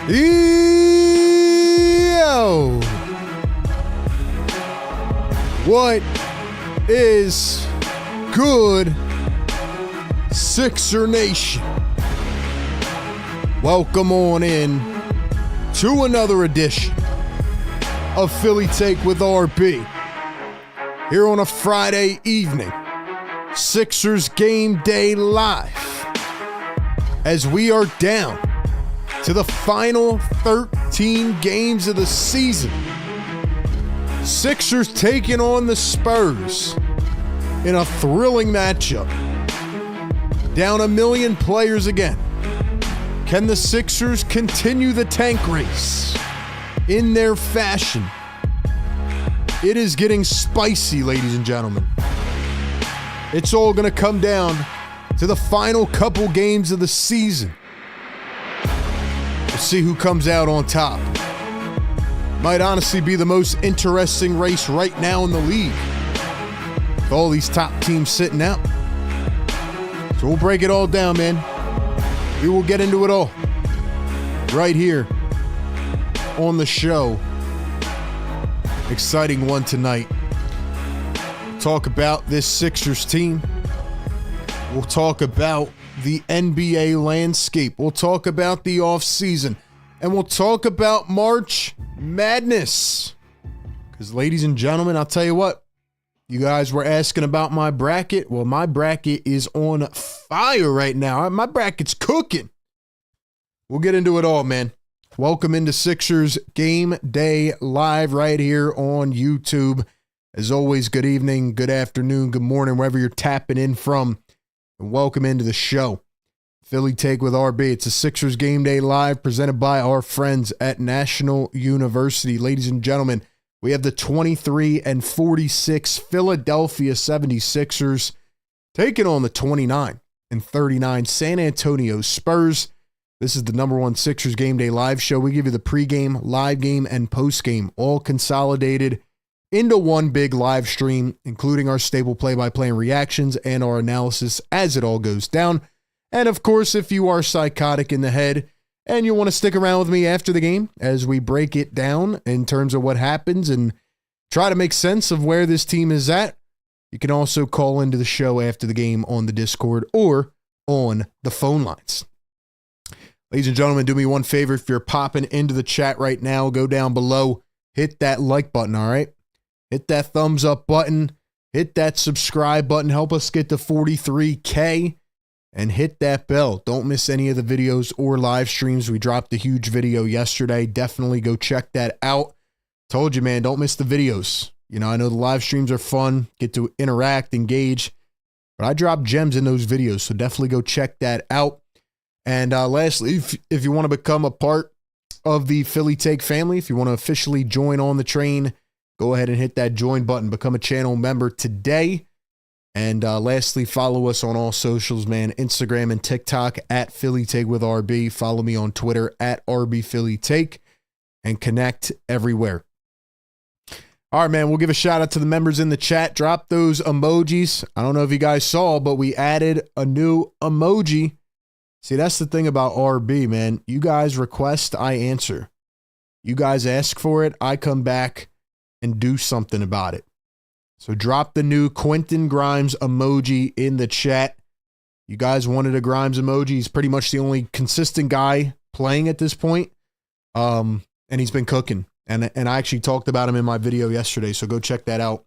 Yo! What is good, Sixer Nation? Welcome on in to another edition of Philly Take with RB. Here on a Friday evening, Sixers Game Day Live, as we are down to the final 13 games of the season. Sixers taking on the Spurs in a thrilling matchup. Down a million players again. Can the Sixers continue the tank race in their fashion? It is getting spicy, ladies and gentlemen. It's all going to come down to the final couple games of the season. We'll see who comes out on top. Might honestly be the most interesting race right now in the league, with all these top teams sitting out. So we'll break it all down, man. We will get into it all right here on the show. Exciting one tonight. Talk about this Sixers team. We'll talk about the NBA landscape. We'll talk about the offseason. And we'll talk about March Madness. Because, ladies and gentlemen, I'll tell you what. You guys were asking about my bracket. Well, my bracket is on fire right now. My bracket's cooking. We'll get into it all, man. Welcome into Sixers Game Day Live right here on YouTube. As always, good evening, good afternoon, good morning, wherever you're tapping in from. And welcome into the show. Philly Take with RB. It's a Sixers Game Day Live presented by our friends at National University. Ladies and gentlemen, we have the 23-46 Philadelphia 76ers taking on the 29-39 San Antonio Spurs. This is the #1 Sixers Game Day Live show. We give you the pregame, live game, and postgame all consolidated into one big live stream, including our stable play-by-play and reactions and our analysis as it all goes down. And of course, if you are psychotic in the head and you want to stick around with me after the game as we break it down in terms of what happens and try to make sense of where this team is at, you can also call into the show after the game on the Discord or on the phone lines. Ladies and gentlemen, do me one favor. If you're popping into the chat right now, go down below, hit that like button, all right? Hit that thumbs up button, hit that subscribe button, help us get to 43K, and hit that bell. Don't miss any of the videos or live streams. We dropped a huge video yesterday. Definitely go check that out. Told you, man, don't miss the videos. You know, I know the live streams are fun, get to interact, engage, but I drop gems in those videos, so definitely go check that out. And lastly, if you want to become a part of the Philly Take family, if you want to officially join on the train, go ahead and hit that join button. Become a channel member today. And lastly, follow us on all socials, man. Instagram and TikTok at Philly Take with RB. Follow me on Twitter at RB Philly Take. And connect everywhere. All right, man. We'll give a shout out to the members in the chat. Drop those emojis. I don't know if you guys saw, but we added a new emoji. See, that's the thing about RB, man. You guys request, I answer. You guys ask for it, I come back and do something about it. So drop the new Quentin Grimes emoji in the chat. You guys wanted a Grimes emoji. He's pretty much the only consistent guy playing at this point. And he's been cooking. And I actually talked about him in my video yesterday, so go check that out.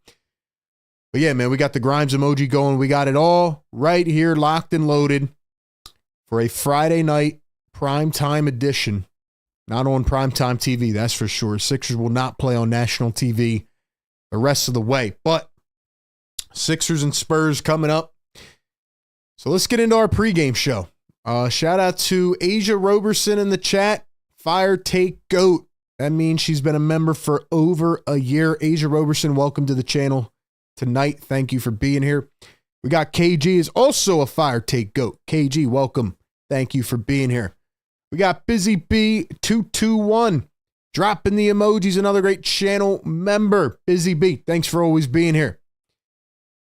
But yeah, man, we got the Grimes emoji going. We got it all right here, locked and loaded for a Friday night primetime edition. Not on primetime TV, that's for sure. Sixers will not play on national TV the rest of the way. But Sixers and Spurs coming up. So let's get into our pregame show. Shout out to Asia Roberson in the chat. Fire Take Goat. That means she's been a member for over a year. Asia Roberson, welcome to the channel tonight. Thank you for being here. We got KG is also a Fire Take Goat. KG, welcome. Thank you for being here. We got Busy B221 dropping the emojis. Another great channel member. Busy B, thanks for always being here.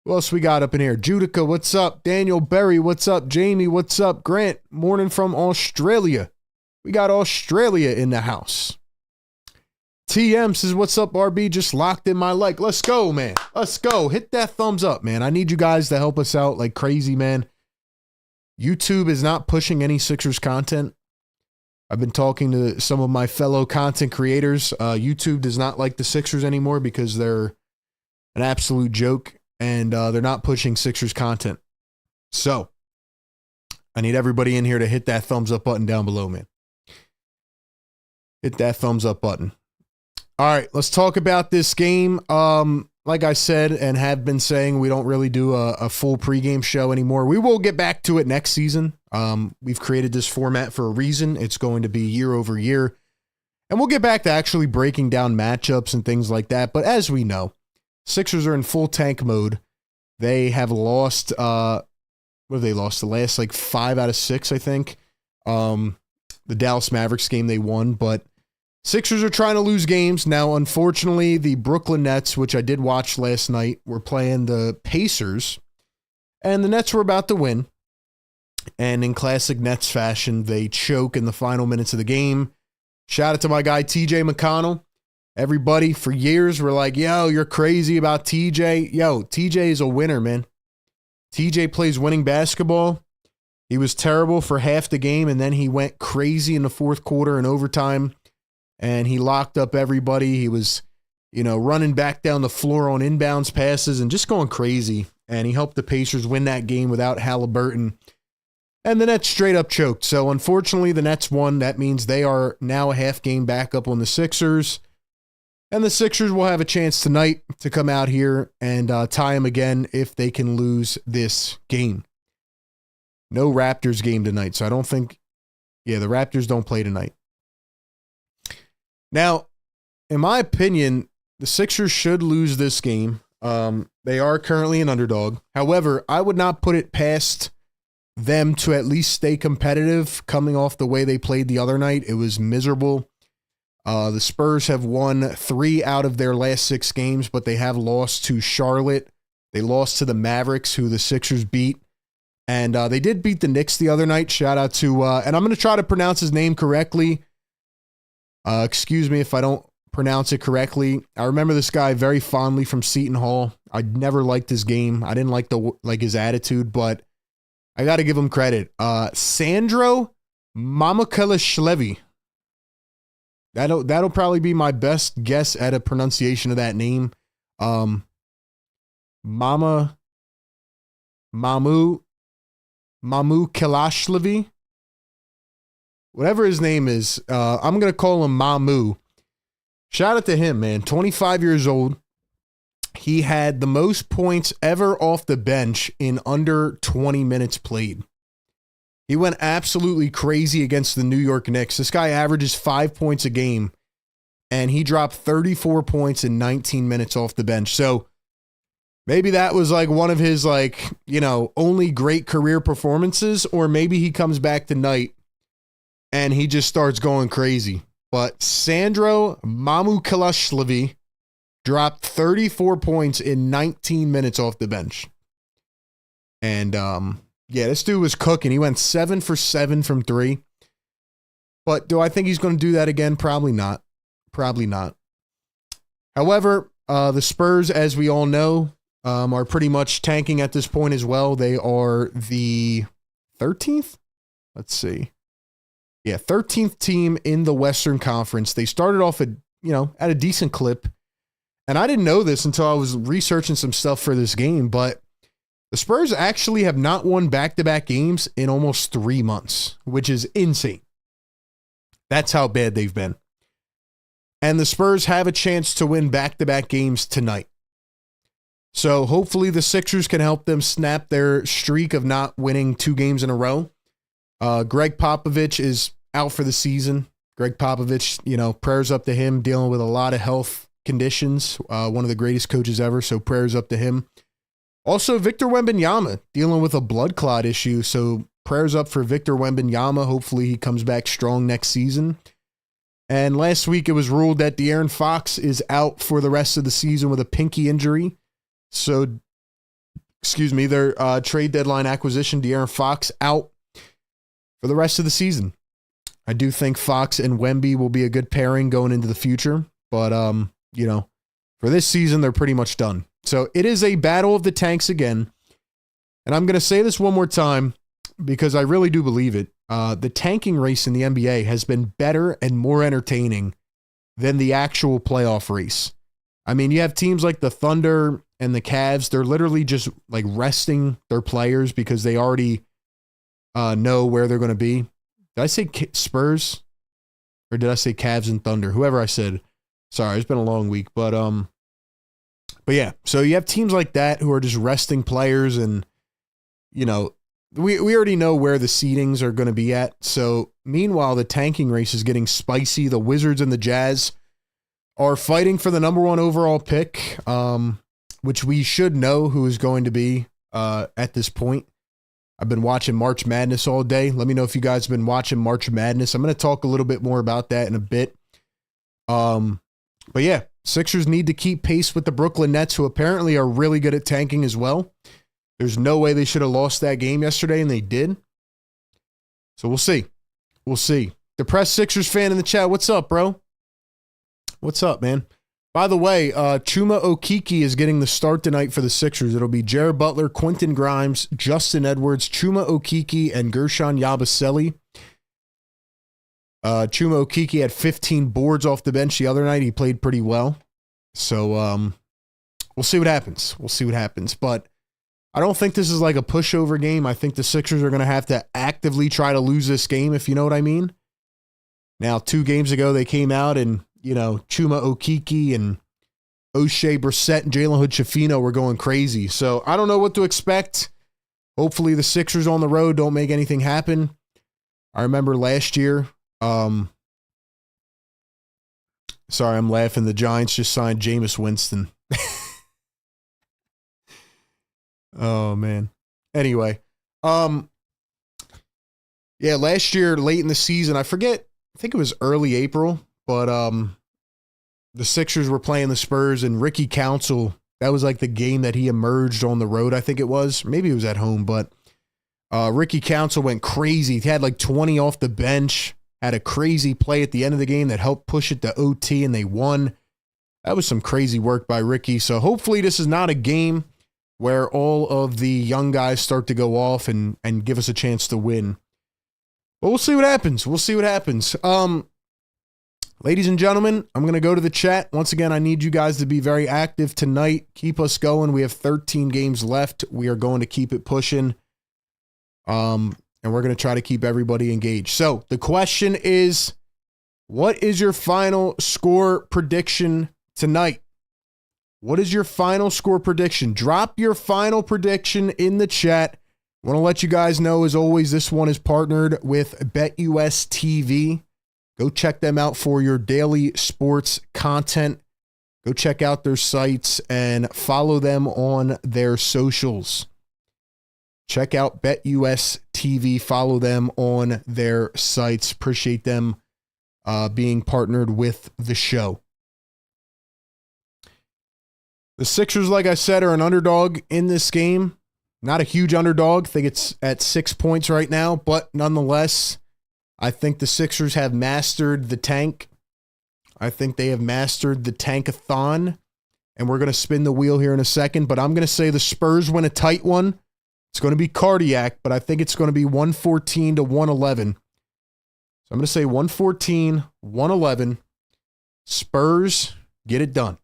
Who else we got up in here? Judica, what's up? Daniel Berry, what's up? Jamie, what's up? Grant, morning from Australia. We got Australia in the house. TM says, what's up, RB? Just locked in my like. Let's go, man. Let's go. Hit that thumbs up, man. I need you guys to help us out like crazy, man. YouTube is not pushing any Sixers content. I've been talking to some of my fellow content creators. YouTube does not like the Sixers anymore because they're an absolute joke, and they're not pushing Sixers content. So I need everybody in here to hit that thumbs up button down below, man. Hit that thumbs up button. All right, let's talk about this game. Like I said and have been saying, we don't really do a full pregame show anymore. We will get back to it next season. We've created this format for a reason. It's going to be year over year. And we'll get back to actually breaking down matchups and things like that. But as we know, Sixers are in full tank mode. They have lost, what have they lost? The last like 5 out of 6, I think. The Dallas Mavericks game they won, but Sixers are trying to lose games. Now, unfortunately, the Brooklyn Nets, which I did watch last night, were playing the Pacers, and the Nets were about to win. And in classic Nets fashion, they choke in the final minutes of the game. Shout out to my guy, TJ McConnell. Everybody for years were like, yo, you're crazy about TJ. Yo, TJ is a winner, man. TJ plays winning basketball. He was terrible for half the game, and then he went crazy in the fourth quarter and overtime, and he locked up everybody. He was, running back down the floor on inbounds passes and just going crazy, and he helped the Pacers win that game without Halliburton. And the Nets straight up choked. So, unfortunately, the Nets won. That means they are now a half game back up on the Sixers. And the Sixers will have a chance tonight to come out here and tie them again if they can lose this game. No Raptors game tonight, so I don't think, the Raptors don't play tonight. Now, in my opinion, the Sixers should lose this game. They are currently an underdog. However, I would not put it past them to at least stay competitive coming off the way they played the other night. It was miserable. The Spurs have won 3 out of their last 6 games, but they have lost to Charlotte. They lost to the Mavericks, who the Sixers beat. And they did beat the Knicks the other night. Shout out to, and I'm going to try to pronounce his name correctly. Excuse me if I don't pronounce it correctly. I remember this guy very fondly from Seton Hall. I never liked his game. I didn't like his attitude, but I got to give him credit. Sandro Mamukelashvili. That'll probably be my best guess at a pronunciation of that name. Mamu Kelashvili. Whatever his name is, I'm going to call him Mamu. Shout out to him, man. 25 years old. He had the most points ever off the bench in under 20 minutes played. He went absolutely crazy against the New York Knicks. This guy averages 5 points a game, and he dropped 34 points in 19 minutes off the bench. So maybe that was like one of his only great career performances, or maybe he comes back tonight and he just starts going crazy. But Sandro Mamukelashvili dropped 34 points in 19 minutes off the bench. And this dude was cooking. He went 7 for 7 from 3. But do I think he's going to do that again? Probably not. Probably not. However, the Spurs, as we all know, are pretty much tanking at this point as well. They are the 13th? Let's see. 13th team in the Western Conference. They started off at a decent clip. And I didn't know this until I was researching some stuff for this game, but the Spurs actually have not won back-to-back games in almost 3 months, which is insane. That's how bad they've been. And the Spurs have a chance to win back-to-back games tonight. So hopefully the Sixers can help them snap their streak of not winning 2 games in a row. Greg Popovich is out for the season. Greg Popovich, prayers up to him, dealing with a lot of health conditions. One of the greatest coaches ever, so prayers up to him. Also, Victor Wembanyama dealing with a blood clot issue, so prayers up for Victor Wembanyama. Hopefully he comes back strong next season. And last week it was ruled that De'Aaron Fox is out for the rest of the season with a pinky injury. So, their trade deadline acquisition, De'Aaron Fox, out for the rest of the season. I do think Fox and Wemby will be a good pairing going into the future. But, you know, for this season, they're pretty much done. So it is a battle of the tanks again. And I'm going to say this one more time because I really do believe it. The tanking race in the NBA has been better and more entertaining than the actual playoff race. I mean, you have teams like the Thunder and the Cavs. They're literally just like resting their players because they already know where they're going to be. Did I say Spurs or did I say Cavs and Thunder? Whoever I said. Sorry, it's been a long week, but yeah. So you have teams like that who are just resting players, and you know, we already know where the seedings are going to be at. So meanwhile, the tanking race is getting spicy. The Wizards and the Jazz are fighting for the number 1 overall pick, which we should know who is going to be at this point. I've been watching March Madness all day. Let me know if you guys have been watching March Madness. I'm going to talk a little bit more about that in a bit. But yeah, Sixers need to keep pace with the Brooklyn Nets, who apparently are really good at tanking as well. There's no way they should have lost that game yesterday, and they did. So we'll see. We'll see. Depressed Sixers fan in the chat, what's up, bro? What's up, man? By the way, Chuma Okeke is getting the start tonight for the Sixers. It'll be Jared Butler, Quentin Grimes, Justin Edwards, Chuma Okeke, and Gershon Yabusele. Chuma Okeke had 15 boards off the bench the other night. He played pretty well. So we'll see what happens. We'll see what happens. But I don't think this is like a pushover game. I think the Sixers are going to have to actively try to lose this game, if you know what I mean. Now, 2 games ago, they came out and, you know, Chuma Okeke and O'Shea Brissett and Jalen Hood-Schifino were going crazy. So I don't know what to expect. Hopefully the Sixers on the road don't make anything happen. I remember last year, sorry, I'm laughing. The Giants just signed Jameis Winston. Oh, man. Anyway, yeah, last year, late in the season, I think it was early April, but the Sixers were playing the Spurs, and Ricky Council, that was like the game that he emerged on the road, I think it was. Maybe it was at home, but Ricky Council went crazy. He had like 20 off the bench, had a crazy play at the end of the game that helped push it to OT, and they won. That was some crazy work by Ricky. So hopefully this is not a game where all of the young guys start to go off and give us a chance to win. But we'll see what happens. We'll see what happens. Ladies and gentlemen, I'm going to go to the chat. Once again, I need you guys to be very active tonight. Keep us going. We have 13 games left. We are going to keep it pushing. And we're going to try to keep everybody engaged. So the question is, what is your final score prediction tonight? What is your final score prediction? Drop your final prediction in the chat. I want to let you guys know, as always, this one is partnered with BetUS TV. Go check them out for your daily sports content. Go check out their sites and follow them on their socials. Check out BetUS TV. Follow them on their sites. Appreciate them being partnered with the show. The Sixers, like I said, are an underdog in this game. Not a huge underdog. I think it's at 6 points right now, but nonetheless, I think the Sixers have mastered the tank. I think they have mastered the tankathon, and we're going to spin the wheel here in a second, but I'm going to say the Spurs win a tight one. It's going to be cardiac, but I think it's going to be 114 to 111. So I'm going to say 114, 111. Spurs get it done.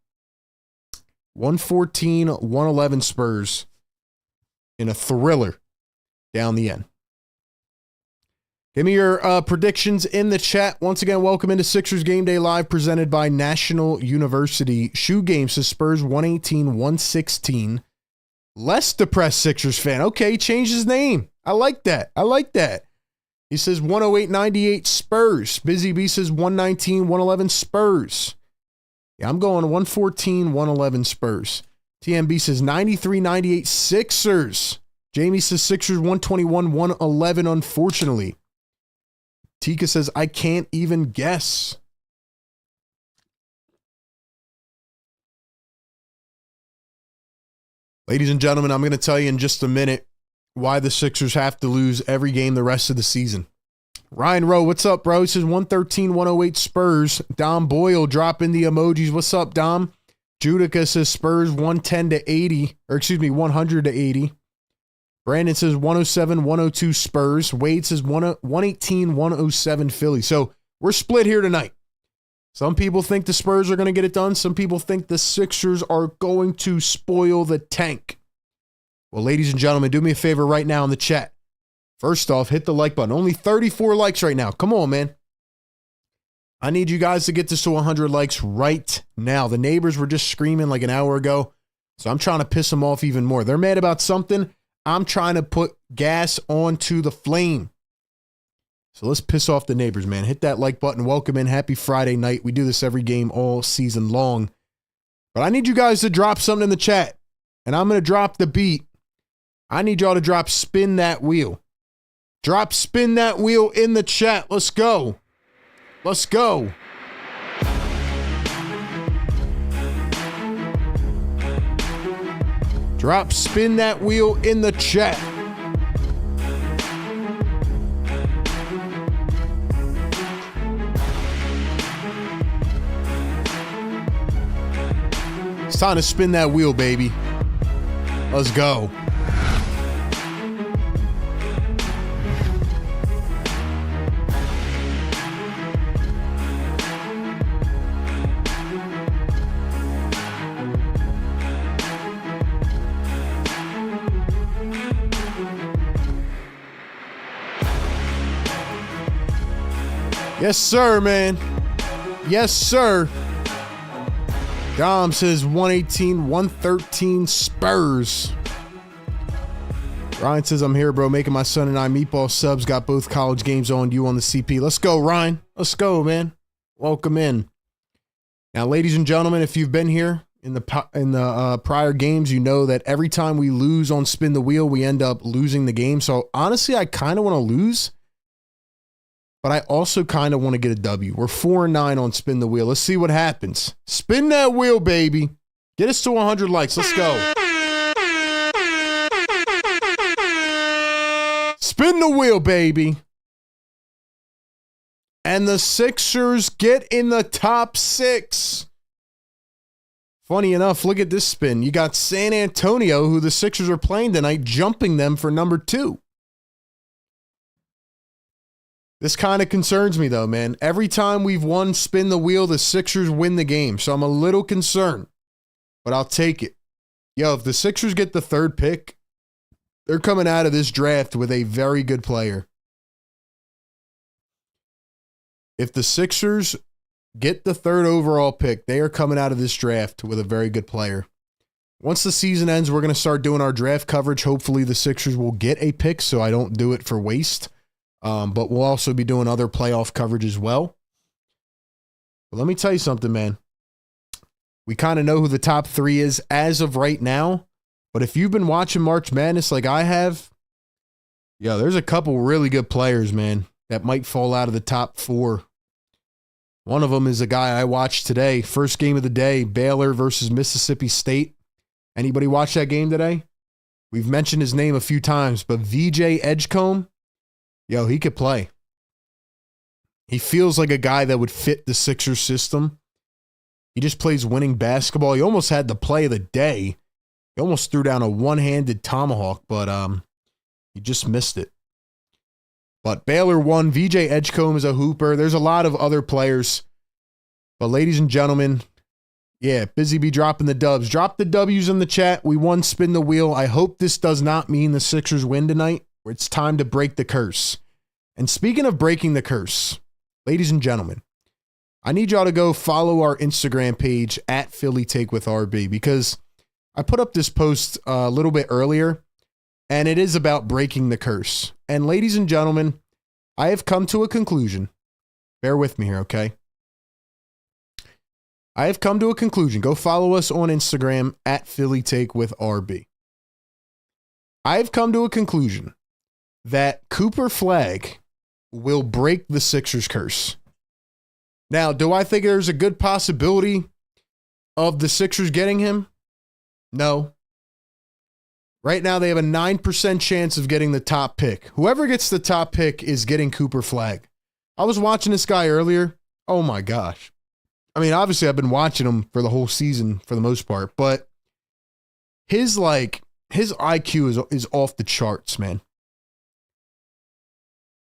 114, 111 Spurs in a thriller down the end. Give me your predictions in the chat. Once again, welcome into Sixers Game Day Live presented by National University. Shoe Game says Spurs 118, 116. Less depressed Sixers fan. Okay, changed his name. I like that. I like that. He says 108, 98 Spurs. Busy B says 119, 111 Spurs. Yeah, I'm going 114, 111 Spurs. TMB says 93, 98 Sixers. Jamie says Sixers 121, 111, unfortunately. Tika says, I can't even guess. Ladies and gentlemen, I'm going to tell you in just a minute why the Sixers have to lose every game the rest of the season. Ryan Rowe, what's up, bro? He says 113-108 Spurs. Dom Boyle dropping the emojis. What's up, Dom? Judica says Spurs 110-80, or excuse me, 100-80. Brandon says 107-102 Spurs. Wade says 118-107 Philly. So we're split here tonight. Some people think the Spurs are going to get it done. Some people think the Sixers are going to spoil the tank. Well, ladies and gentlemen, do me a favor right now in the chat. First off, hit the like button. Only 34 likes right now. Come on, man. I need you guys to get this to 100 likes right now. The neighbors were just screaming like an hour ago, so I'm trying to piss them off even more. They're mad about something. I'm trying to put gas onto the flame. So let's piss off the neighbors, man. Hit that like button. Welcome in. Happy Friday night. We do this every game all season long. But I need you guys to drop something in the chat, and I'm going to drop the beat. I need y'all to drop spin that wheel. Drop spin that wheel in the chat. Let's go. Let's go. Drop spin that wheel in the chat. It's time to spin that wheel, baby. Let's go. Yes, sir, man. Yes, sir. Dom says 118-113 Spurs. Ryan says, I'm here, bro, making my son and I meatball subs. Got both college games on you on the CP. Let's go, Ryan. Let's go, man. Welcome in. Now, ladies and gentlemen, if you've been here in the prior games, you know that every time we lose on Spin the Wheel, we end up losing the game. So, honestly, I kind of want to lose. But I also kind of want to get a W. We're 4-9 on Spin the Wheel. Let's see what happens. Spin that wheel, baby. Get us to 100 likes. Let's go. Spin the wheel, baby. And the Sixers get in the top 6. Funny enough, look at this spin. You got San Antonio, who the Sixers are playing tonight, jumping them for number 2. This kind of concerns me, though, man. Every time we've won Spin the Wheel, the Sixers win the game. So I'm a little concerned, but I'll take it. Yo, if the Sixers get the 3rd pick, they're coming out of this draft with a very good player. If the Sixers get the 3rd overall pick, they are coming out of this draft with a very good player. Once the season ends, we're going to start doing our draft coverage. Hopefully the Sixers will get a pick so I don't do it for waste. But we'll also be doing other playoff coverage as well. But let me tell you something, man. We kind of know who the top 3 is as of right now. But if you've been watching March Madness like I have, yeah, there's a couple really good players, man, that might fall out of the top 4. One of them is a guy I watched today. First game of the day, Baylor versus Mississippi State. Anybody watch that game today? We've mentioned his name a few times, but VJ Edgecombe, yo, he could play. He feels like a guy that would fit the Sixers system. He just plays winning basketball. He almost had the play of the day. He almost threw down a one-handed tomahawk, but he just missed it. But Baylor won. VJ Edgecombe is a hooper. There's a lot of other players. But ladies and gentlemen, yeah, Busy Bee dropping the dubs. Drop the W's in the chat. We won Spin the Wheel. I hope this does not mean the Sixers win tonight. It's time to break the curse. And speaking of breaking the curse, ladies and gentlemen, I need y'all to go follow our Instagram page at Philly Take with RB, because I put up this post a little bit earlier, and it is about breaking the curse. And ladies and gentlemen, I have come to a conclusion. Bear with me here, okay? I have come to a conclusion. Go follow us on Instagram at Philly Take with RB. I have come to a conclusion that Cooper Flagg will break the Sixers curse. Now, do I think there's a good possibility of the Sixers getting him? No. Right now, they have a 9% chance of getting the top pick. Whoever gets the top pick is getting Cooper Flagg. I was watching this guy earlier. Oh my gosh. I mean, obviously, I've been watching him for the whole season for the most part, but his IQ is off the charts, man.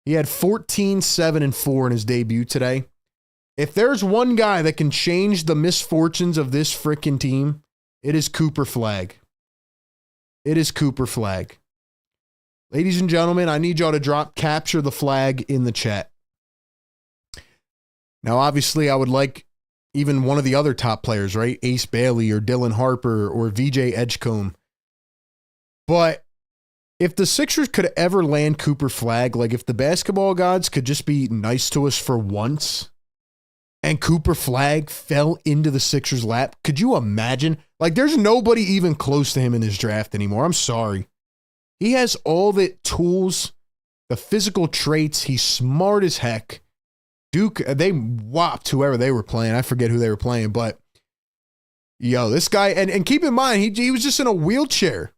He had 14, 7, and 4 in his debut today. If there's one guy that can change the misfortunes of this freaking team, it is Cooper Flagg. It is Cooper Flagg. Ladies and gentlemen, I need y'all to capture the flag in the chat. Now, obviously, I would like even one of the other top players, right? Ace Bailey or Dylan Harper or VJ Edgecombe. But if the Sixers could ever land Cooper Flagg, like if the basketball gods could just be nice to us for once, and Cooper Flagg fell into the Sixers' lap, could you imagine? Like, there's nobody even close to him in this draft anymore. I'm sorry. He has all the tools, the physical traits. He's smart as heck. Duke, they whopped whoever they were playing. I forget who they were playing, but yo, this guy, and keep in mind, he was just in a wheelchair.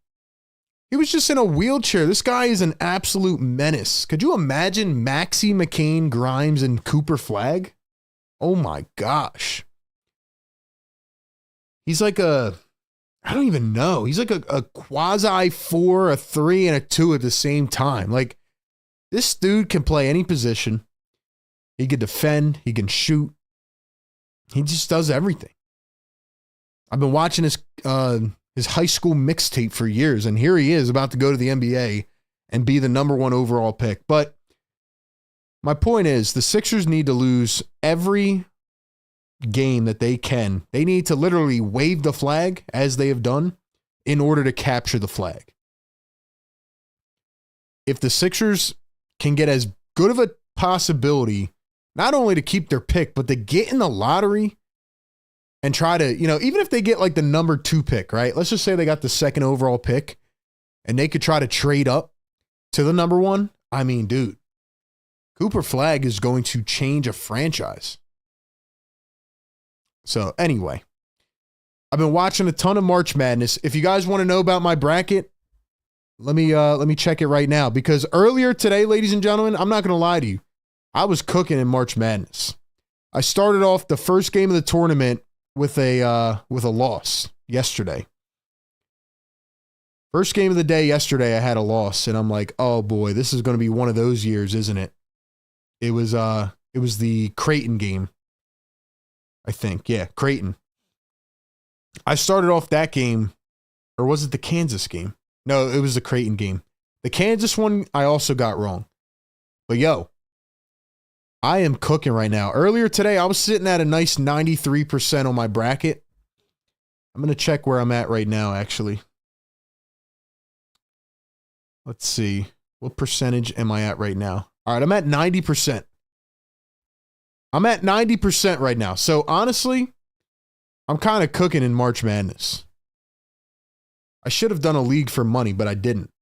He was just in a wheelchair. This guy is an absolute menace. Could you imagine Maxey, McCain, Grimes, and Cooper Flagg? Oh my gosh. He's like I don't even know. He's like a quasi 4, a 3, and a 2 at the same time. Like, this dude can play any position. He can defend. He can shoot. He just does everything. I've been watching his high school mixtape for years, and here he is about to go to the NBA and be the #1 overall pick. But my point is, the Sixers need to lose every game that they can. They need to literally wave the flag, as they have done, in order to capture the flag. If the Sixers can get as good of a possibility, not only to keep their pick, but to get in the lottery and try to, even if they get like the #2 pick, right? Let's just say they got the 2nd overall pick and they could try to trade up to the #1. I mean, dude, Cooper Flagg is going to change a franchise. So anyway, I've been watching a ton of March Madness. If you guys want to know about my bracket, let me check it right now, because earlier today, ladies and gentlemen, I'm not going to lie to you, I was cooking in March Madness. I started off the first game of the tournament with a loss yesterday. First game of the day yesterday, I had a loss, and I'm like, oh boy, this is going to be one of those years, isn't it? It was the Creighton game, I think. Yeah, Creighton. I started off that game, or was it the Kansas game? No, it was the Creighton game. The Kansas one, I also got wrong. But yo, I am cooking right now. Earlier today, I was sitting at a nice 93% on my bracket. I'm going to check where I'm at right now, actually. Let's see. What percentage am I at right now? All right, I'm at 90%. I'm at 90% right now. So honestly, I'm kind of cooking in March Madness. I should have done a league for money, but I didn't.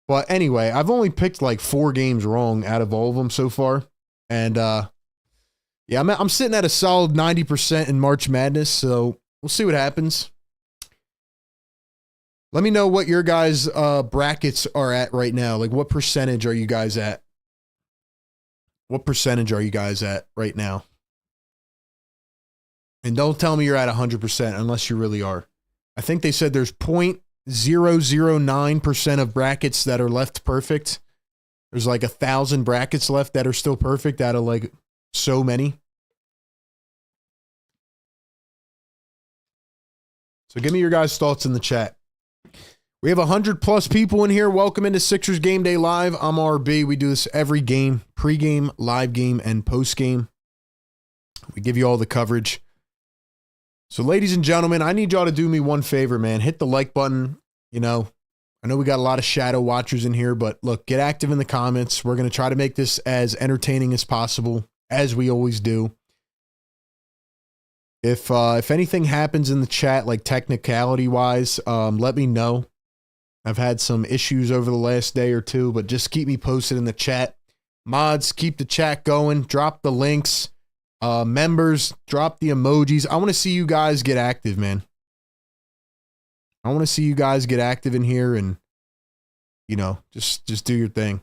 But anyway, I've only picked like 4 games wrong out of all of them so far. And yeah, I'm sitting at a solid 90% in March Madness, so we'll see what happens. Let me know what your guys' brackets are at right now. Like, what percentage are you guys at? What percentage are you guys at right now? And don't tell me you're at 100% unless you really are. I think they said there's 0.009% of brackets that are left perfect. There's like 1,000 brackets left that are still perfect out of like so many. So give me your guys' thoughts in the chat. We have 100+ people in here. Welcome into Sixers Game Day Live. I'm RB. We do this every game, pregame, live game, and postgame. We give you all the coverage. So ladies and gentlemen, I need y'all to do me one favor, man. Hit the like button. I know we got a lot of shadow watchers in here, but look, get active in the comments. We're going to try to make this as entertaining as possible, as we always do. If anything happens in the chat, like technicality wise, let me know. I've had some issues over the last day or two, but just keep me posted in the chat. Mods, keep the chat going. Drop the links. Members, drop the emojis. I want to see you guys get active, man. I want to see you guys get active in here and, you know, just do your thing.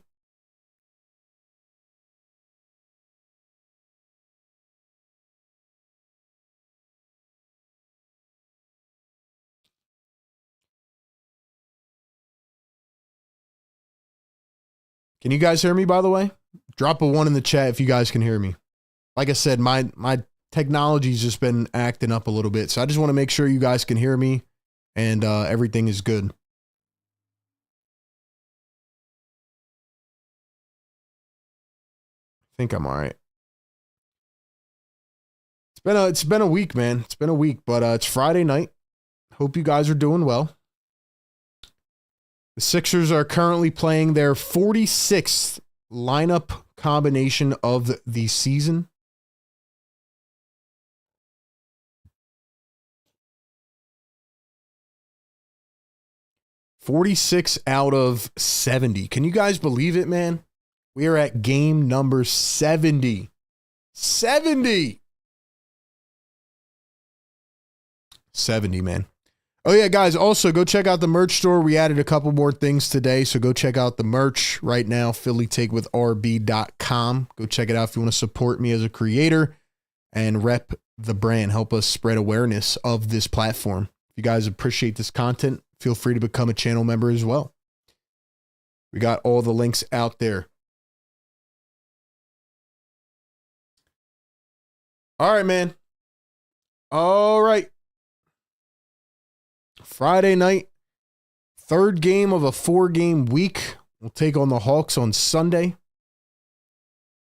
Can you guys hear me, by the way? Drop a 1 in the chat if you guys can hear me. Like I said, my technology's just been acting up a little bit, so I just want to make sure you guys can hear me and everything is good. I think I'm all right. It's been a week, man. It's been a week, but it's Friday night. Hope you guys are doing well. The Sixers are currently playing their 46th lineup combination of the season. $46 out of 70. Can you guys believe it, man? We are at game number 70. 70, man. Oh, yeah, guys, also go check out the merch store. We added a couple more things today, so go check out the merch right now, phillytakewithrb.com. Go check it out if you want to support me as a creator and rep the brand. Help us spread awareness of this platform. If you guys appreciate this content, feel free to become a channel member as well. We got all the links out there. All right, man. All right. Friday night, third game of a 4-game week. We'll take on the Hawks on Sunday.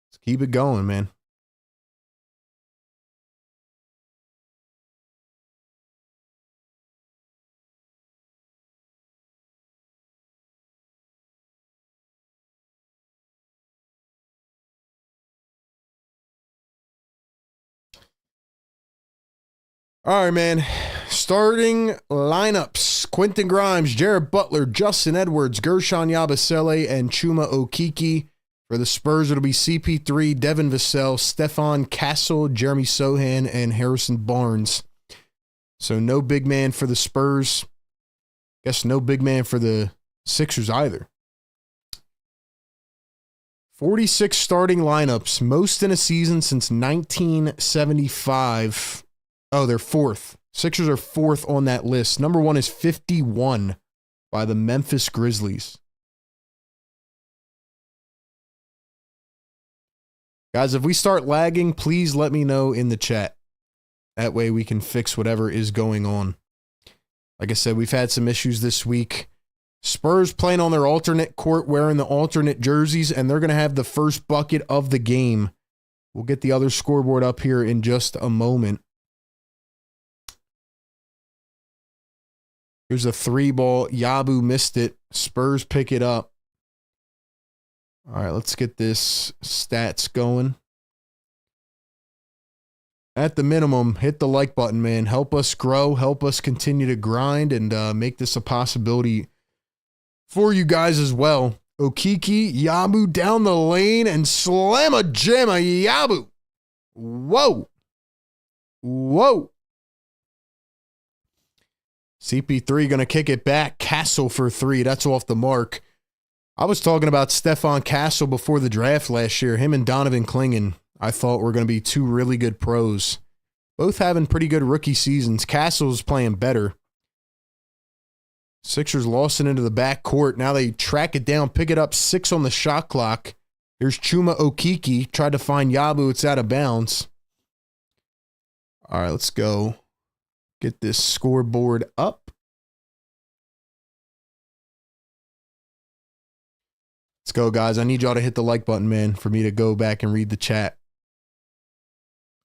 Let's keep it going, man. All right, man. Starting lineups. Quentin Grimes, Jared Butler, Justin Edwards, Gershon Yabusele, and Chuma Okeke. For the Spurs, it'll be CP3, Devin Vassell, Stefan Castle, Jeremy Sohan, and Harrison Barnes. So no big man for the Spurs. Guess no big man for the Sixers either. 46 starting lineups, most in a season since 1975. Oh, they're fourth. Sixers are fourth on that list. Number 1 is 51 by the Memphis Grizzlies. Guys, if we start lagging, please let me know in the chat. That way we can fix whatever is going on. Like I said, we've had some issues this week. Spurs playing on their alternate court, wearing the alternate jerseys, and they're going to have the first bucket of the game. We'll get the other scoreboard up here in just a moment. Here's a 3-ball. Yabu missed it. Spurs pick it up. All right, let's get this stats going. At the minimum, hit the like button, man. Help us grow. Help us continue to grind and make this a possibility for you guys as well. Okeke, Yabu down the lane and slam a jam a Yabu. Whoa. Whoa. CP3 going to kick it back. Castle for 3. That's off the mark. I was talking about Stefan Castle before the draft last year. Him and Donovan Clingan, I thought were going to be 2 really good pros. Both having pretty good rookie seasons. Castle's playing better. Sixers lost it into the back court. Now they track it down, pick it up, 6 on the shot clock. Here's Chuma Okeke. Tried to find Yabu. It's out of bounds. All right, let's go. Get this scoreboard up. Let's go, guys. I need y'all to hit the like button, man, for me to go back and read the chat.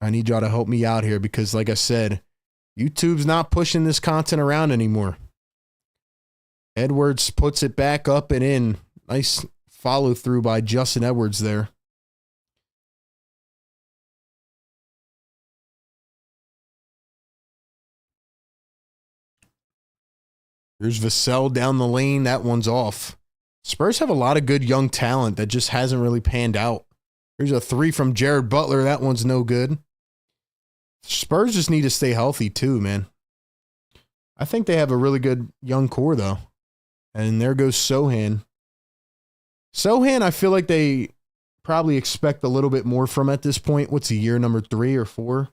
I need y'all to help me out here because, like I said, YouTube's not pushing this content around anymore. Edwards puts it back up and in. Nice follow through by Justin Edwards there. Here's Vassell down the lane. That one's off. Spurs have a lot of good young talent that just hasn't really panned out. Here's a 3 from Jared Butler. That one's no good. Spurs just need to stay healthy too, man. I think they have a really good young core, though. And there goes Sohan. Sohan, I feel like they probably expect a little bit more from at this point. What's he, year number 3 or 4?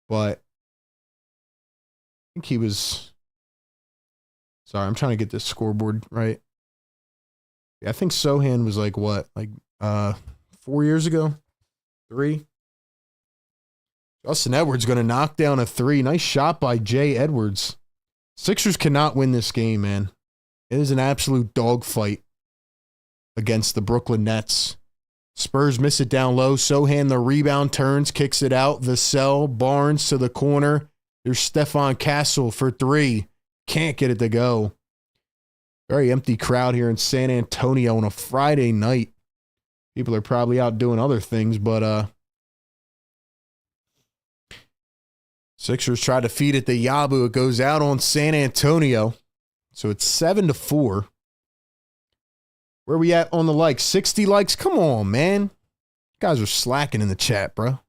But I think he was... Sorry, I'm trying to get this scoreboard right. Yeah, I think Sohan was like what? Like 4 years ago? 3? Justin Edwards going to knock down a 3. Nice shot by Jay Edwards. Sixers cannot win this game, man. It is an absolute dogfight against the Brooklyn Nets. Spurs miss it down low. Sohan, the rebound, turns, kicks it out. Vassell, Barnes to the corner. There's Stephon Castle for 3. Can't get it to go. Very empty crowd here in San Antonio on a Friday night. People are probably out doing other things, but Sixers try to feed it to Yabu. It goes out on San Antonio. So it's 7-4. Where are we at on the likes? 60 likes? Come on, man. You guys are slacking in the chat, bro.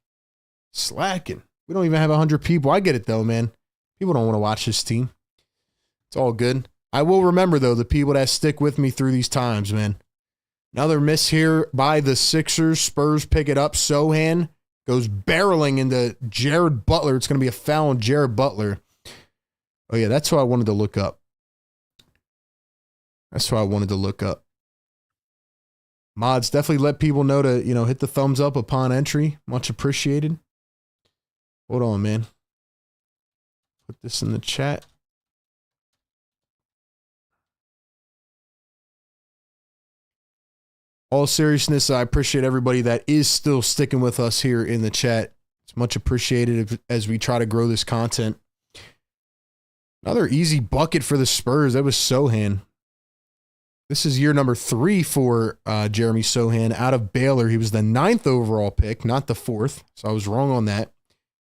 Slacking. We don't even have 100 people. I get it, though, man. People don't want to watch this team. It's all good. I will remember, though, the people that stick with me through these times, man. Another miss here by the Sixers. Spurs pick it up. Sohan goes barreling into Jared Butler. It's going to be a foul on Jared Butler. Oh, yeah, that's who I wanted to look up. That's who I wanted to look up. Mods, definitely let people know to, hit the thumbs up upon entry. Much appreciated. Hold on, man. Put this in the chat. All seriousness, I appreciate everybody that is still sticking with us here in the chat. It's much appreciated as we try to grow this content. Another easy bucket for the Spurs. That was Sohan. This is year number 3 for Jeremy Sohan out of Baylor. He was the 9th overall pick, not the 4th. So I was wrong on that.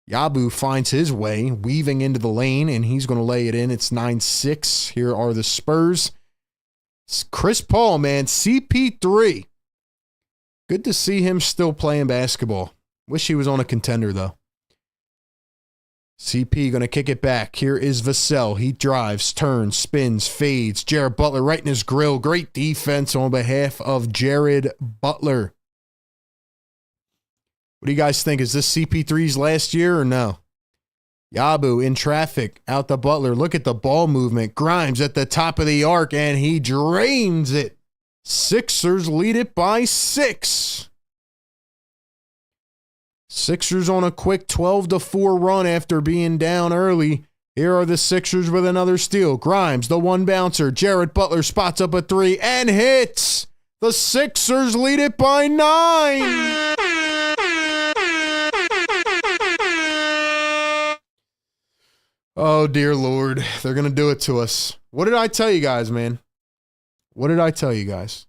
Yabu finds his way, weaving into the lane, and he's going to lay it in. It's 9-6. Here are the Spurs. It's Chris Paul, man. CP3. Good to see him still playing basketball. Wish he was on a contender, though. CP going to kick it back. Here is Vassell. He drives, turns, spins, fades. Jared Butler right in his grill. Great defense on behalf of Jared Butler. What do you guys think? Is this CP3's last year or no? Yabu in traffic. Out to Butler. Look at the ball movement. Grimes at the top of the arc, and he drains it. Sixers lead it by 6. Sixers on a quick 12-4 run after being down early. Here are the Sixers with another steal. Grimes, the one bouncer. Jared Butler spots up a 3 and hits. The Sixers lead it by 9. Oh, dear Lord. They're going to do it to us. What did I tell you guys, man? What did I tell you guys?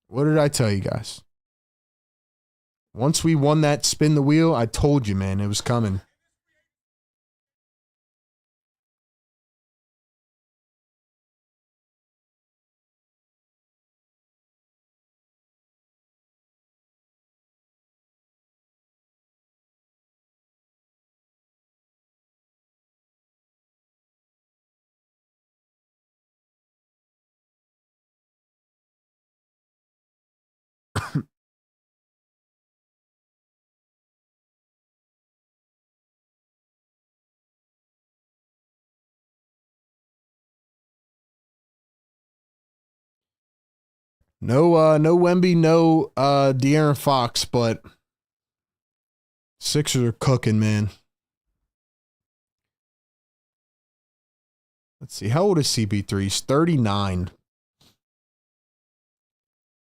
What did I tell you guys? Once we won that spin the wheel, I told you, man, it was coming. No Wemby, no De'Aaron Fox, but Sixers are cooking, man. Let's see. How old is CP3? He's 39.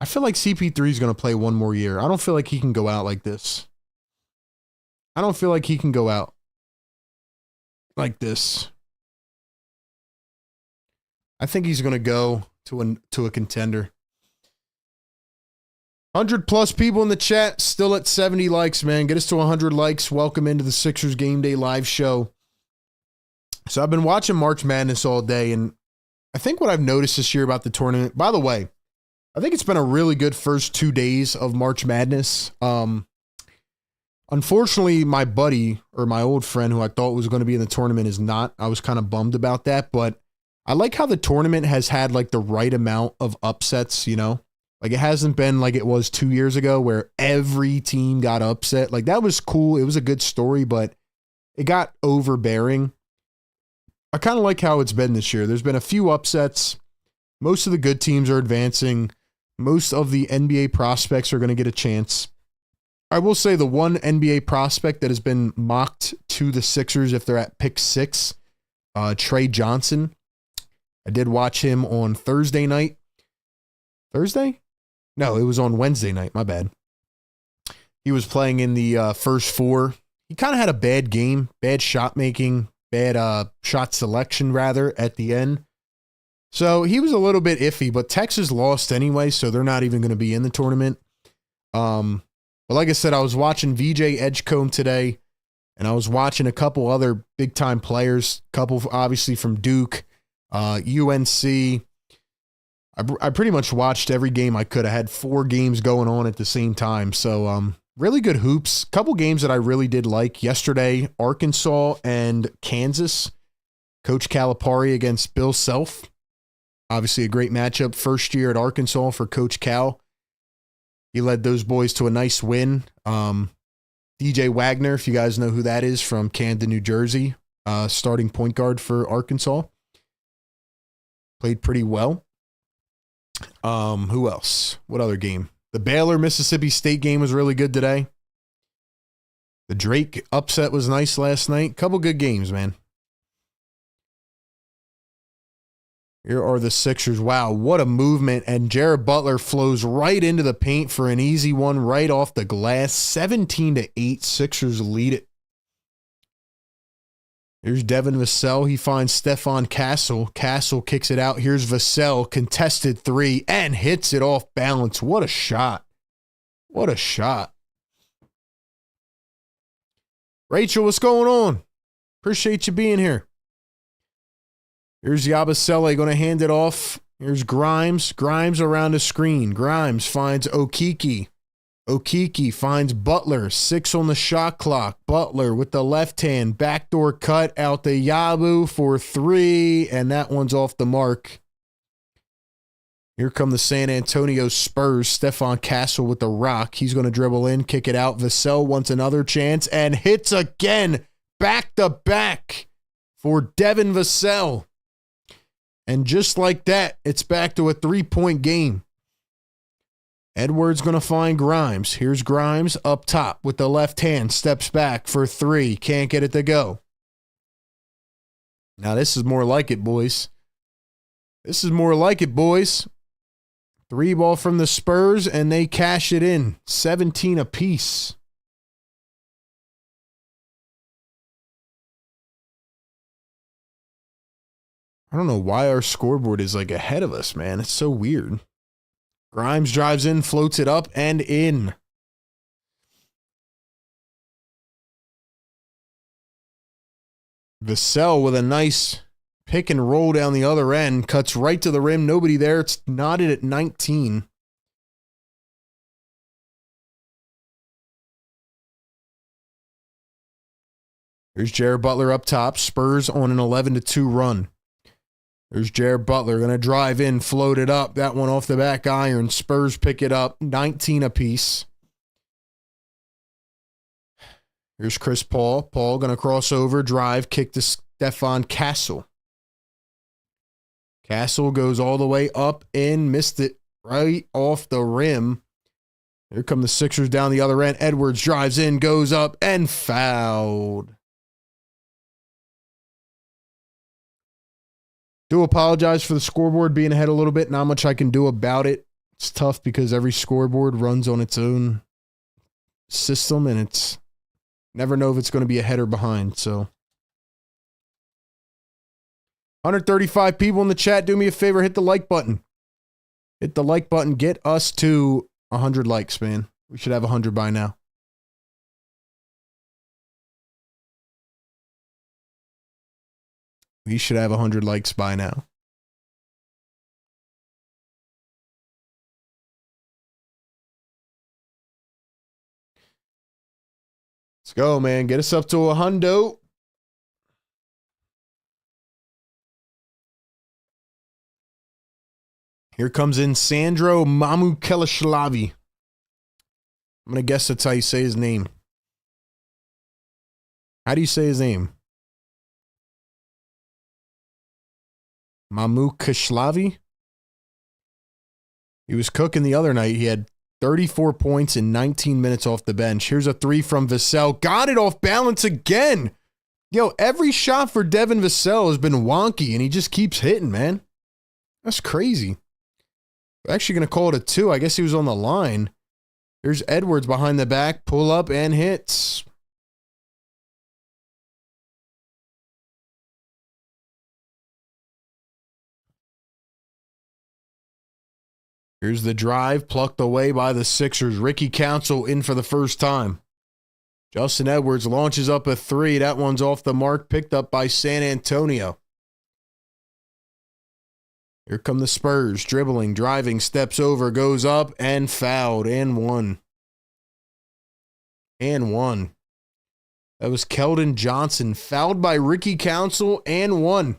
I feel like CP3 is going to play one more year. I don't feel like he can go out like this. I don't feel like he can go out like this. I think he's going to go to a contender. 100 plus people in the chat, still at 70 likes, man. Get us to 100 likes. Welcome into the Sixers Game Day live show. So I've been watching March Madness all day, and I think what I've noticed this year about the tournament, by the way, I think it's been a really good first 2 days of March Madness. Unfortunately, my buddy or my old friend who I thought was going to be in the tournament is not. I was kind of bummed about that, but I like how the tournament has had like the right amount of upsets, you know? Like it hasn't been like it was 2 years ago where every team got upset. Like that was cool. It was a good story, but it got overbearing. I kind of like how it's been this year. There's been a few upsets. Most of the good teams are advancing. Most of the NBA prospects are going to get a chance. I will say the one NBA prospect that has been mocked to the Sixers if they're at pick 6, Trey Johnson. I did watch him on Thursday night. Thursday? No, it was on Wednesday night. My bad. He was playing in the first 4. He kind of had a bad game, bad shot making, bad shot selection rather at the end. So he was a little bit iffy, but Texas lost anyway, so they're not even going to be in the tournament. But like I said, I was watching VJ Edgecombe today, and I was watching a couple other big-time players, couple obviously from Duke, UNC. I pretty much watched every game I could. I had 4 games going on at the same time. So really good hoops. Couple games that I really did like. Yesterday, Arkansas and Kansas. Coach Calipari against Bill Self. Obviously a great matchup. First year at Arkansas for Coach Cal. He led those boys to a nice win. DJ Wagner, if you guys know who that is, from Camden, New Jersey. Starting point guard for Arkansas. Played pretty well. Who else? What other game? The Baylor Mississippi State game was really good today. The Drake upset was nice last night. Couple good games, man. Here are the Sixers. Wow, what a movement. And Jared Butler flows right into the paint for an easy one right off the glass. 17-8. Sixers lead it. Here's Devin Vassell. He finds Stephon Castle. Castle kicks it out. Here's Vassell. Contested 3 and hits it off balance. What a shot. What a shot. Rachel, what's going on? Appreciate you being here. Here's Yabusele going to hand it off. Here's Grimes. Grimes around the screen. Grimes finds Okeke. Okeke finds Butler. 6 on the shot clock. Butler with the left hand. Backdoor cut out the Yabu for 3. And that one's off the mark. Here come the San Antonio Spurs. Stephon Castle with the rock. He's going to dribble in, kick it out. Vassell wants another chance and hits again. Back to back for Devin Vassell. And just like that, it's back to a 3-point game. Edwards going to find Grimes. Here's Grimes up top with the left hand. Steps back for 3. Can't get it to go. Now this is more like it, boys. This is more like it, boys. 3 ball from the Spurs, and they cash it in. 17 apiece. I don't know why our scoreboard is like ahead of us, man. It's so weird. Grimes drives in, floats it up, and in. Vassell with a nice pick and roll down the other end. Cuts right to the rim. Nobody there. It's knotted at 19. Here's Jared Butler up top. Spurs on an 11-2 run. There's Jared Butler going to drive in, float it up. That one off the back iron. Spurs pick it up. 19 apiece. Here's Chris Paul. Paul going to cross over, drive, kick to Stephon Castle. Castle goes all the way up and missed it right off the rim. Here come the Sixers down the other end. Edwards drives in, goes up, and fouled. Do apologize for the scoreboard being ahead a little bit. Not much I can do about it. It's tough because every scoreboard runs on its own system, and it's never know if it's going to be ahead or behind. So 135 people in the chat. Do me a favor, hit the like button. Hit the like button. Get us to 100 likes, man. We should have 100 by now. We should have 100 likes by now. Let's go, man. Get us up to a hundo. Here comes in Sandro Mamukelashvili. I'm going to guess that's how you say his name. How do you say his name? Mamukelashvili? He was cooking the other night. He had 34 points in 19 minutes off the bench. Here's a three from Vassell. Got it off balance again. Yo, every shot for Devin Vassell has been wonky, and he just keeps hitting, man. That's crazy. We're actually going to call it a 2. I guess he was on the line. There's Edwards behind the back. Pull up and hits. Here's the drive, plucked away by the Sixers. Ricky Council in for the first time. Justin Edwards launches up a 3. That one's off the mark, picked up by San Antonio. Here come the Spurs, dribbling, driving, steps over, goes up, and fouled, and one. And one. That was Keldon Johnson, fouled by Ricky Council, and one.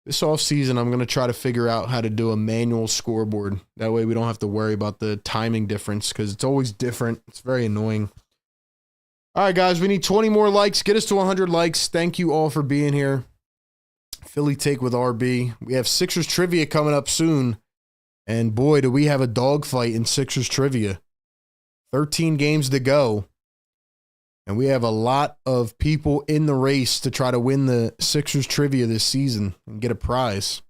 This offseason, I'm going to try to figure out how to do a manual scoreboard. That way we don't have to worry about the timing difference because it's always different. It's very annoying. All right, guys, we need 20 more likes. Get us to 100 likes. Thank you all for being here. Philly take with RB. We have Sixers trivia coming up soon. And boy, do we have a dogfight in Sixers trivia. 13 games to go. And we have a lot of people in the race to try to win the Sixers trivia this season and get a prize.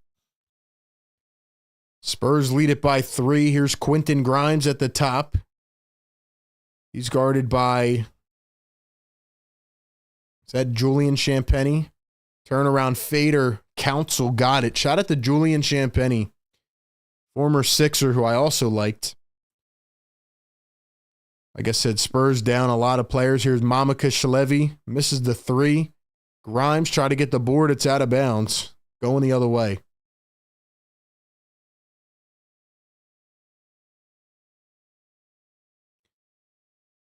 Spurs lead it by 3. Here's Quentin Grimes at the top. He's guarded by, is that Julian Champagnie? Turnaround fader. Council got it. Shout out to Julian Champagnie, former Sixer who I also liked. Like I said, Spurs down a lot of players. Here's Mamukelashvili. Misses the 3. Grimes try to get the board. It's out of bounds. Going the other way.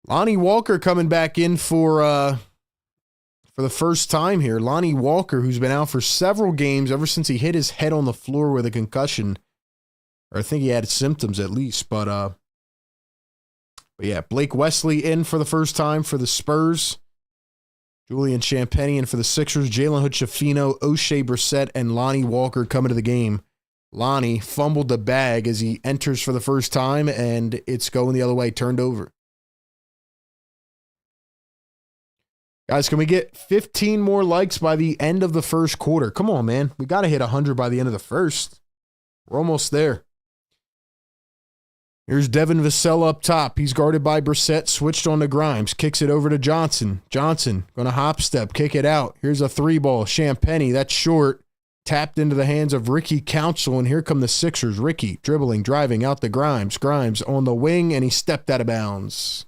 Lonnie Walker coming back in for the first time here. Lonnie Walker, who's been out for several games ever since he hit his head on the floor with a concussion. Or I think he had symptoms at least, but yeah, Blake Wesley in for the first time for the Spurs. Julian Champagnie in for the Sixers. Jalen Hood-Schifino, O'Shea Brissett, and Lonnie Walker coming to the game. Lonnie fumbled the bag as he enters for the first time, and it's going the other way, turned over. Guys, can we get 15 more likes by the end of the first quarter? Come on, man. We got to hit 100 by the end of the first. We're almost there. Here's Devin Vassell up top. He's guarded by Brissett, switched on to Grimes, kicks it over to Johnson. Johnson going to hop step, kick it out. Here's a 3-ball. Champagnie, that's short. Tapped into the hands of Ricky Council, and here come the Sixers. Ricky dribbling, driving out the Grimes. Grimes on the wing, and he stepped out of bounds.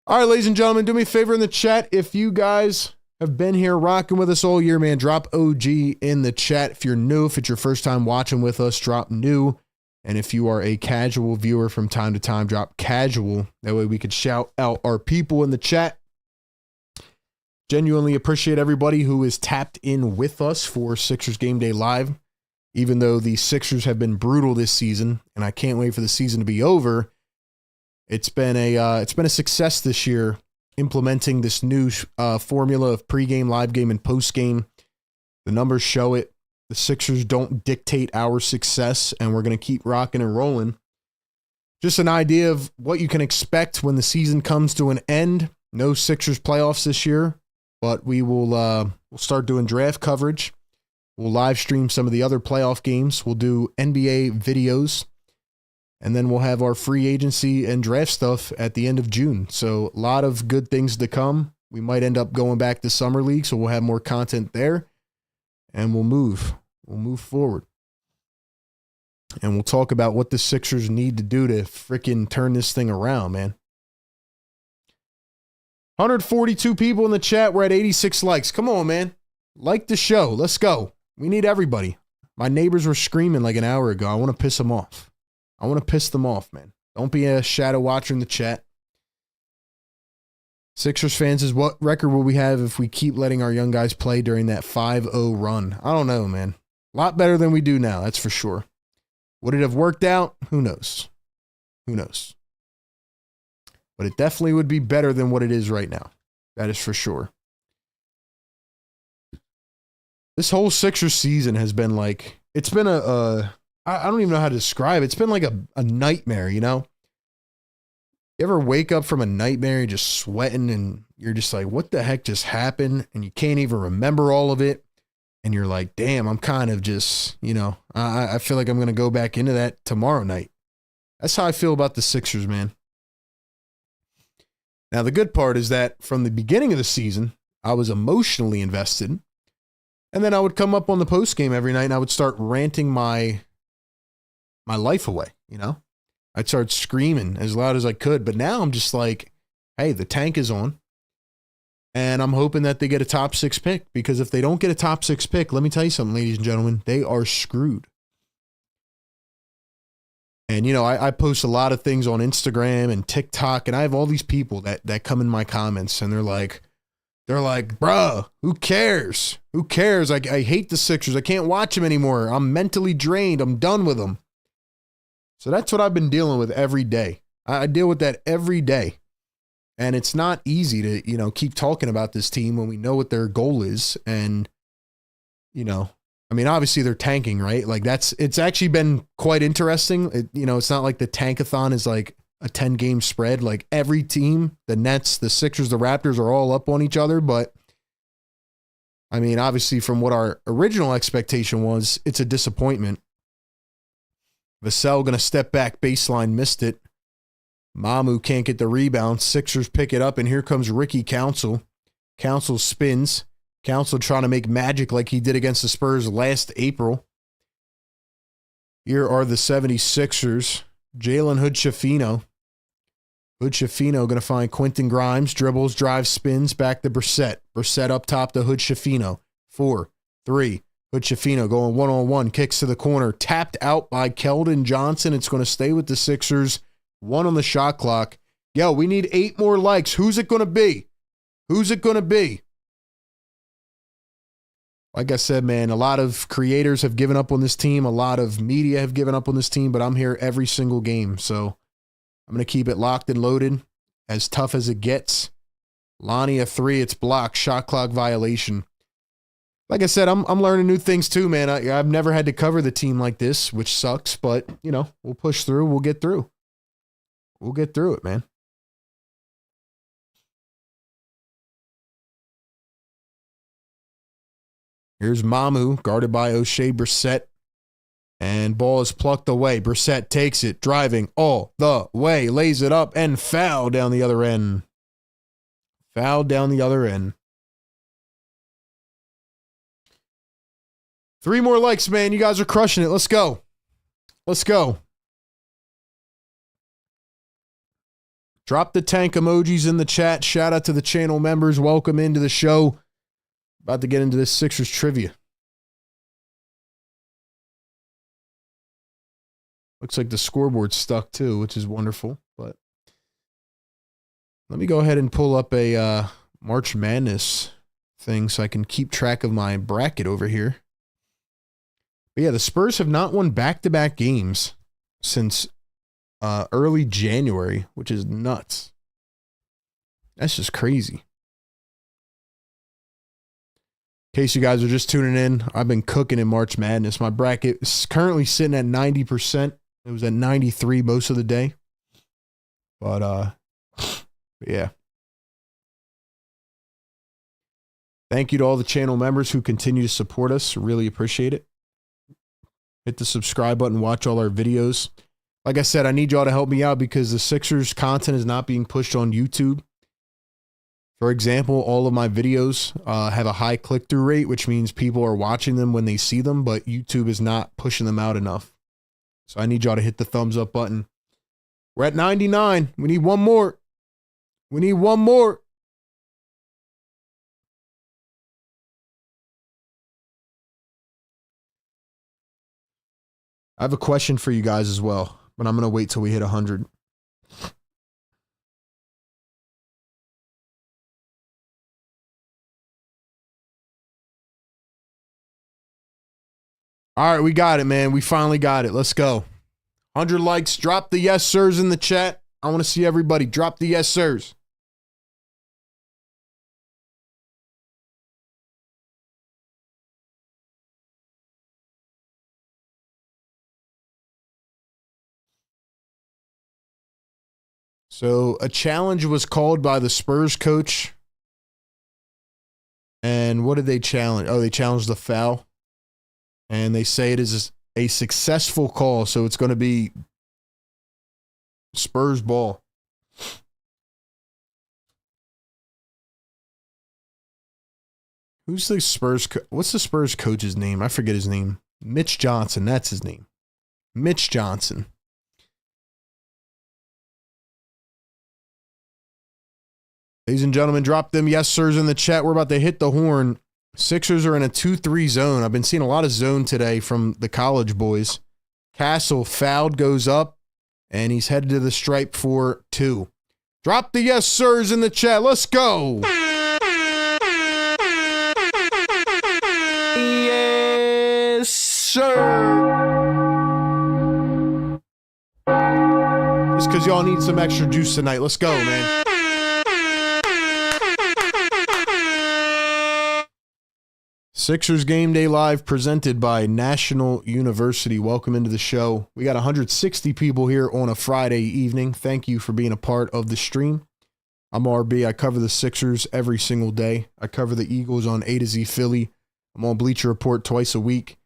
All right, ladies and gentlemen, do me a favor in the chat. If you guys have been here rocking with us all year, man, drop OG in the chat. If you're new, if it's your first time watching with us, drop new. And if you are a casual viewer from time to time, drop casual. That way we could shout out our people in the chat. Genuinely appreciate everybody who is tapped in with us for Sixers Game Day Live. Even though the Sixers have been brutal this season, and I can't wait for the season to be over. It's been a success this year, implementing this new formula of pregame, live game, and postgame. The numbers show it. The Sixers don't dictate our success, and we're going to keep rocking and rolling. Just an idea of what you can expect when the season comes to an end. No Sixers playoffs this year, but we will we'll start doing draft coverage. We'll live stream some of the other playoff games. We'll do NBA videos, and then we'll have our free agency and draft stuff at the end of June. So a lot of good things to come. We might end up going back to Summer League, so we'll have more content there. And we'll move forward. And we'll talk about what the Sixers need to do to freaking turn this thing around, man. 142 people in the chat. We're at 86 likes. Come on, man. Like the show. Let's go. We need everybody. My neighbors were screaming like an hour ago. I want to piss them off. I want to piss them off, man. Don't be a shadow watcher in the chat. Sixers fans is what record will we have if we keep letting our young guys play during that 5-0 run? I don't know, man. A lot better than we do now, that's for sure. Would it have worked out? Who knows? Who knows? But it definitely would be better than what it is right now. That is for sure. This whole Sixers season has been like, it's been I don't even know how to describe it. It's been like a nightmare, you know? You ever wake up from a nightmare just sweating and you're just like, what the heck just happened? And you can't even remember all of it. And you're like, damn, I'm kind of just, you know, I feel like I'm going to go back into that tomorrow night. That's how I feel about the Sixers, man. Now, the good part is that from the beginning of the season, I was emotionally invested. And then I would come up on the post game every night and I would start ranting my life away, you know? I'd start screaming as loud as I could. But now I'm just like, hey, the tank is on. And I'm hoping that they get a top 6 pick. Because if they don't get a top 6 pick, let me tell you something, ladies and gentlemen, they are screwed. And, you know, I post a lot of things on Instagram and TikTok. And I have all these people that come in my comments. And they're like, bruh, who cares? Who cares? I hate the Sixers. I can't watch them anymore. I'm mentally drained. I'm done with them. So that's what I've been dealing with every day. I deal with that every day. And it's not easy to, you know, keep talking about this team when we know what their goal is. And, you know, I mean, obviously they're tanking, right? Like it's actually been quite interesting. You know, it's not like the tankathon is like a 10-game spread. Like every team, the Nets, the Sixers, the Raptors are all up on each other. But I mean, obviously from what our original expectation was, it's a disappointment. Vassell going to step back, baseline, missed it. Mamu can't get the rebound. Sixers pick it up, and here comes Ricky Council. Council spins. Council trying to make magic like he did against the Spurs last April. Here are the 76ers. Jalen Hood-Schifino. Hood-Schifino going to find Quentin Grimes. Dribbles, drives, spins, back to Brissett. Brissett up top to Hood-Schifino. 4, 3. Hood-Schifino going one-on-one, kicks to the corner, tapped out by Keldon Johnson. It's going to stay with the Sixers. 1 on the shot clock. Yo, we need 8 more likes. Who's it going to be? Who's it going to be? Like I said, man, a lot of creators have given up on this team. A lot of media have given up on this team, but I'm here every single game. So I'm going to keep it locked and loaded, as tough as it gets. Lonnie, a 3. It's blocked. Shot clock violation. Like I said, I'm learning new things too, man. I've never had to cover the team like this, which sucks, but, you know, we'll push through. We'll get through. We'll get through it, man. Here's Mamu, guarded by O'Shea Brissett. And ball is plucked away. Brissett takes it, driving all the way, lays it up, and foul down the other end. Foul down the other end. 3 more likes, man. You guys are crushing it. Let's go. Let's go. Drop the tank emojis in the chat. Shout out to the channel members. Welcome into the show. About to get into this Sixers trivia. Looks like the scoreboard's stuck too, which is wonderful. But let me go ahead and pull up a March Madness thing so I can keep track of my bracket over here. But yeah, the Spurs have not won back-to-back games since early January, which is nuts. That's just crazy. In case you guys are just tuning in, I've been cooking in March Madness. My bracket is currently sitting at 90%. It was at 93 most of the day. But yeah. Thank you to all the channel members who continue to support us. Really appreciate it. Hit the subscribe button, watch all our videos. Like I said, I need y'all to help me out because the Sixers content is not being pushed on YouTube. For example, all of my videos have a high click-through rate, which means people are watching them when they see them, but YouTube is not pushing them out enough. So I need y'all to hit the thumbs up button. We're at 99. We need one more. We need one more. I have a question for you guys as well but I'm going to wait till we hit 100. All right, we got it, man. We finally got it. Let's go. 100 likes. Drop the yes, sirs in the chat. I want to see everybody. Drop the yes, sirs. So a challenge was called by the Spurs coach. And what did they challenge? Oh, they challenged the foul. And they say it is a successful call, so it's going to be Spurs ball. Who's the Spurs? What's the Spurs coach's name? I forget his name. Mitch Johnson. That's his name. Mitch Johnson. Ladies and gentlemen, drop them yes, sirs in the chat. We're about to hit the horn. Sixers are in a 2-3 zone. I've been seeing a lot of zone today from the college boys. Castle fouled, goes up, and he's headed to the stripe for 2. Drop the yes, sirs in the chat. Let's go. Yes, sir. Just because y'all need some extra juice tonight. Let's go, man. Sixers Game Day Live presented by National University. Welcome into the show. We got 160 people here on a Friday evening. Thank you for being a part of the stream. I'm RB. I cover the Sixers every single day. I cover the Eagles on A to Z Philly. I'm on Bleacher Report twice a week.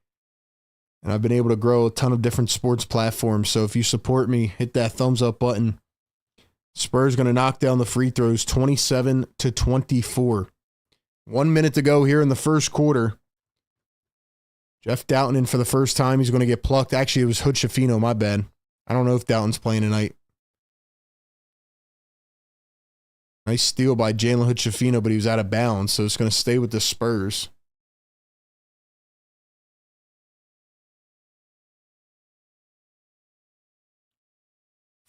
And I've been able to grow a ton of different sports platforms. So if you support me, hit that thumbs up button. Spurs going to knock down the free throws 27-24. 1 minute to go here in the first quarter. Jeff Doughton in for the first time. He's going to get plucked. Actually, it was Hood Schifino, my bad. I don't know if Doughton's playing tonight. Nice steal by Jalen Hood Schifino, but he was out of bounds, so it's going to stay with the Spurs.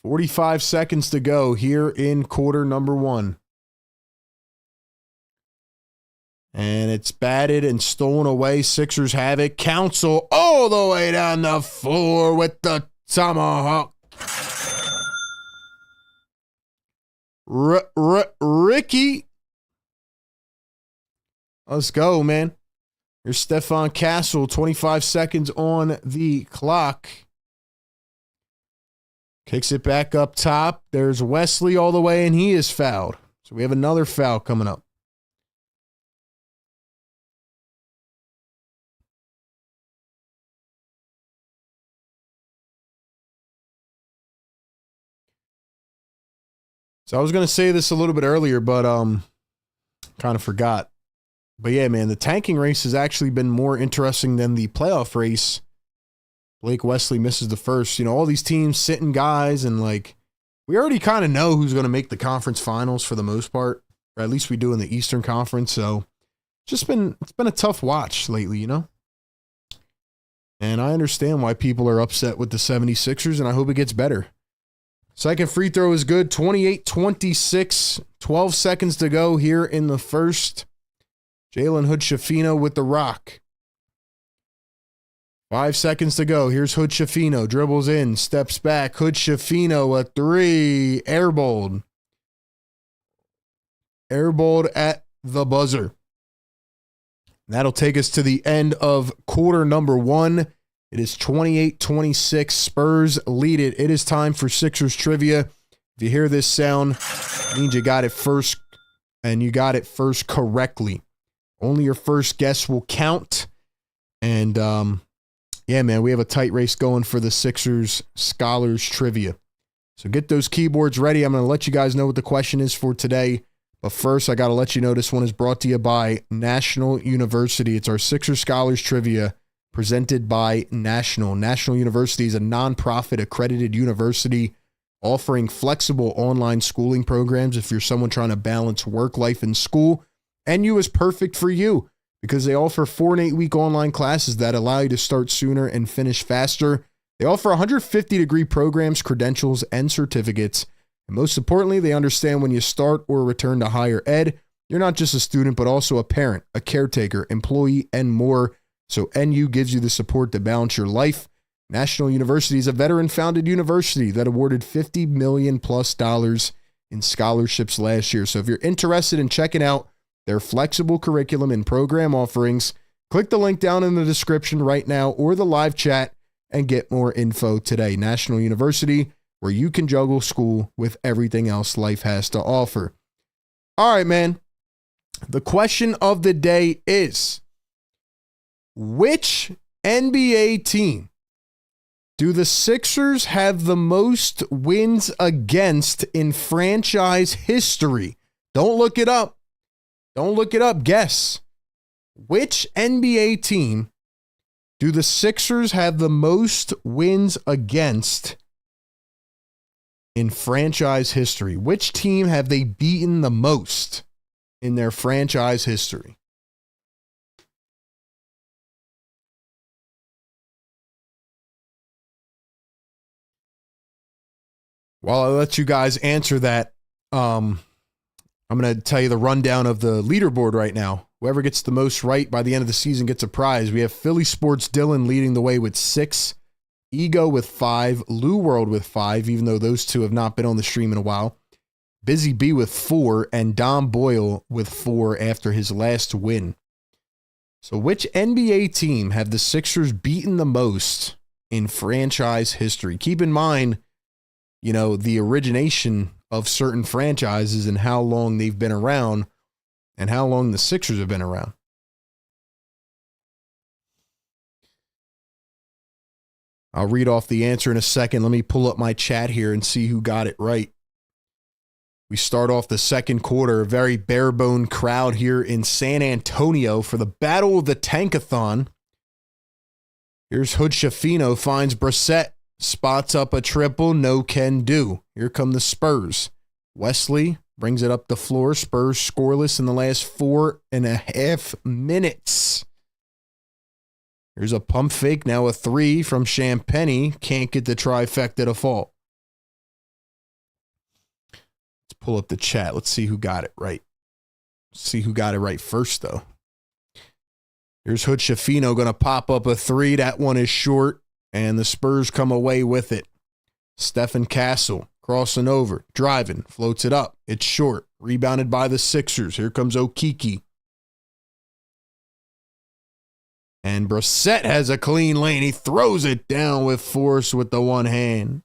.45 seconds to go here in quarter number 1. And it's batted and stolen away. Sixers have it. Council all the way down the floor with the tomahawk. Ricky. Let's go, man. Here's Stefan Castle. 25 seconds on the clock. Kicks it back up top. There's Wesley all the way, and he is fouled. So we have another foul coming up. So I was going to say this a little bit earlier, but kind of forgot. But yeah, man, the tanking race has actually been more interesting than the playoff race. Blake Wesley misses the first. You know, all these teams sitting guys, and like, we already kind of know who's going to make the conference finals for the most part, or at least we do in the Eastern Conference. So it's been a tough watch lately, you know? And I understand why people are upset with the 76ers, and I hope it gets better. Second free throw is good. 28-26. 12 seconds to go here in the first. Jalen Hood Schifino with the rock. 5 seconds to go. Here's Hood Schifino. Dribbles in. Steps back. Hood Schifino, a 3. Airballed. Airballed at the buzzer. That'll take us to the end of quarter number 1. It is 28-26. Spurs lead it. It is time for Sixers trivia. If you hear this sound, it means you got it first, and you got it first correctly. Only your first guess will count. And, yeah, man, we have a tight race going for the Sixers Scholars Trivia. So get those keyboards ready. I'm going to let you guys know what the question is for today. But first, I got to let you know this one is brought to you by National University. It's our Sixers Scholars Trivia presented by National. National University is a nonprofit accredited university offering flexible online schooling programs if you're someone trying to balance work life and school. NU is perfect for you because they offer 4 and 8 week online classes that allow you to start sooner and finish faster. They offer 150-degree programs, credentials, and certificates. And most importantly, they understand when you start or return to higher ed, you're not just a student, but also a parent, a caretaker, employee, and more. So NU gives you the support to balance your life. National University is a veteran-founded university that awarded $50 million plus in scholarships last year. So if you're interested in checking out their flexible curriculum and program offerings, click the link down in the description right now or the live chat and get more info today. National University, where you can juggle school with everything else life has to offer. All right, man. The question of the day is, which NBA team do the Sixers have the most wins against in franchise history? Don't look it up. Don't look it up. Guess. Which NBA team do the Sixers have the most wins against in franchise history? Which team have they beaten the most in their franchise history? While I let you guys answer that, I'm going to tell you the rundown of the leaderboard right now. Whoever gets the most right by the end of the season gets a prize. We have Philly Sports Dylan leading the way with 6, Ego with 5, Lou World with 5, even though those two have not been on the stream in a while, Busy B with 4, and Dom Boyle with 4 after his last win. So which NBA team have the Sixers beaten the most in franchise history? Keep in mind, you know, the origination of certain franchises and how long they've been around and how long the Sixers have been around. I'll read off the answer in a second. Let me pull up my chat here and see who got it right. We start off the second quarter, a very bare-bone crowd here in San Antonio for the Battle of the Tankathon. Here's Hood Shafino, finds Brissett, spots up a triple, no can do. Here come the Spurs. Wesley brings it up the floor. Spurs scoreless in the last 4.5 minutes. Here's a pump fake, now a 3 from Champagny. Can't get the trifecta to fall. Let's pull up the chat. Let's see who got it right. See who got it right first, though. Here's Hood Shafino going to pop up a 3. That one is short, and the Spurs come away with it. Stephen Castle crossing over, driving, floats it up. It's short. Rebounded by the Sixers. Here comes Okiki. And Brissett has a clean lane. He throws it down with force with the one hand.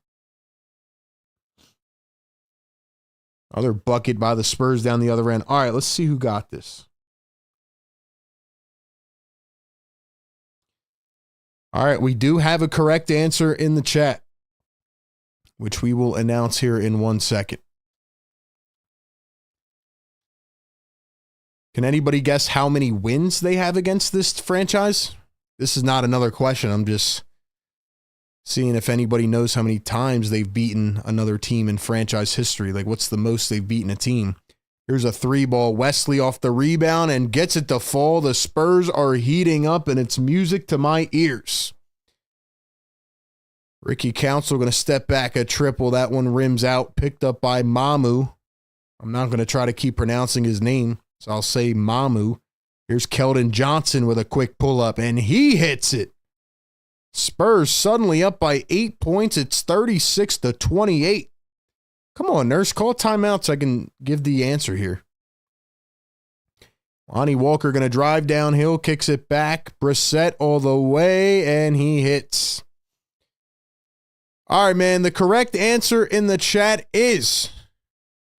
Other bucket by the Spurs down the other end. All right, let's see who got this. All right, we do have a correct answer in the chat, which we will announce here in 1 second. Can anybody guess how many wins they have against this franchise? This is not another question. I'm just seeing if anybody knows how many times they've beaten another team in franchise history. Like, what's the most they've beaten a team? Here's a 3-ball. Wesley off the rebound and gets it to fall. The Spurs are heating up, and it's music to my ears. Ricky Council going to step back a triple. That one rims out, picked up by Mamu. I'm not going to try to keep pronouncing his name, so I'll say Mamu. Here's Keldon Johnson with a quick pull-up, and he hits it. Spurs suddenly up by 8 points. It's 36-28. Come on, Nurse, call timeout so I can give the answer here. Lonnie Walker going to drive downhill, kicks it back. Brissett all the way, and he hits. All right, man, the correct answer in the chat is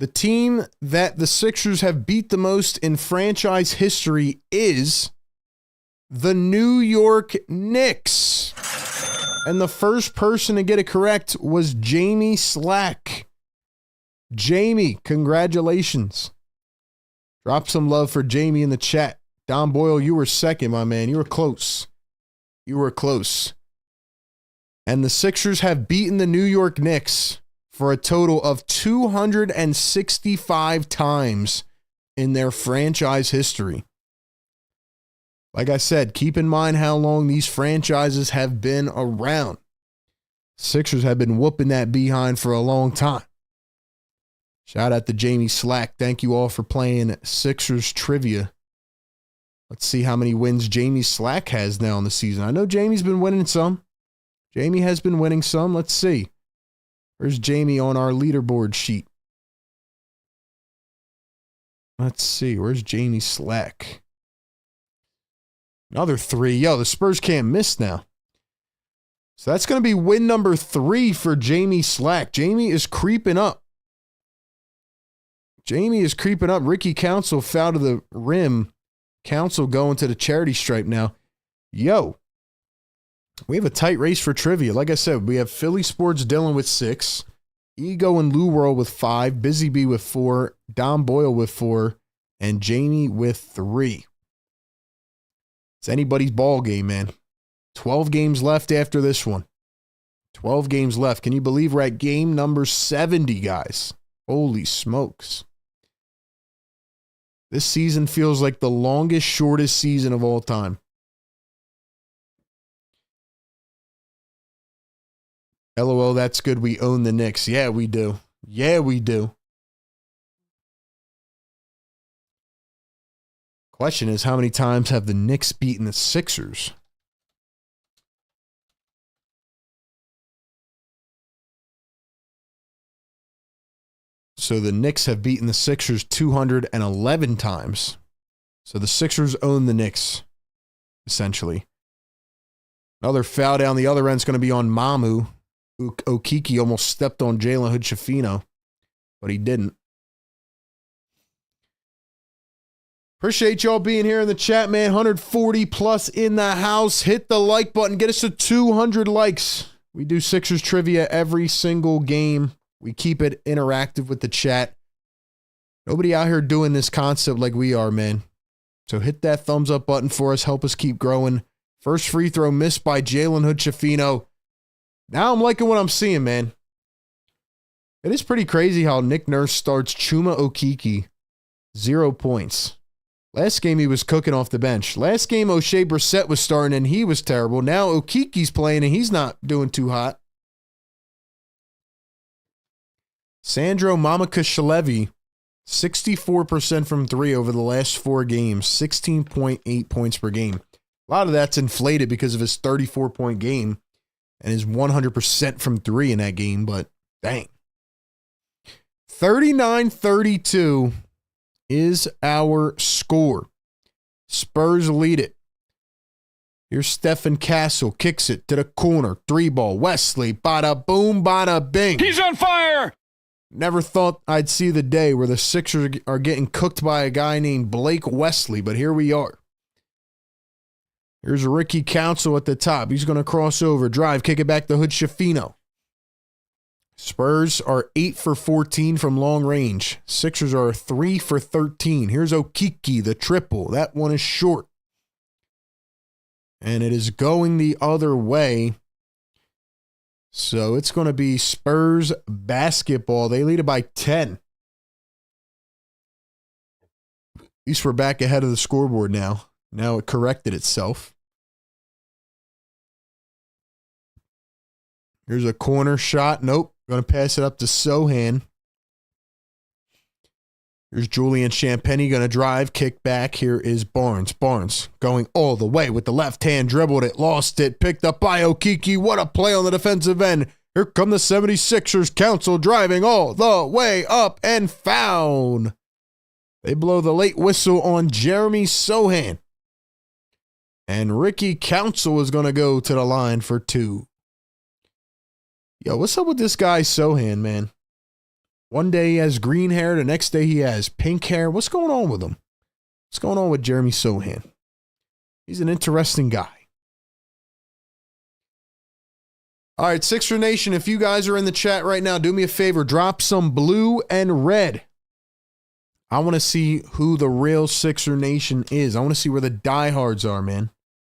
the team that the Sixers have beat the most in franchise history is the New York Knicks. And the first person to get it correct was Jamie Slack. Jamie, congratulations. Drop some love for Jamie in the chat. Don Boyle, you were second, my man. You were close. You were close. And the Sixers have beaten the New York Knicks for a total of 265 times in their franchise history. Like I said, keep in mind how long these franchises have been around. Sixers have been whooping that behind for a long time. Shout out to Jamie Slack. Thank you all for playing Sixers trivia. Let's see how many wins Jamie Slack has now in the season. I know Jamie's been winning some. Jamie has been winning some. Let's see. Where's Jamie on our leaderboard sheet? Let's see. Where's Jamie Slack? Another 3. Yo, the Spurs can't miss now. So that's going to be win number 3 for Jamie Slack. Jamie is creeping up. Jamie is creeping up. Ricky Council foul to the rim. Council going to the charity stripe now. Yo, we have a tight race for trivia. Like I said, we have Philly Sports Dylan with 6, Ego and Lou World with 5, Busy Bee with 4, Don Boyle with 4, and Jamie with 3. It's anybody's ball game, man. 12 games left after this one. 12 games left. Can you believe we're at game number 70, guys? Holy smokes. This season feels like the longest, shortest season of all time. LOL, that's good. We own the Knicks. Yeah, we do. Yeah, we do. Question is, how many times have the Knicks beaten the Sixers? So the Knicks have beaten the Sixers 211 times. So the Sixers own the Knicks, essentially. Another foul down the other end is going to be on Mamu. Okiki almost stepped on Jalen Hood-Schifino, but he didn't. Appreciate y'all being here in the chat, man. 140 plus in the house. Hit the like button. Get us to 200 likes. We do Sixers trivia every single game. We keep it interactive with the chat. Nobody out here doing this concept like we are, man. So hit that thumbs up button for us. Help us keep growing. First free throw missed by Jalen Hood-Schifino. Now I'm liking what I'm seeing, man. It is pretty crazy how Nick Nurse starts Chuma Okiki. 0 points. Last game he was cooking off the bench. Last game O'Shea Brissett was starting and he was terrible. Now Okiki's playing and he's not doing too hot. Sandro Mamakashalevi, 64% from 3 over the last 4 games, 16.8 points per game. A lot of that's inflated because of his 34-point game and his 100% from 3 in that game, but dang. 39-32 is our score. Spurs lead it. Here's Stephen Castle, kicks it to the corner, 3-ball, Wesley, bada boom, bada bing. He's on fire! Never thought I'd see the day where the Sixers are getting cooked by a guy named Blake Wesley, but here we are. Here's Ricky Council at the top. He's going to cross over, drive, kick it back to Hood-Schifino. Spurs are 8 for 14 from long range. Sixers are 3 for 13. Here's Okiki, the triple. That one is short. And it is going the other way. So it's going to be Spurs basketball. They lead it by 10. At least we're back ahead of the scoreboard now. Now it corrected itself. Here's a corner shot. Nope. Going to pass it up to Sohan. Here's Julian Champagny going to drive, kick back. Here is Barnes. Barnes going all the way with the left hand, dribbled it, lost it, picked up by Okiki. What a play on the defensive end. Here come the 76ers. Council driving all the way up and found. They blow the late whistle on Jeremy Sohan. And Ricky Council is going to go to the line for 2. Yo, what's up with this guy Sohan, man? One day he has green hair, the next day he has pink hair. What's going on with him? What's going on with Jeremy Sohan? He's an interesting guy. All right, Sixer Nation, if you guys are in the chat right now, do me a favor, drop some blue and red. I want to see who the real Sixer Nation is. I want to see where the diehards are, man.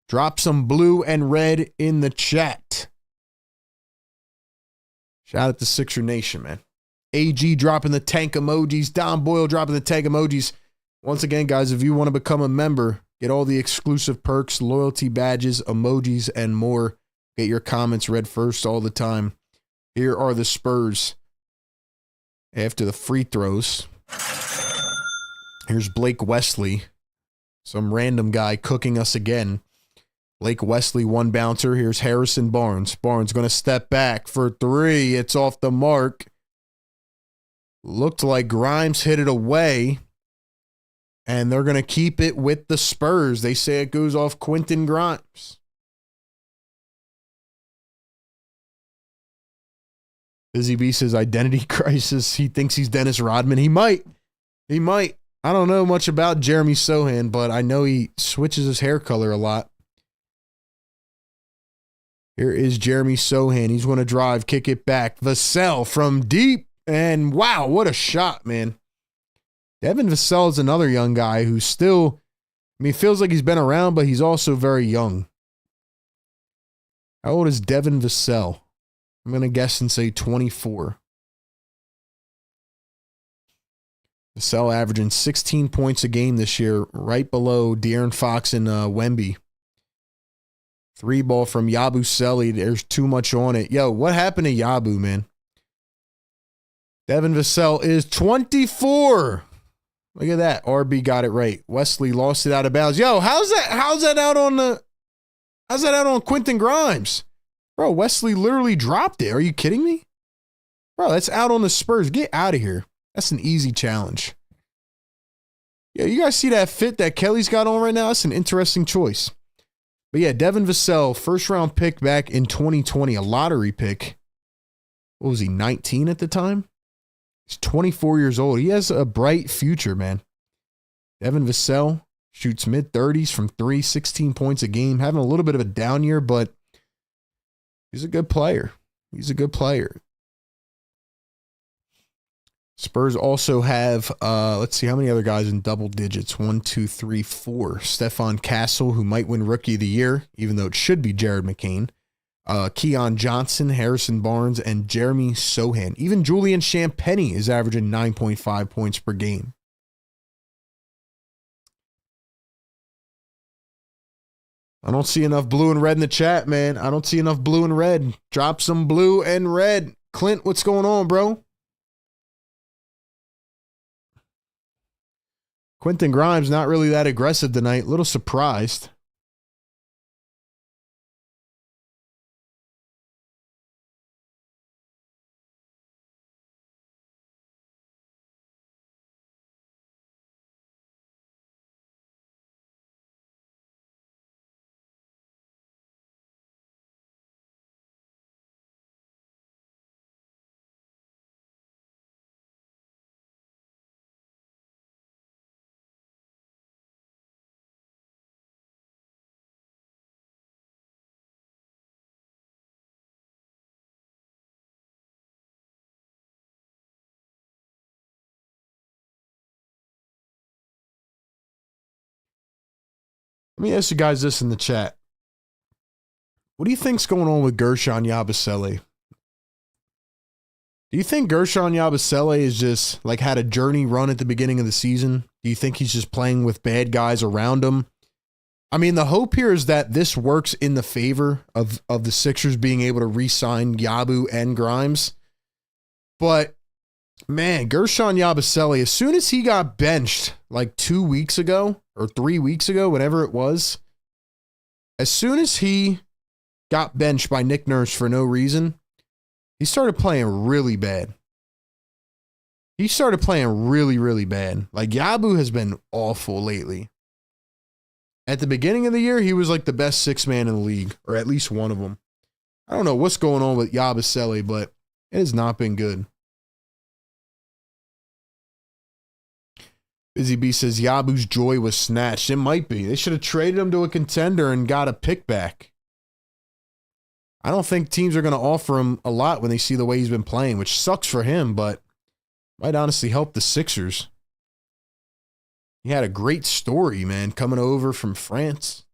Drop some blue and red in the chat. Shout out to Sixer Nation, man. AG dropping the tank emojis. Don Boyle dropping the tank emojis. Once again, guys, if you want to become a member, get all the exclusive perks, loyalty badges, emojis, and more. Get your comments read first all the time. Here are the Spurs after the free throws. Here's Blake Wesley. Some random guy cooking us again. Blake Wesley, one bouncer. Here's Harrison Barnes. Barnes going to step back for three. It's off the mark. Looked like Grimes hit it away. And they're going to keep it with the Spurs. They say it goes off Quentin Grimes. Busy B says identity crisis. He thinks he's Dennis Rodman. He might. He might. I don't know much about Jeremy Sohan, but I know he switches his hair color a lot. Here is Jeremy Sohan. He's going to drive, kick it back. Vassell from deep. And wow, what a shot, man. Devin Vassell is another young guy who's still, I mean, feels like he's been around, but he's also very young. How old is Devin Vassell? I'm going to guess and say 24. Vassell averaging 16 points a game this year, right below De'Aaron Fox and Wemby. Three ball from Yabusele. There's too much on it. Yo, what happened to Yabu, man? Devin Vassell is 24. Look at that. RB got it right. Wesley lost it out of bounds. Yo, how's that out on Quentin Grimes? Bro, Wesley literally dropped it. Are you kidding me? Bro, that's out on the Spurs. Get out of here. That's an easy challenge. Yeah, you guys see that fit that Kelly's got on right now? That's an interesting choice. But yeah, Devin Vassell, first round pick back in 2020, a lottery pick. What was he, 19 at the time? He's 24 years old. He has a bright future, man. Devin Vassell shoots mid-30s from 3, 16 points a game. Having a little bit of a down year, but he's a good player. He's a good player. Spurs also have, let's see, how many other guys in double digits? 1, 2, 3, 4. Stephon Castle, who might win Rookie of the Year, even though it should be Jared McCain. Keon Johnson, Harrison Barnes, and Jeremy Sohan. Even Julian Champagnie is averaging 9.5 points per game. I don't see enough blue and red in the chat, man. I don't see enough blue and red. Drop some blue and red. Clint, what's going on, bro? Quentin Grimes not really that aggressive tonight. A little surprised. Let me ask you guys this in the chat. What do you think's going on with Gershon Yabusele? Do you think Gershon Yabusele is just like had a journey run at the beginning of the season? Do you think he's just playing with bad guys around him? I mean, the hope here is that this works in the favor of the Sixers being able to re-sign Yabu and Grimes. But man, Gershon Yabusele, as soon as he got benched like 2 weeks ago or 3 weeks ago, whatever it was, as soon as he got benched by Nick Nurse for no reason, he started playing really bad. He started playing really, really bad. Like, Yabu has been awful lately. At the beginning of the year, he was like the best six man in the league, or at least one of them. I don't know what's going on with Yabusele, but it has not been good. Busy B says Yabu's joy was snatched. It might be. They should have traded him to a contender and got a pick back. I don't think teams are going to offer him a lot when they see the way he's been playing, which sucks for him, but might honestly help the Sixers. He had a great story, man, coming over from France.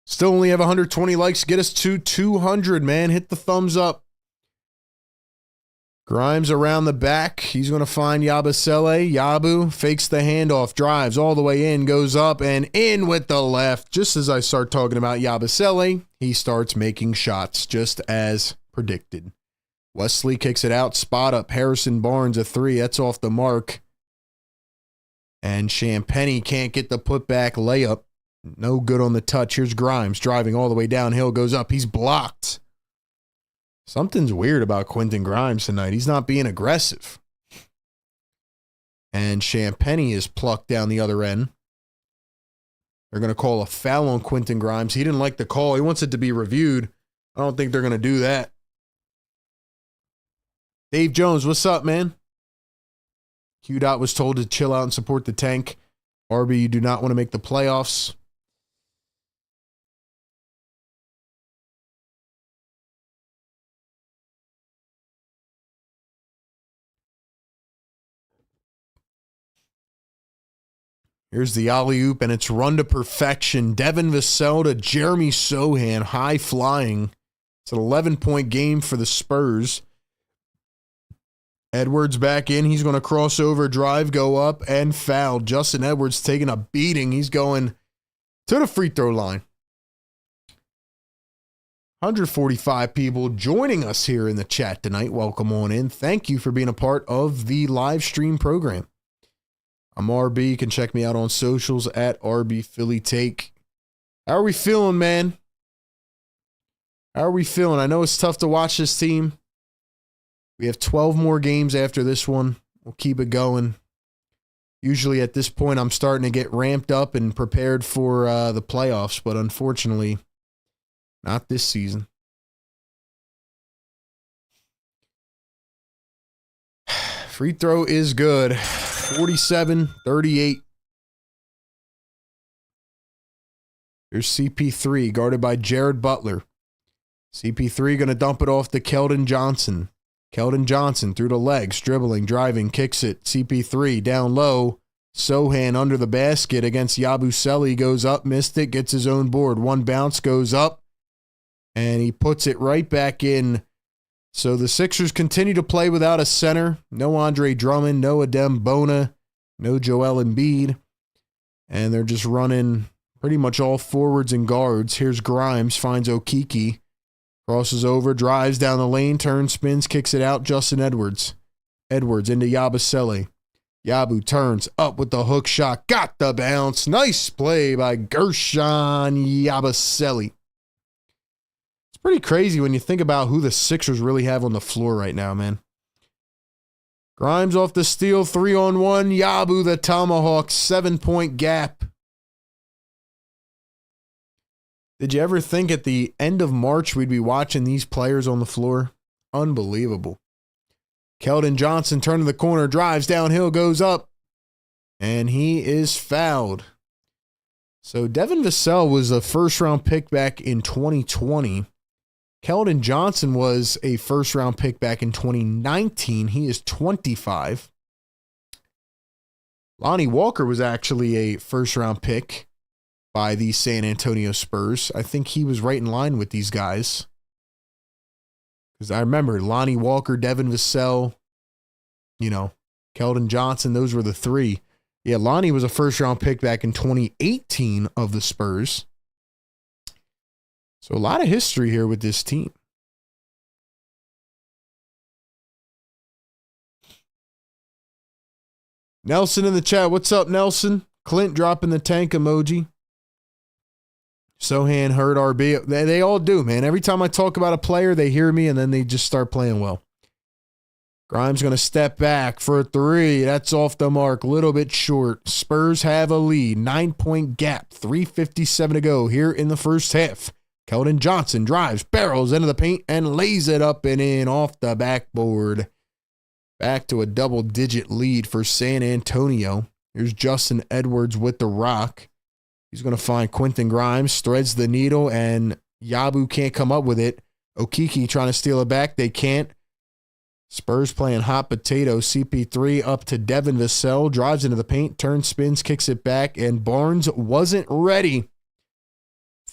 Still only have 120 likes. Get us to 200, man. Hit the thumbs up. Grimes around the back. He's going to find Yabusele. Yabu fakes the handoff, drives all the way in, goes up and in with the left. Just as I start talking about Yabusele, he starts making shots, just as predicted. Wesley kicks it out, spot up. Harrison Barnes, a three. That's off the mark. And Champagnie can't get the putback layup. No good on the touch. Here's Grimes driving all the way downhill, goes up. He's blocked. Something's weird about Quentin Grimes tonight. He's not being aggressive. And Champagnie is plucked down the other end. They're going to call a foul on Quentin Grimes. He didn't like the call. He wants it to be reviewed. I don't think they're going to do that. Dave Jones, what's up, man? Q-Dot was told to chill out and support the tank. RB, you do not want to make the playoffs. Here's the alley-oop, and it's run to perfection. Devin Vassell to Jeremy Sohan, high flying. It's an 11-point game for the Spurs. Edwards back in. He's going to cross over, drive, go up, and foul. Justin Edwards taking a beating. He's going to the free throw line. 145 people joining us here in the chat tonight. Welcome on in. Thank you for being a part of the live stream program. I'm RB. You can check me out on socials at RB Philly Take. How are we feeling, man? How are we feeling? I know it's tough to watch this team. We have 12 more games after this one. We'll keep it going. Usually at this point, I'm starting to get ramped up and prepared for the playoffs, but unfortunately, not this season. Free throw is good. 47-38. Here's CP3 guarded by Jared Butler. CP3 going to dump it off to Keldon Johnson. Keldon Johnson through the legs, dribbling, driving, kicks it. CP3 down low. Sohan under the basket against Yabusele. Goes up, missed it, gets his own board. One bounce goes up, and he puts it right back in. So the Sixers continue to play without a center. No Andre Drummond, no Adem Bona, no Joel Embiid. And they're just running pretty much all forwards and guards. Here's Grimes, finds Okiki. Crosses over, drives down the lane, turns, spins, kicks it out. Justin Edwards. Edwards into Yabusele. Yabu turns up with the hook shot. Got the bounce. Nice play by Gershon Yabusele. It's pretty crazy when you think about who the Sixers really have on the floor right now, man. Grimes off the steal, 3-on-1. Yabu the tomahawk, 7-point gap. Did you ever think at the end of March we'd be watching these players on the floor? Unbelievable. Keldon Johnson turning the corner, drives downhill, goes up, and he is fouled. So Devin Vassell was a first-round pick back in 2020. Keldon Johnson was a first-round pick back in 2019. He is 25. Lonnie Walker was actually a first-round pick by the San Antonio Spurs. I think he was right in line with these guys. Because I remember Lonnie Walker, Devin Vassell, Keldon Johnson, those were the three. Yeah, Lonnie was a first-round pick back in 2018 of the Spurs. So a lot of history here with this team. Nelson in the chat. What's up, Nelson? Clint dropping the tank emoji. Sohan heard RB. They all do, man. Every time I talk about a player, they hear me, and then they just start playing well. Grimes going to step back for a three. That's off the mark. A little bit short. Spurs have a lead. 9-point gap. 3:57 to go here in the first half. Keldon Johnson drives, barrels into the paint, and lays it up and in off the backboard. Back to a double-digit lead for San Antonio. Here's Justin Edwards with the rock. He's going to find Quentin Grimes, threads the needle, and Yabu can't come up with it. Okiki trying to steal it back. They can't. Spurs playing hot potato. CP3 up to Devin Vassell. Drives into the paint, turns, spins, kicks it back, and Barnes wasn't ready.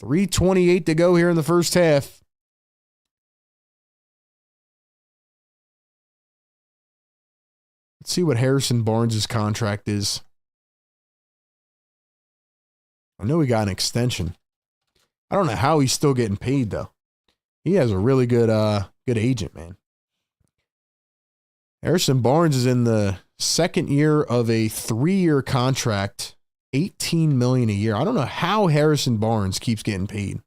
3:28 to go here in the first half. Let's see what Harrison Barnes' contract is. I know he got an extension. I don't know how he's still getting paid, though. He has a really good good agent, man. Harrison Barnes is in the second year of a 3-year contract, $18 million a year. I don't know how Harrison Barnes keeps getting paid.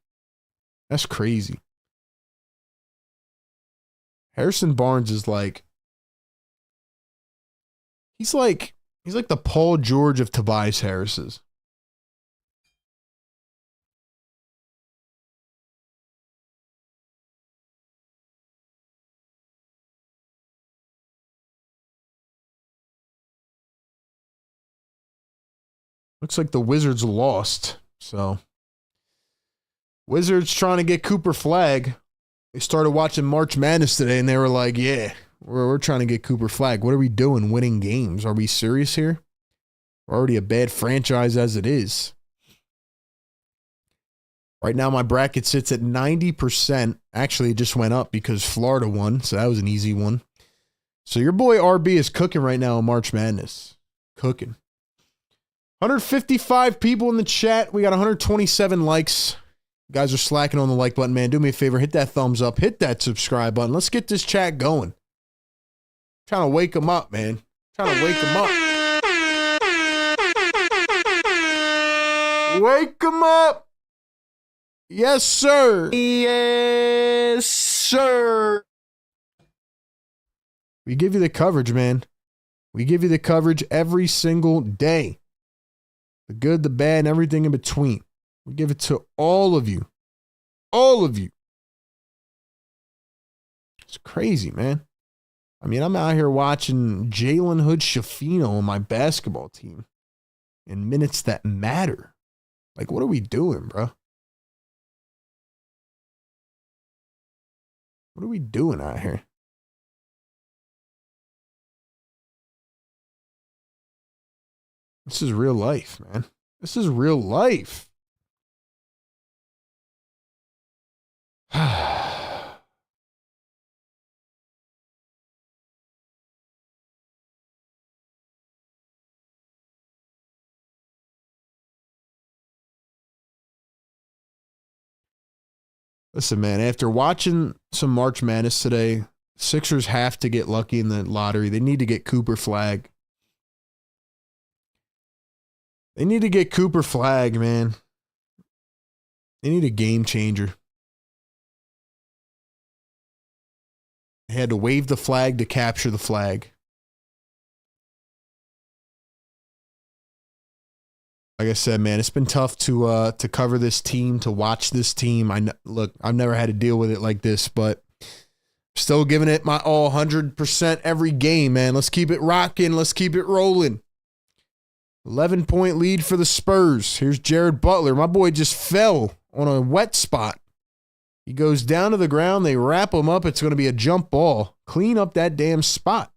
That's crazy. Harrison Barnes is like, he's like the Paul George of Tobias Harris's. Looks like the Wizards lost. So, Wizards trying to get Cooper Flag. They started watching March Madness today, and they were like, yeah, we're trying to get Cooper Flag. What are we doing winning games? Are we serious here? We're already a bad franchise as it is. Right now, my bracket sits at 90%. Actually, it just went up because Florida won, so that was an easy one. So your boy RB is cooking right now in March Madness. Cooking. 155 people in the chat. We got 127 likes. You guys are slacking on the like button, man. Do me a favor. Hit that thumbs up. Hit that subscribe button. Let's get this chat going. Trying to wake them up, man. Trying to wake them up. Wake them up. Yes, sir. Yes, sir. We give you the coverage, man. We give you the coverage every single day. The good, the bad, and everything in between. We give it to all of you. All of you. It's crazy, man. I mean, I'm out here watching Jalen Hood-Schifino on my basketball team in minutes that matter. Like, what are we doing, bro? What are we doing out here? This is real life, man. This is real life. Listen, man, after watching some March Madness today, Sixers have to get lucky in the lottery. They need to get Cooper Flag. They need to get Cooper Flag, man. They need a game changer. They had to wave the flag to capture the flag. Like I said, man, it's been tough to cover this team, to watch this team. Look, I've never had to deal with it like this, but still giving it my all 100% every game, man. Let's keep it rocking. Let's keep it rolling. 11-point lead for the Spurs. Here's Jared Butler. My boy just fell on a wet spot. He goes down to the ground. They wrap him up. It's going to be a jump ball. Clean up that damn spot.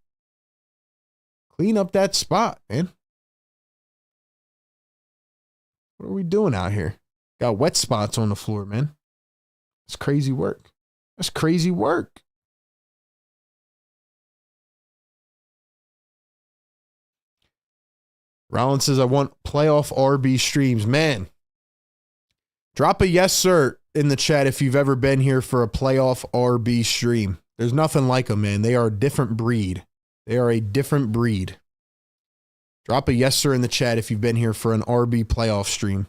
Clean up that spot, man. What are we doing out here? Got wet spots on the floor, man. That's crazy work. That's crazy work. Rollins says, I want playoff RB streams. Man, drop a yes, sir, in the chat if you've ever been here for a playoff RB stream. There's nothing like them, man. They are a different breed. They are a different breed. Drop a yes, sir, in the chat if you've been here for an RB playoff stream.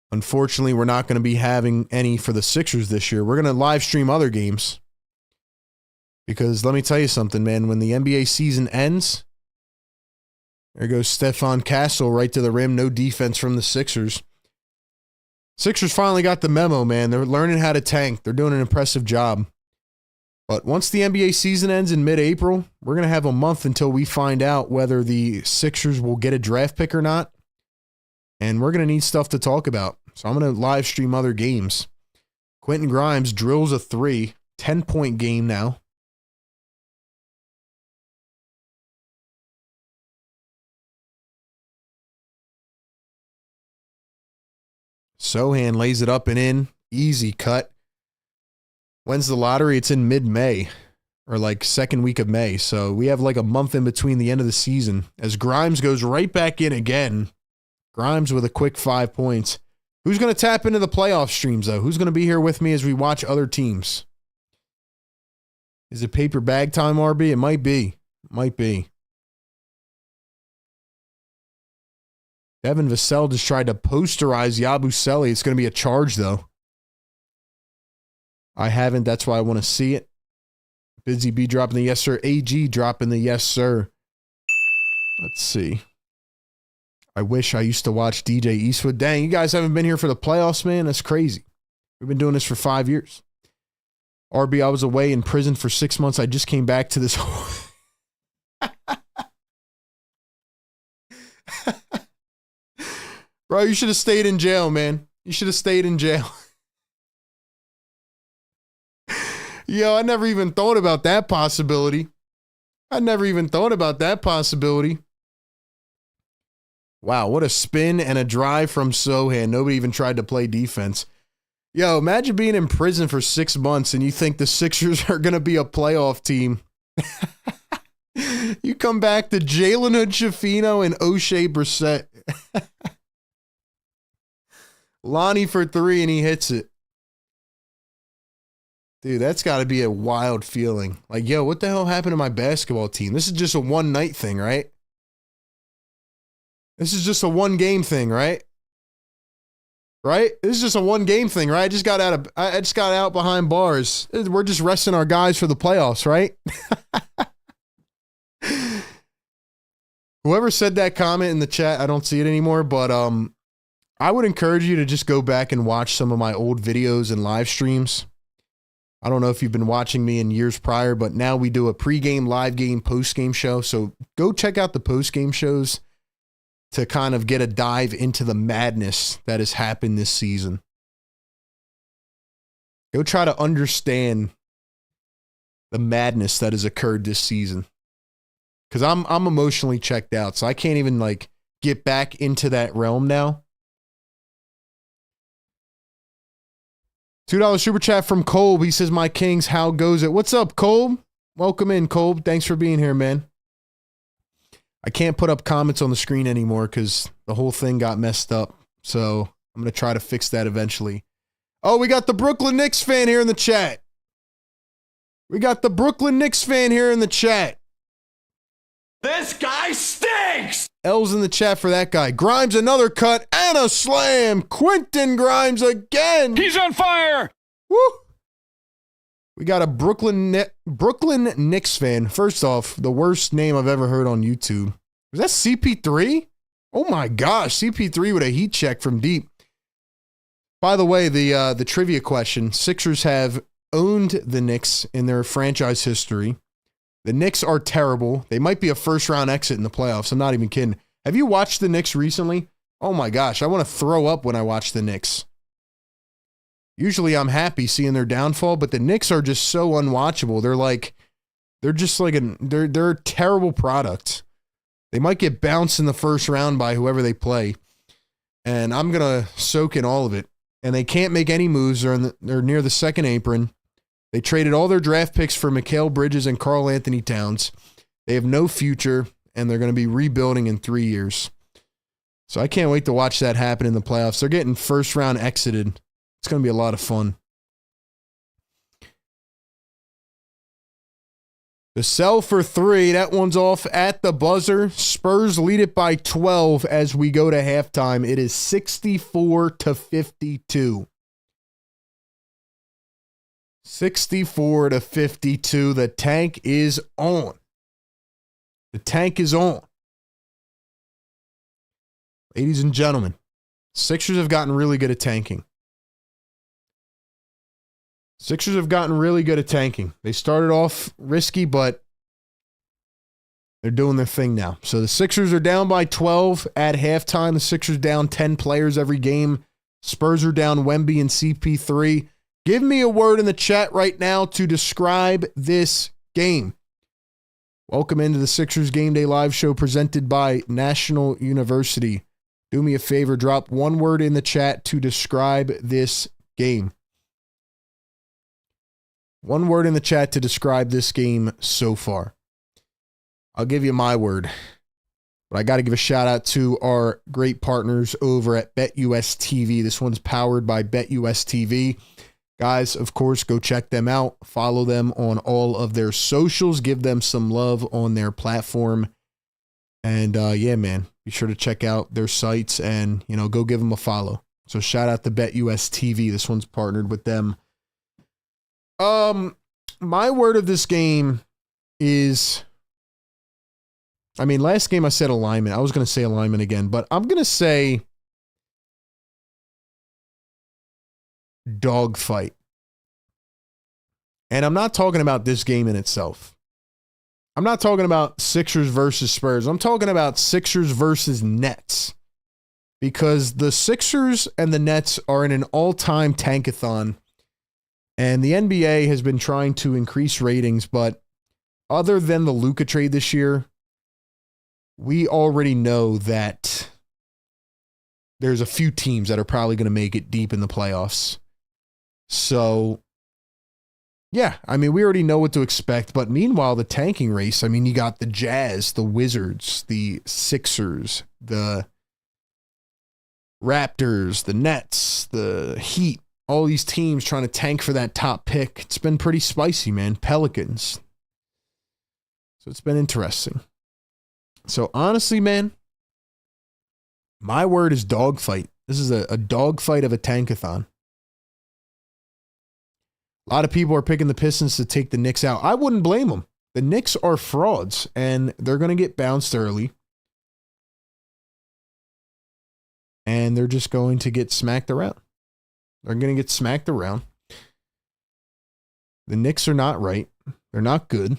Unfortunately, we're not going to be having any for the Sixers this year. We're going to live stream other games. Because let me tell you something, man. When the NBA season ends, there goes Stephon Castle right to the rim. No defense from the Sixers. Sixers finally got the memo, man. They're learning how to tank. They're doing an impressive job. But once the NBA season ends in mid-April, we're going to have a month until we find out whether the Sixers will get a draft pick or not. And we're going to need stuff to talk about. So I'm going to live stream other games. Quentin Grimes drills a 3. 10-point game now. Sohan lays it up and in. Easy cut. When's the lottery? It's in mid-May or like second week of May. So we have like a month in between the end of the season as Grimes goes right back in again. Grimes with a quick 5 points. Who's going to tap into the playoff streams, though? Who's going to be here with me as we watch other teams? Is it paper bag time, RB? It might be. Might be. Devin Vassell just tried to posterize Yabusele. It's going to be a charge, though. I haven't. That's why I want to see it. Busy B dropping the yes, sir. AG dropping the yes, sir. Let's see. I wish I used to watch DJ Eastwood. Dang, you guys haven't been here for the playoffs, man. That's crazy. We've been doing this for 5 years. RB, I was away in prison for 6 months. I just came back to this. Bro, you should have stayed in jail, man. You should have stayed in jail. Yo, I never even thought about that possibility. Wow, what a spin and a drive from Sohan. Nobody even tried to play defense. Yo, imagine being in prison for 6 months and you think the Sixers are going to be a playoff team. You come back to Jalen Hood-Schifino and O'Shea Brissett. Lonnie for 3 and he hits it. Dude, that's got to be a wild feeling. Like, yo, what the hell happened to my basketball team? This is just a one-night thing, right? This is just a one-game thing, right? Right? This is just a one-game thing, right? I just got out behind bars. We're just resting our guys for the playoffs, right? Whoever said that comment in the chat, I don't see it anymore, but I would encourage you to just go back and watch some of my old videos and live streams. I don't know if you've been watching me in years prior, but now we do a pregame, live game, postgame show. So go check out the postgame shows to kind of get a dive into the madness that has happened this season. Go try to understand the madness that has occurred this season. Because I'm emotionally checked out, so I can't even like get back into that realm now. $2 super chat from Kolb. He says, my Kings, how goes it? What's up, Kolb? Welcome in, Kolb. Thanks for being here, man. I can't put up comments on the screen anymore because the whole thing got messed up. So I'm going to try to fix that eventually. Oh, we got the Brooklyn Knicks fan here in the chat. This guy stinks! L's in the chat for that guy. Grimes, another cut and a slam. Quentin Grimes again. He's on fire. Woo! We got a Brooklyn Knicks fan. First off, the worst name I've ever heard on YouTube. Was that CP3? Oh my gosh, CP3 with a heat check from deep. By the way, the trivia question. Sixers have owned the Knicks in their franchise history. The Knicks are terrible. They might be a first-round exit in the playoffs. I'm not even kidding. Have you watched the Knicks recently? Oh my gosh, I want to throw up when I watch the Knicks. Usually I'm happy seeing their downfall, but the Knicks are just so unwatchable. They're just like they're a terrible product. They might get bounced in the first round by whoever they play. And I'm going to soak in all of it. And they can't make any moves. They're near the second apron. They traded all their draft picks for Mikal Bridges and Karl Anthony Towns. They have no future, and they're going to be rebuilding in 3 years. So I can't wait to watch that happen in the playoffs. They're getting first round exited. It's going to be a lot of fun. The sell for 3. That one's off at the buzzer. Spurs lead it by 12 as we go to halftime. It is 64-52. 64-52. The tank is on. The tank is on. Ladies and gentlemen, Sixers have gotten really good at tanking. They started off risky, but they're doing their thing now. So the Sixers are down by 12 at halftime. The Sixers down 10 players every game. Spurs are down Wemby and CP3. Give me a word in the chat right now to describe this game. Welcome into the Sixers Game Day Live Show presented by National University. Do me a favor, drop one word in the chat to describe this game. One word in the chat to describe this game so far. I'll give you my word. But I got to give a shout out to our great partners over at BetUS TV. This one's powered by BetUS TV. Guys, of course, go check them out. Follow them on all of their socials. Give them some love on their platform. And yeah, man, be sure to check out their sites and, you know, go give them a follow. So shout out to BetUS TV. This one's partnered with them. My word of this game is, I mean, last game I said alignment. I was going to say alignment again, but I'm going to say dogfight. And I'm not talking about this game in itself. I'm not talking about Sixers versus Spurs. I'm talking about Sixers versus Nets. Because the Sixers and the Nets are in an all-time tankathon. And the NBA has been trying to increase ratings, but other than the Luka trade this year, we already know that there's a few teams that are probably going to make it deep in the playoffs. So, yeah, I mean, we already know what to expect. But meanwhile, the tanking race, I mean, you got the Jazz, the Wizards, the Sixers, the Raptors, the Nets, the Heat, all these teams trying to tank for that top pick. It's been pretty spicy, man. Pelicans. So it's been interesting. So honestly, man, my word is dogfight. This is a dogfight of a tankathon. A lot of people are picking the Pistons to take the Knicks out. I wouldn't blame them. The Knicks are frauds, and they're going to get bounced early. And they're just going to get smacked around. They're going to get smacked around. The Knicks are not right. They're not good.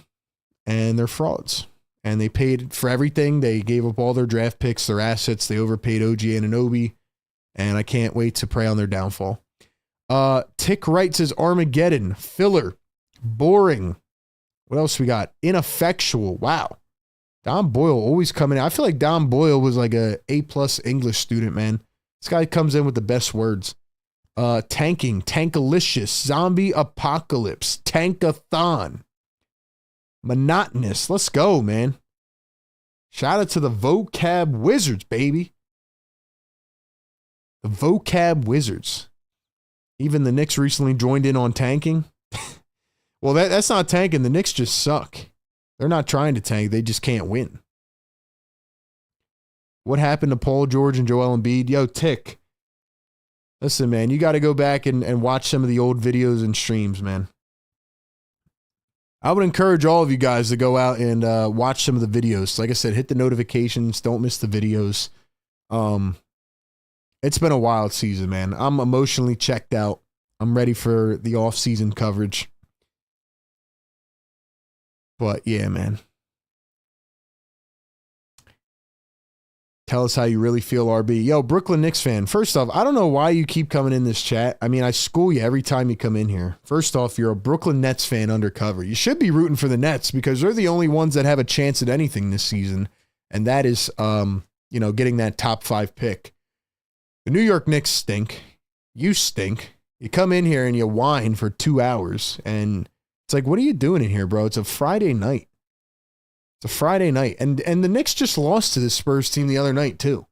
And they're frauds. And they paid for everything. They gave up all their draft picks, their assets. They overpaid OG Anunoby. And I can't wait to prey on their downfall. Tick Wright says Armageddon. Filler. Boring. What else we got? Ineffectual. Wow. Don Boyle always coming in. I feel like Don Boyle was like a A+ English student, man. This guy comes in with the best words. Tanking. Tankalicious. Zombie apocalypse. Tankathon. Monotonous. Let's go, man. Shout out to the Vocab Wizards, baby. The Vocab Wizards. Even the Knicks recently joined in on tanking. Well, that's not tanking. The Knicks just suck. They're not trying to tank. They just can't win. What happened to Paul George and Joel Embiid? Yo, Tick. Listen, man, you got to go back and watch some of the old videos and streams, man. I would encourage all of you guys to go out and watch some of the videos. Like I said, hit the notifications. Don't miss the videos. It's been a wild season, man. I'm emotionally checked out. I'm ready for the off-season coverage. But, yeah, man. Tell us how you really feel, RB. Yo, Brooklyn Knicks fan. First off, I don't know why you keep coming in this chat. I mean, I school you every time you come in here. First off, you're a Brooklyn Nets fan undercover. You should be rooting for the Nets because they're the only ones that have a chance at anything this season. And that is, getting that top 5 pick. The New York Knicks stink. You stink. You come in here and you whine for 2 hours. And it's like, what are you doing in here, bro? It's a Friday night. It's a Friday night. And the Knicks just lost to the Spurs team the other night, too.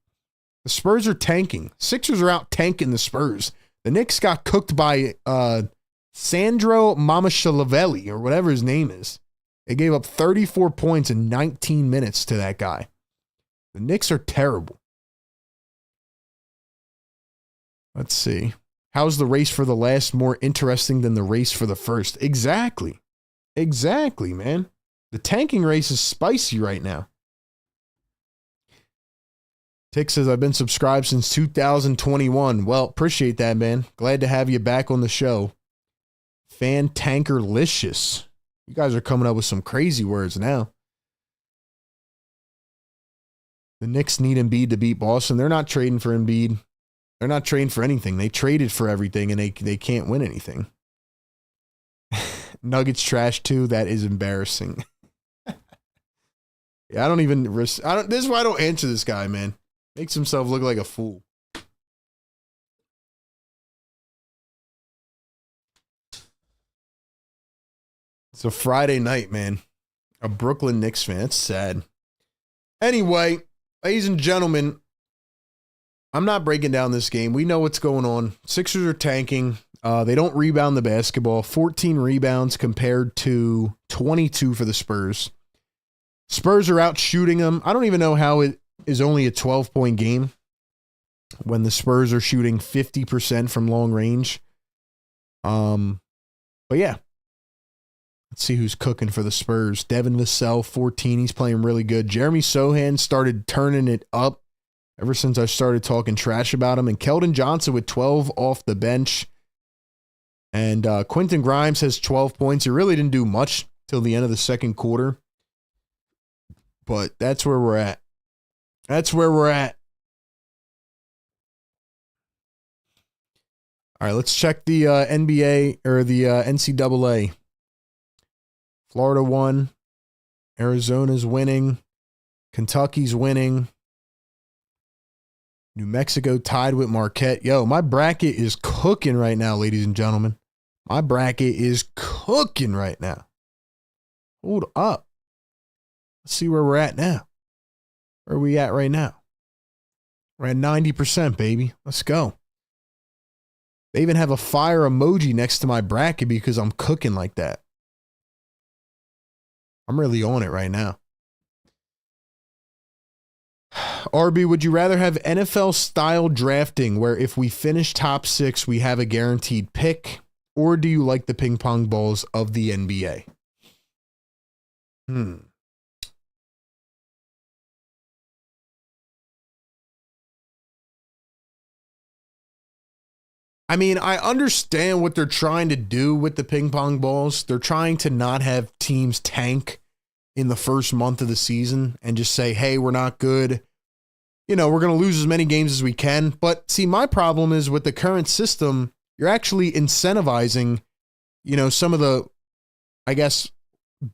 The Spurs are tanking. Sixers are out tanking the Spurs. The Knicks got cooked by Sandro Mamashalavelli, or whatever his name is. They gave up 34 points in 19 minutes to that guy. The Knicks are terrible. Let's see. How's the race for the last more interesting than the race for the first? Exactly. Exactly, man. The tanking race is spicy right now. Tick says, I've been subscribed since 2021. Well, appreciate that, man. Glad to have you back on the show. Fan Tankerlicious. You guys are coming up with some crazy words now. The Knicks need Embiid to beat Boston. They're not trading for Embiid. They're not trading for anything. They traded for everything, and they can't win anything. Nuggets trash, too. That is embarrassing. Yeah, this is why I don't answer this guy, man. Makes himself look like a fool. It's a Friday night, man. A Brooklyn Knicks fan. It's sad. Anyway, ladies and gentlemen, I'm not breaking down this game. We know what's going on. Sixers are tanking. They don't rebound the basketball. 14 rebounds compared to 22 for the Spurs. Spurs are out shooting them. I don't even know how it is only a 12-point game when the Spurs are shooting 50% from long range. But yeah. Let's see who's cooking for the Spurs. Devin Vassell, 14. He's playing really good. Jeremy Sohan started turning it up ever since I started talking trash about him. And Keldon Johnson with 12 off the bench. And Quentin Grimes has 12 points. He really didn't do much till the end of the second quarter. But that's where we're at. That's where we're at. All right, let's check the NBA or the NCAA. Florida won. Arizona's winning. Kentucky's winning. New Mexico tied with Marquette. Yo, my bracket is cooking right now, ladies and gentlemen. My bracket is cooking right now. Hold up. Let's see where we're at now. Where are we at right now? We're at 90%, baby. Let's go. They even have a fire emoji next to my bracket because I'm cooking like that. I'm really on it right now. RB, would you rather have NFL-style drafting where if we finish top 6, we have a guaranteed pick, or do you like the ping pong balls of the NBA? I mean, I understand what they're trying to do with the ping pong balls. They're trying to not have teams tank in the first month of the season and just say, hey, we're not good. You know, we're going to lose as many games as we can. But see, my problem is with the current system, you're actually incentivizing, you know, some of the, I guess,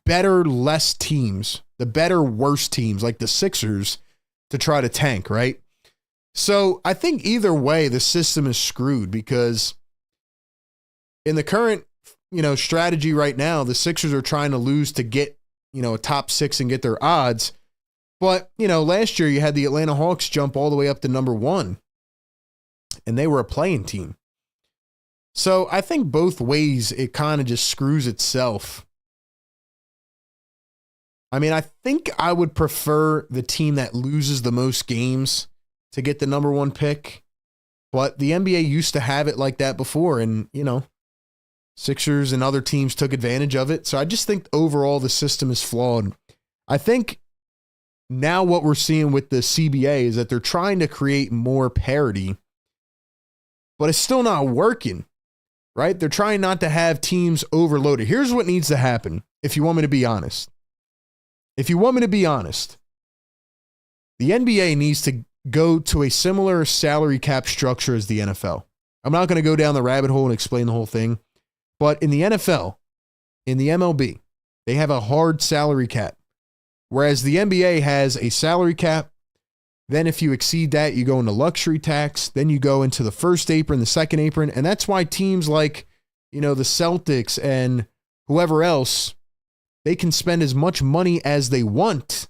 better, less teams, the better, worse teams like the Sixers to try to tank, right? So I think either way, the system is screwed because in the current, you know, strategy right now, the Sixers are trying to lose to get, you know, a top 6 and get their odds. But, you know, last year you had the Atlanta Hawks jump all the way up to number 1 and they were a playing team. So I think both ways it kind of just screws itself. I mean, I think I would prefer the team that loses the most games to get the number 1 pick. But the NBA used to have it like that before. And, you know, Sixers and other teams took advantage of it. So I just think overall the system is flawed. I think now what we're seeing with the CBA is that they're trying to create more parity, but it's still not working, right? They're trying not to have teams overloaded. Here's what needs to happen. If you want me to be honest, the NBA needs to go to a similar salary cap structure as the NFL. I'm not going to go down the rabbit hole and explain the whole thing, but in the NFL, in the MLB, they have a hard salary cap, whereas the NBA has a salary cap. Then if you exceed that, you go into luxury tax. Then you go into the first apron, the second apron. And that's why teams like, you know, the Celtics and whoever else, they can spend as much money as they want.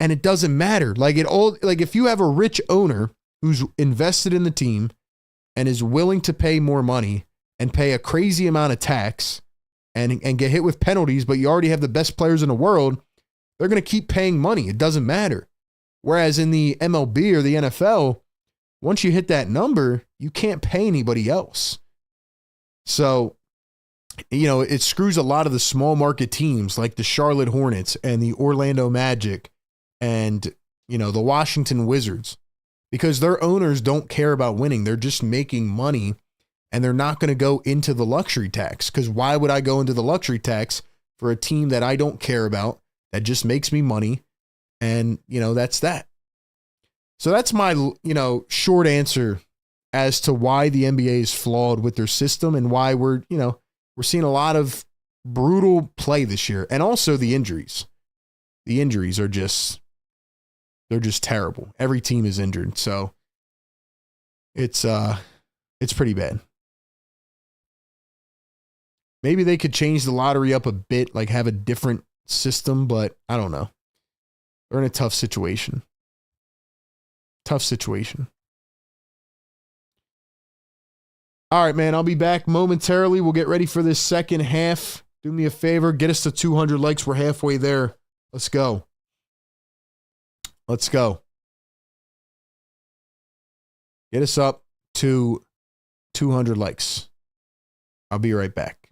And it doesn't matter. Like if you have a rich owner who's invested in the team and is willing to pay more money and pay a crazy amount of tax and get hit with penalties, but you already have the best players in the world, they're going to keep paying money. It doesn't matter. Whereas in the MLB or the NFL, once you hit that number, you can't pay anybody else. So, you know, it screws a lot of the small market teams like the Charlotte Hornets and the Orlando Magic and, you know, the Washington Wizards, because their owners don't care about winning. They're just making money and they're not going to go into the luxury tax, because why would I go into the luxury tax for a team that I don't care about that just makes me money? And, you know, that's that. So that's my, you know, short answer as to why the NBA is flawed with their system and why we're seeing a lot of brutal play this year. And also the injuries. The injuries are just, they're just terrible. Every team is injured. So it's pretty bad. Maybe they could change the lottery up a bit, like have a different system, but I don't know. They're in a tough situation. Tough situation. All right, man, I'll be back momentarily. We'll get ready for this second half. Do me a favor, get us to 200 likes. We're halfway there. Let's go. Let's go. Get us up to 200 likes. I'll be right back.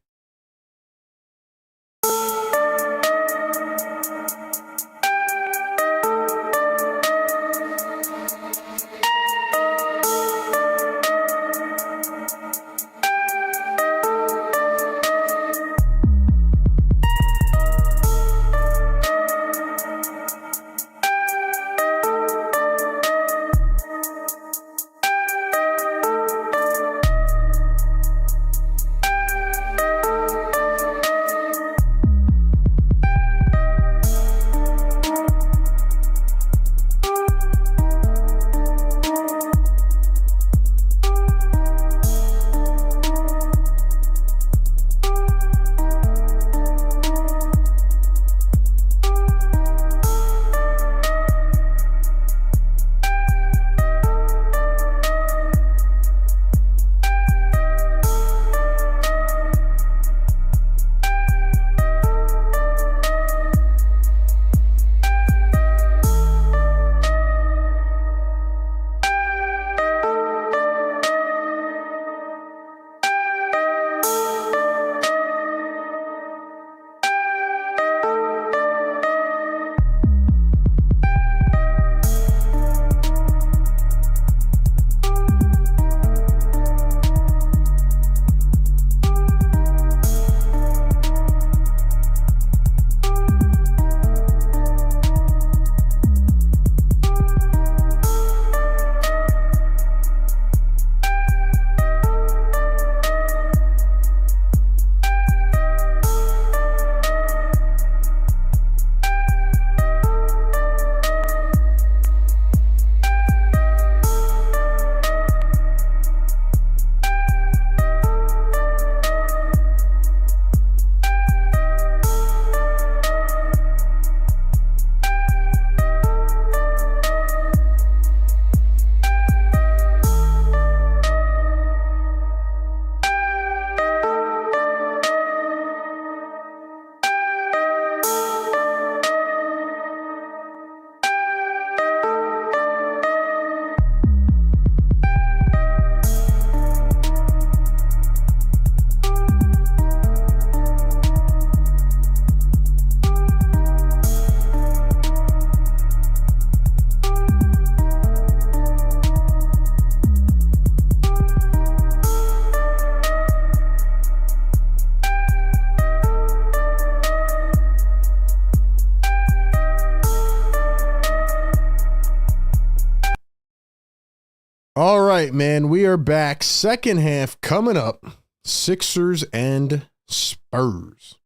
All right, man, we are back. Second half coming up. Sixers and Spurs.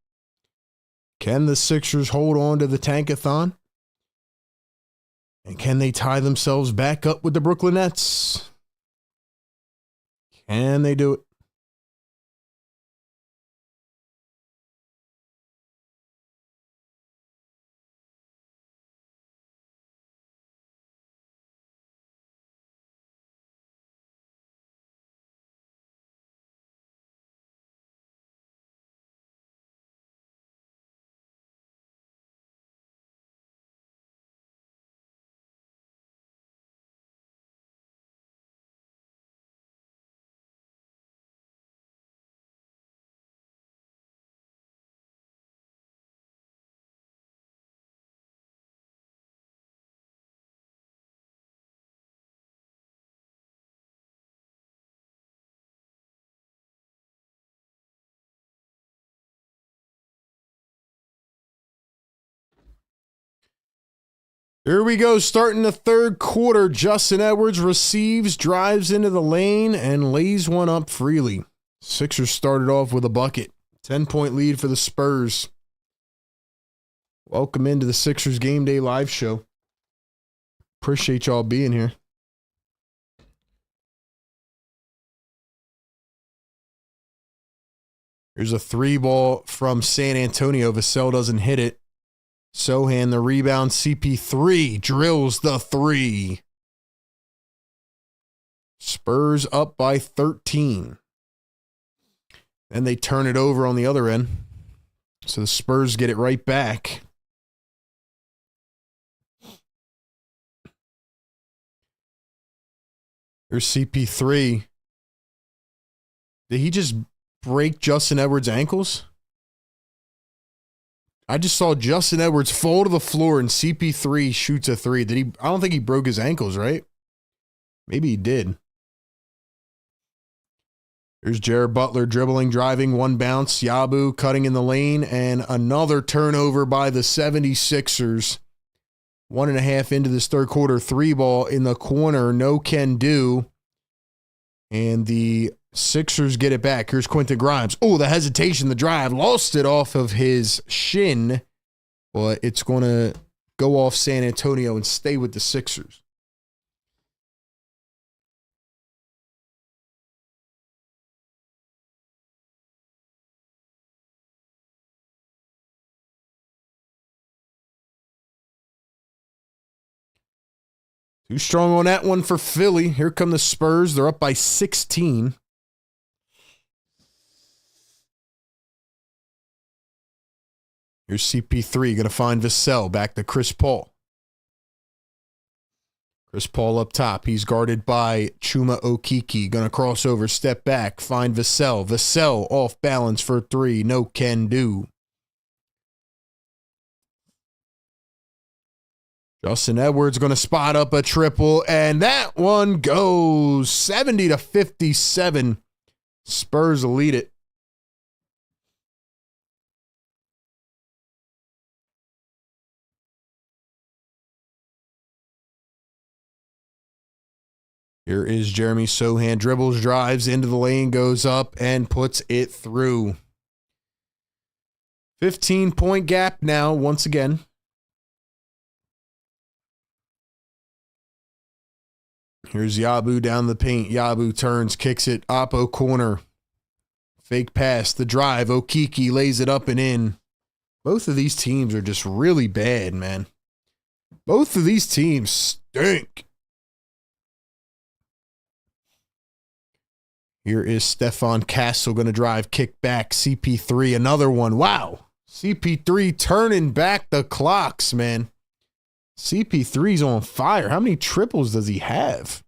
Can the Sixers hold on to the tankathon? And can they tie themselves back up with the Brooklyn Nets? Can they do it? Here we go, starting the third quarter. Justin Edwards receives, drives into the lane, and lays one up freely. Sixers started off with a bucket. 10-point lead for the Spurs. Welcome into the Sixers Game Day Live Show. Appreciate y'all being here. Here's a 3-ball from San Antonio. Vassell doesn't hit it. Sohan the rebound. CP3 drills the 3. Spurs up by 13. Then they turn it over on the other end. So the Spurs get it right back. Here's CP3. Did he just break Justin Edwards' ankles? I just saw Justin Edwards fall to the floor and CP3 shoots a 3. Did he? I don't think he broke his ankles, right? Maybe he did. Here's Jared Butler dribbling, driving, one bounce. Yabu cutting in the lane, and another turnover by the 76ers. 1.5 into this third quarter. 3-ball in the corner. No can do. And the Sixers get it back. Here's Quentin Grimes. Oh, the hesitation, the drive. Lost it off of his shin. But it's going to go off San Antonio and stay with the Sixers. Too strong on that one for Philly. Here come the Spurs. They're up by 16. Here's CP3 going to find Vassell. Back to Chris Paul. Chris Paul up top. He's guarded by Chuma Okeke. Going to cross over, step back, find Vassell. Vassell off balance for 3. No can do. Justin Edwards going to spot up a triple, and that one goes 70-57. Spurs lead it. Here is Jeremy Sohan. Dribbles, drives into the lane, goes up, and puts it through. 15-point gap now, once again. Here's Yabu down the paint. Yabu turns, kicks it. Oppo corner. Fake pass. The drive. Okeke lays it up and in. Both of these teams are just really bad, man. Both of these teams stink. Here is Stefan Castle going to drive, kick back. CP3, another one. Wow. CP3 turning back the clocks, man. CP3's on fire. How many triples does he have?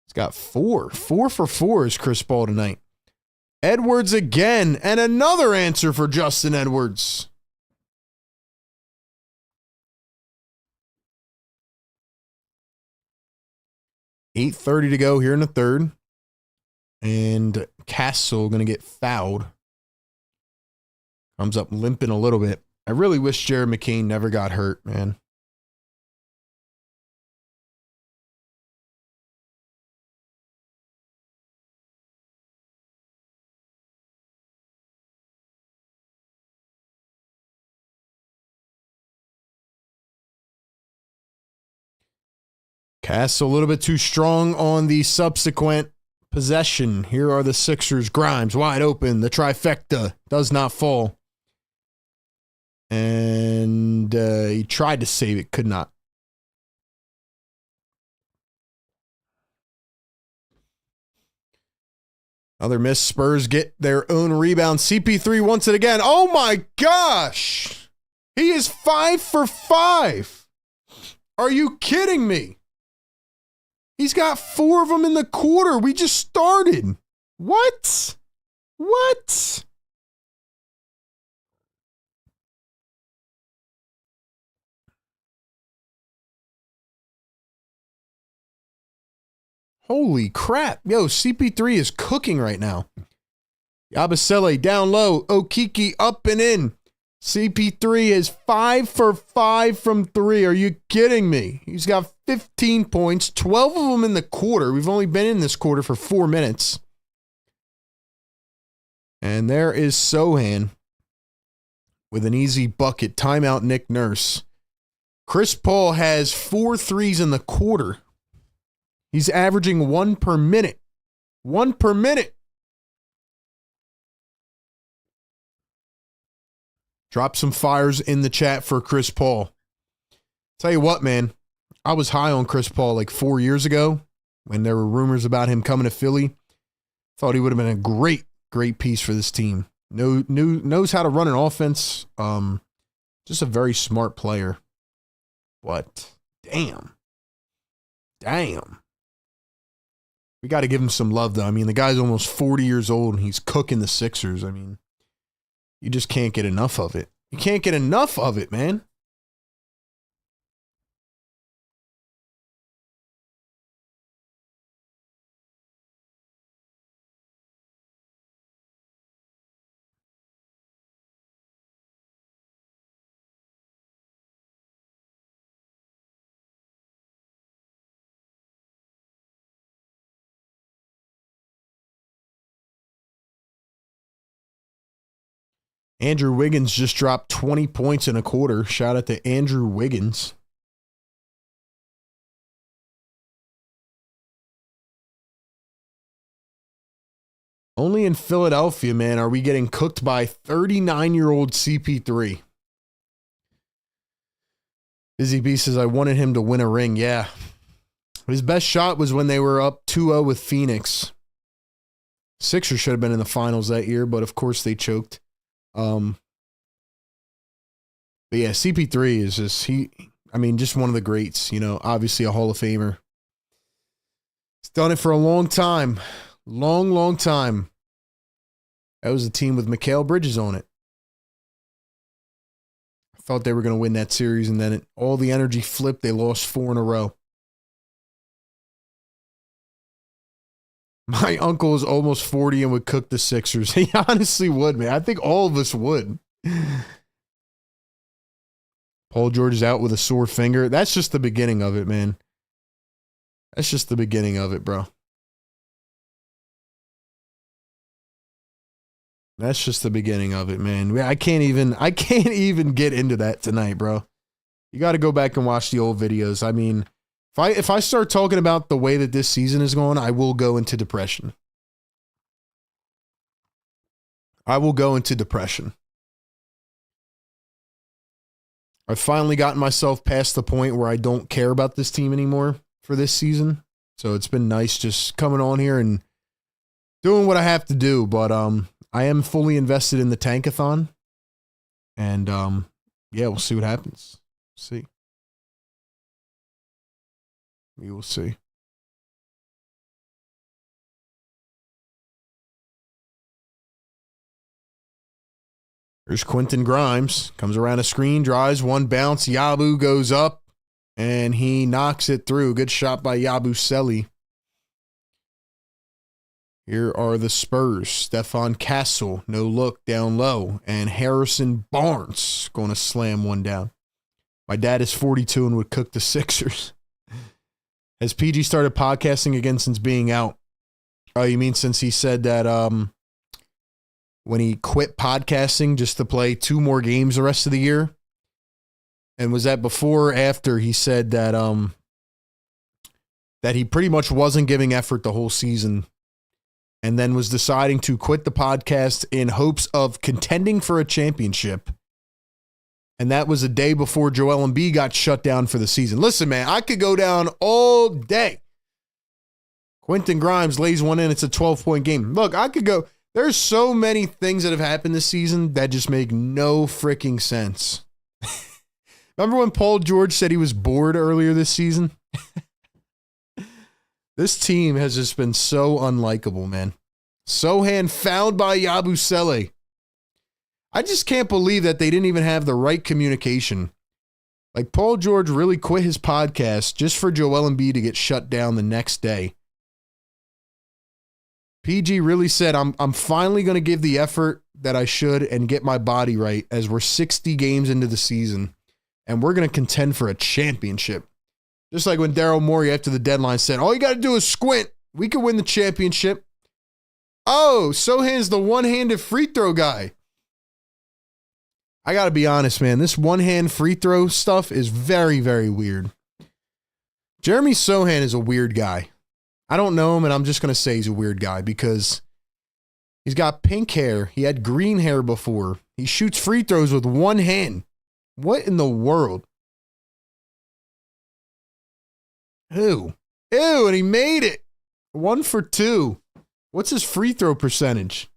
He's got 4. 4 for 4 is Chris Paul tonight. Edwards again, and another answer for Justin Edwards. $8:30 to go here in the third. And Castle going to get fouled. Comes up limping a little bit. I really wish Jared McCain never got hurt, man. Castle a little bit too strong on the subsequent possession. Here are the Sixers. Grimes wide open. The trifecta does not fall. And he tried to save it, could not. Another miss. Spurs get their own rebound. CP3 wants it again. Oh my gosh. He is 5 for 5. Are you kidding me? He's got 4 of them in the quarter. We just started. What? What? Holy crap. Yo, CP3 is cooking right now. Yabusele down low. Okeke up and in. CP3 is 5 for 5 from 3. Are you kidding me? He's got 15 points, 12 of them in the quarter. We've only been in this quarter for 4 minutes. And there is Sohan with an easy bucket. Timeout, Nick Nurse. Chris Paul has 4 threes in the quarter. He's averaging 1 per minute. 1 per minute. Drop some fires in the chat for Chris Paul. Tell you what, man, I was high on Chris Paul like 4 years ago when there were rumors about him coming to Philly. Thought he would have been a great piece for this team. Knows how to run an offense. Just a very smart player. But damn. We got to give him some love, though. I mean, the guy's almost 40 years old, and he's cooking the Sixers. I mean, you just can't get enough of it. You can't get enough of it, man. Andrew Wiggins just dropped 20 points in a quarter. Shout out to Andrew Wiggins. Only in Philadelphia, man, are we getting cooked by 39-year-old CP3. Busy B says, I wanted him to win a ring. Yeah. His best shot was when they were up 2-0 with Phoenix. Sixers should have been in the finals that year, but of course they choked. But yeah, CP3 is just, just one of the greats, obviously a Hall of Famer. He's done it for a long time. Long time. That was a team with Mikal Bridges on it. I thought they were going to win that series, and then all the energy flipped. They lost 4 in a row. My uncle is almost 40 and would cook the Sixers. He honestly would, man. I think all of us would. Paul George is out with a sore finger. That's just the beginning of it, man. That's just the beginning of it, bro. That's just the beginning of it, man. I can't even get into that tonight, bro. You got to go back and watch the old videos. I mean, if I start talking about the way that this season is going, I will go into depression. I've finally gotten myself past the point where I don't care about this team anymore for this season. So it's been nice just coming on here and doing what I have to do. But I am fully invested in the tankathon. And yeah, we'll see what happens. See. We will see. There's Quentin Grimes. Comes around a screen, drives, one bounce. Yabu goes up, and he knocks it through. Good shot by Yabusele. Here are the Spurs. Stefan Castle, no look, down low. And Harrison Barnes going to slam one down. My dad is 42 and would cook the Sixers. Has PG started podcasting again since being out? Oh, you mean since he said that when he quit podcasting just to play 2 more games the rest of the year? And was that before or after he said that that he pretty much wasn't giving effort the whole season and then was deciding to quit the podcast in hopes of contending for a championship? And that was a day before Joel Embiid got shut down for the season. Listen, man, I could go down all day. Quentin Grimes lays one in. It's a 12-point game. Look, I could go. There's so many things that have happened this season that just make no freaking sense. Remember when Paul George said he was bored earlier this season? This team has just been so unlikable, man. Sohan fouled by Yabusele. I just can't believe that they didn't even have the right communication. Like, Paul George really quit his podcast just for Joel Embiid to get shut down the next day. PG really said, I'm finally going to give the effort that I should and get my body right as we're 60 games into the season, and we're going to contend for a championship. Just like when Daryl Morey after the deadline said, all you got to do is squint. We can win the championship. Oh, Sohan's the one-handed free throw guy. I got to be honest, man. This one-hand free throw stuff is very, very weird. Jeremy Sohan is a weird guy. I don't know him, and I'm just going to say he's a weird guy because he's got pink hair. He had green hair before. He shoots free throws with one hand. What in the world? Ew. Ew, and he made it. 1 for 2. What's his free throw percentage?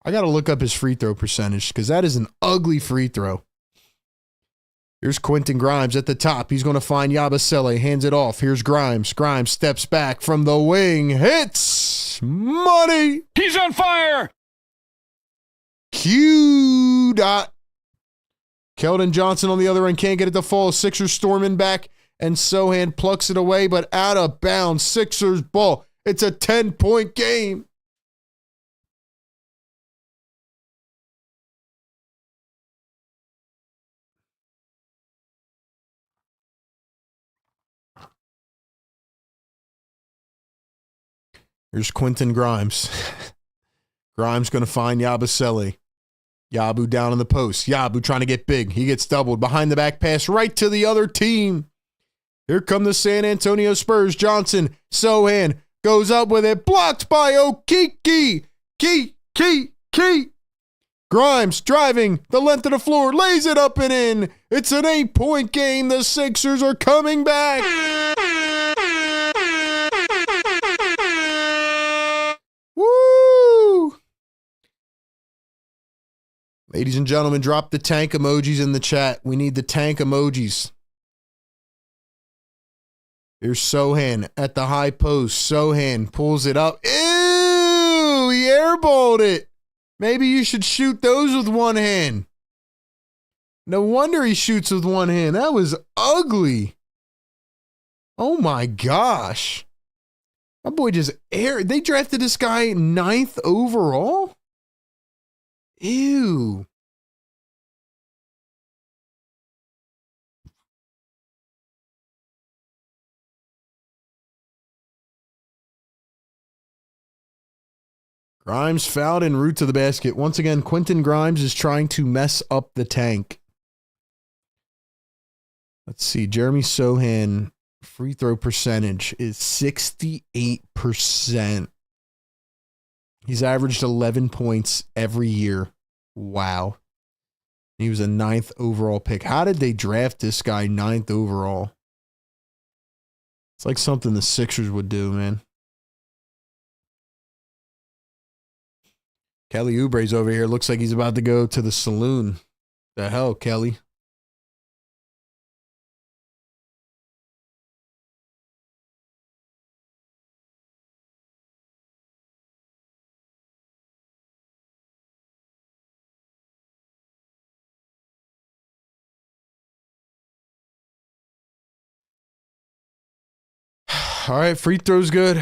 I got to look up his free throw percentage because that is an ugly free throw. Here's Quentin Grimes at the top. He's going to find Yabusele. Hands it off. Here's Grimes. Grimes steps back from the wing. Hits. Money. He's on fire. Q. Dot. Keldon Johnson on the other end can't get it to fall. Sixers storming back, and Sohan plucks it away, but out of bounds. Sixers ball. It's a 10-point game. Here's Quentin Grimes. Grimes going to find Yabusele. Yabu down in the post. Yabu trying to get big. He gets doubled. Behind the back pass right to the other team. Here come the San Antonio Spurs. Johnson. Sohan goes up with it. Blocked by Okiki. Key. Grimes driving the length of the floor. Lays it up and in. It's an 8-point game. The Sixers are coming back. Woo! Ladies and gentlemen, drop the tank emojis in the chat. We need the tank emojis. Here's Sohan at the high post. Sohan pulls it up. Ew! He airballed it. Maybe you should shoot those with one hand. No wonder he shoots with one hand. That was ugly. Oh my gosh. My boy just aired. They drafted this guy 9th overall? Ew. Grimes fouled en route to the basket. Once again, Quentin Grimes is trying to mess up the tank. Let's see. Jeremy Sohan free throw percentage is 68%. He's averaged 11 points every year. Wow. He was a 9th overall pick. How did they draft this guy 9th overall? It's like something the Sixers would do, man. Kelly Oubre's over here. Looks like he's about to go to the saloon. The hell, Kelly? All right, free throw's good.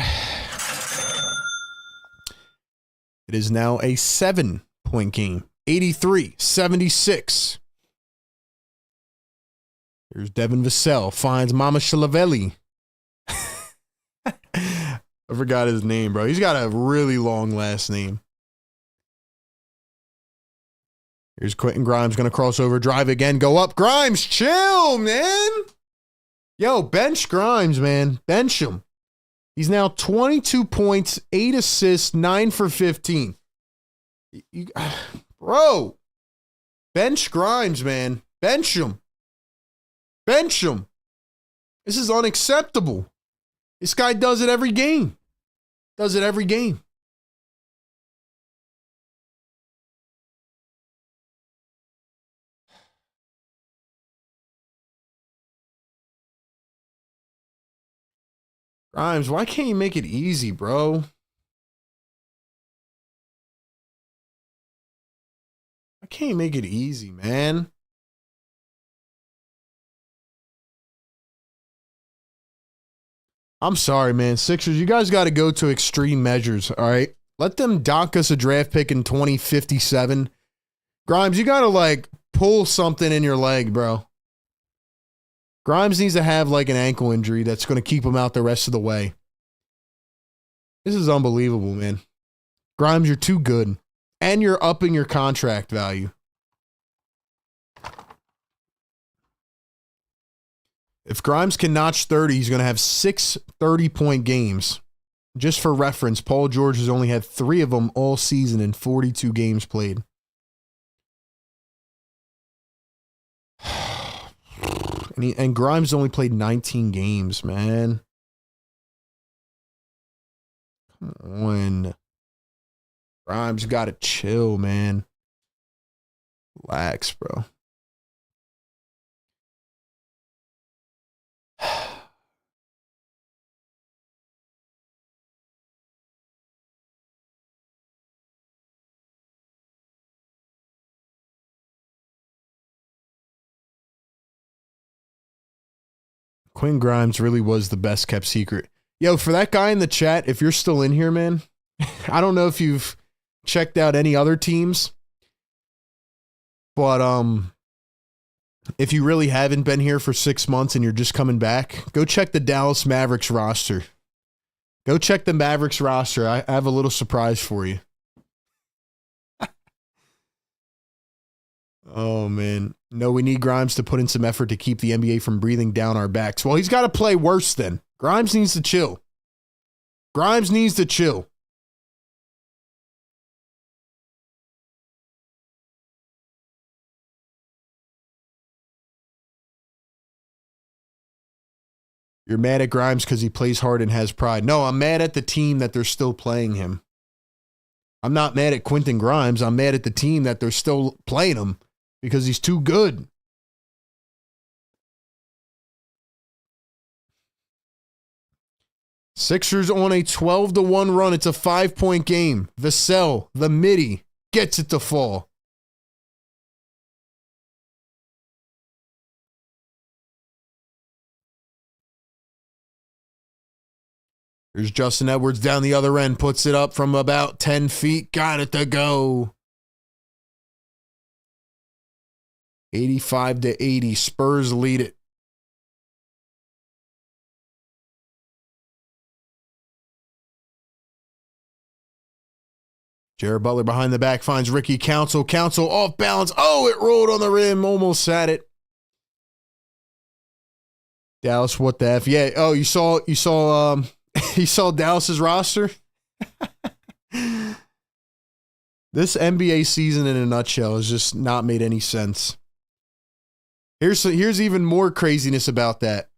It is now a 7-point game. 83-76. Here's Devin Vassell. Finds Mama Shalavelli. I forgot his name, bro. He's got a really long last name. Here's Quentin Grimes. Going to cross over. Drive again. Go up. Grimes, chill, man. Yo, bench Grimes, man. Bench him. He's now 22 points, 8 assists, 9 for 15. Bro, bench Grimes, man. Bench him. Bench him. This is unacceptable. This guy does it every game. Does it every game. Grimes, why can't you make it easy, bro? Why can't you make it easy, man? I'm sorry, man. Sixers, you guys got to go to extreme measures, all right? Let them dock us a draft pick in 2057. Grimes, you got to, like, pull something in your leg, bro. Grimes needs to have like an ankle injury that's going to keep him out the rest of the way. This is unbelievable, man. Grimes, you're too good. And you're upping your contract value. If Grimes can notch 30, he's going to have 6 30-point games. Just for reference, Paul George has only had 3 of them all season in 42 games played. And Grimes only played 19 games, man. Come on. Grimes got to chill, man. Relax, bro. Quinn Grimes really was the best kept secret. Yo, for that guy in the chat, if you're still in here, man, I don't know if you've checked out any other teams, but if you really haven't been here for 6 months and you're just coming back, go check the Dallas Mavericks roster. Go check the Mavericks roster. I have a little surprise for you. Oh, man. No, we need Grimes to put in some effort to keep the NBA from breathing down our backs. Well, he's got to play worse then. Grimes needs to chill. Grimes needs to chill. You're mad at Grimes because he plays hard and has pride. No, I'm mad at the team that they're still playing him. I'm not mad at Quentin Grimes. I'm mad at the team that they're still playing him because he's too good. Sixers on a 12-1 run. It's a 5-point game. Vassell, the midi, gets it to fall. Here's Justin Edwards down the other end. Puts it up from about 10 feet. Got it to go. 85-80. Spurs lead it. Jared Butler behind the back finds Ricky Council. Council off balance. Oh, it rolled on the rim. Almost had it. Dallas, what the F? Yeah. Oh, you saw Dallas's roster? This NBA season in a nutshell has just not made any sense. Here's even more craziness about that.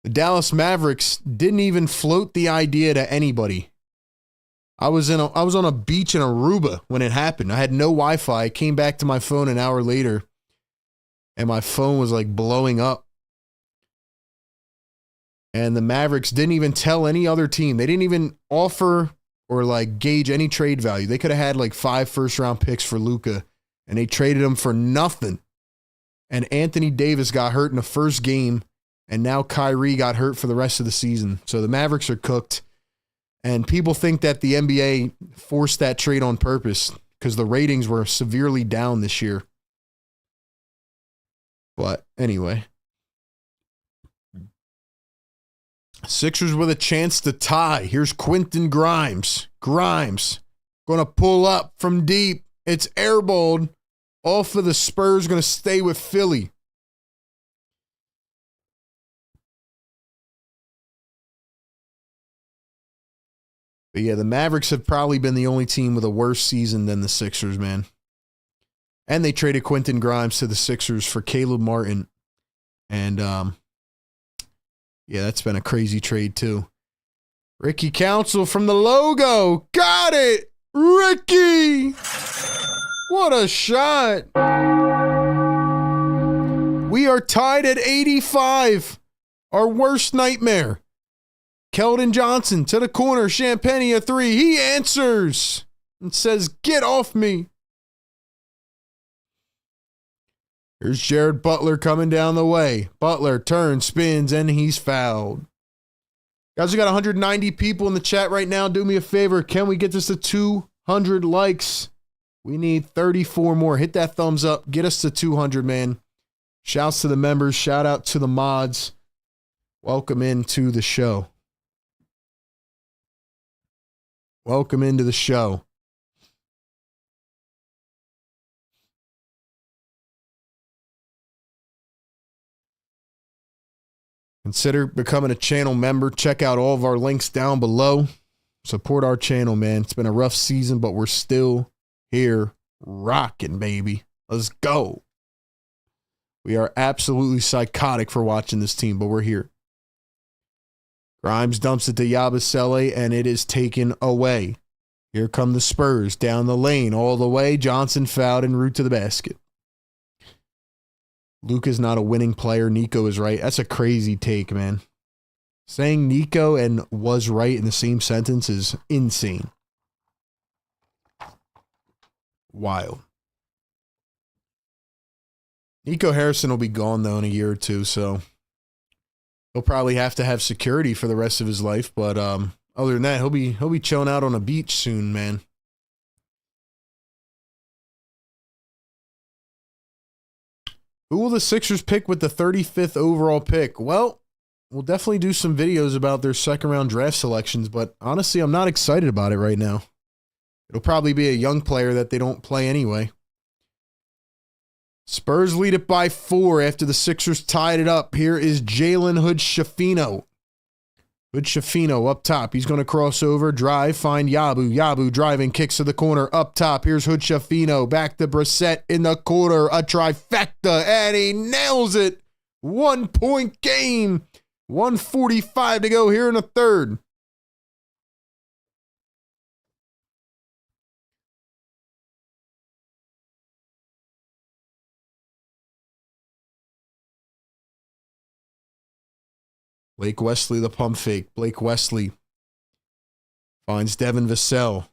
The Dallas Mavericks didn't even float the idea to anybody. I was on a beach in Aruba when it happened. I had no Wi-Fi. I came back to my phone an hour later, and my phone was like blowing up. And the Mavericks didn't even tell any other team. They didn't even offer or like gauge any trade value. They could have had like 5 first-round picks for Luka, and they traded him for nothing. And Anthony Davis got hurt in the first game, and now Kyrie got hurt for the rest of the season. So the Mavericks are cooked. And people think that the NBA forced that trade on purpose because the ratings were severely down this year. But anyway. Sixers with a chance to tie. Here's Quentin Grimes. Grimes going to pull up from deep. It's airballed. Off of the Spurs, going to stay with Philly. But yeah, the Mavericks have probably been the only team with a worse season than the Sixers, man. And they traded Quentin Grimes to the Sixers for Caleb Martin. And yeah, that's been a crazy trade too. Ricky Council from the logo. Got it! Ricky! What a shot! We are tied at 85. Our worst nightmare. Keldon Johnson to the corner. Champagne a 3. He answers and says, "Get off me." Here's Jared Butler coming down the way. Butler turns, spins, and he's fouled. Guys, we got 190 people in the chat right now. Do me a favor. Can we get this to 200 likes? We need 34 more. Hit that thumbs up. Get us to 200, man. Shouts to the members. Shout out to the mods. Welcome into the show. Welcome into the show. Consider becoming a channel member. Check out all of our links down below. Support our channel, man. It's been a rough season, but we're still here rocking, baby. Let's go. We are absolutely psychotic for watching this team, but we're here. Grimes dumps it to Yabusele, and it is taken away. Here come the Spurs down the lane all the way. Johnson fouled en route to the basket. Luke is not a winning player. Nico is right. That's a crazy take, man. Saying Nico and was right in the same sentence is insane. Wild. Nico Harrison will be gone, though, in a year or two, so he'll probably have to have security for the rest of his life. But other than that, he'll be chilling out on a beach soon, man. Who will the Sixers pick with the 35th overall pick? Well, we'll definitely do some videos about their second-round draft selections, but honestly, I'm not excited about it right now. It'll probably be a young player that they don't play anyway. Spurs lead it by 4 after the Sixers tied it up. Here is Jalen Hood-Schifino. Hood-Schifino up top. He's going to cross over, drive, find Yabu. Yabu driving, kicks to the corner. Up top, here's Hood-Schifino. Back to Brissett in the corner. A trifecta, and he nails it. 1 point game. 1:45 to go here in the third. Blake Wesley, the pump fake. Blake Wesley finds Devin Vassell.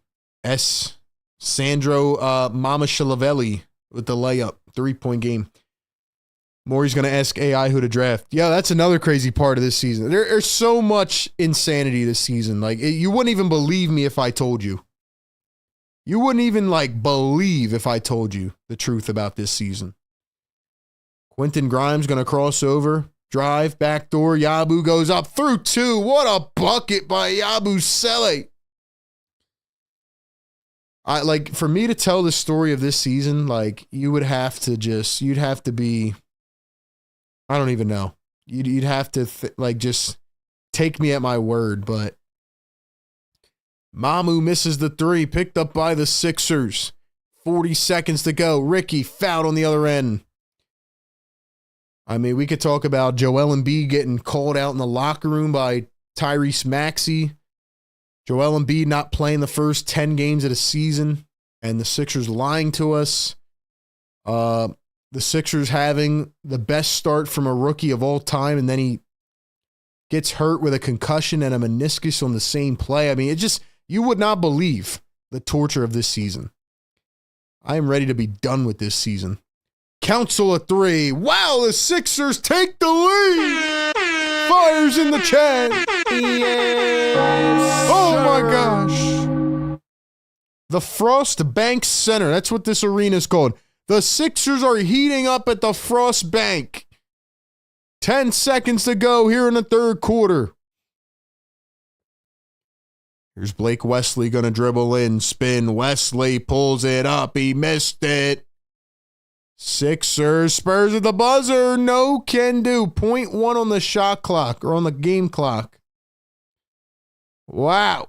Sandro Mamashalavelli with the layup. 3-point game. Maury's going to ask AI who to draft. Yeah, that's another crazy part of this season. There's so much insanity this season. Like, you wouldn't even believe me if I told you. You wouldn't even, believe if I told you the truth about this season. Quentin Grimes going to cross over. Drive, backdoor, Yabu goes up through 2. What a bucket by Yabusele. For me to tell the story of this season, you'd have to be, I don't even know. You'd have to, just take me at my word, but Mamu misses the 3, picked up by the Sixers. 40 seconds to go. Ricky fouled on the other end. I mean, we could talk about Joel Embiid getting called out in the locker room by Tyrese Maxey. Joel Embiid not playing the first 10 games of the season, and the Sixers lying to us. The Sixers having the best start from a rookie of all time, and then he gets hurt with a concussion and a meniscus on the same play. I mean, you would not believe the torture of this season. I am ready to be done with this season. Council of 3. Wow, the Sixers take the lead. Fires in the chat. Yes, oh my gosh. The Frost Bank Center. That's what this arena is called. The Sixers are heating up at the Frost Bank. 10 seconds to go here in the third quarter. Here's Blake Wesley going to dribble in, spin. Wesley pulls it up. He missed it. Sixers, Spurs at the buzzer. No can do. 0.1 on the shot clock or on the game clock. Wow.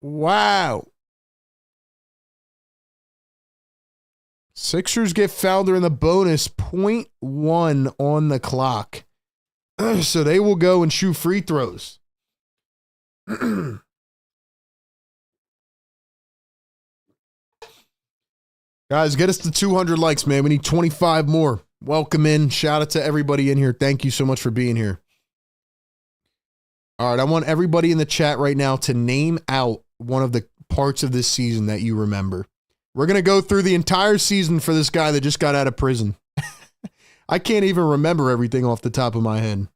Wow. Sixers get fouled during the bonus. 0.1 on the clock. So they will go and shoot free throws. Guys, get us to 200 likes, man. We need 25 more. Welcome in. Shout out to everybody in here. Thank you so much for being here. All right, I want everybody in the chat right now to name out one of the parts of this season that you remember. We're going to go through the entire season for this guy that just got out of prison. I can't even remember everything off the top of my head.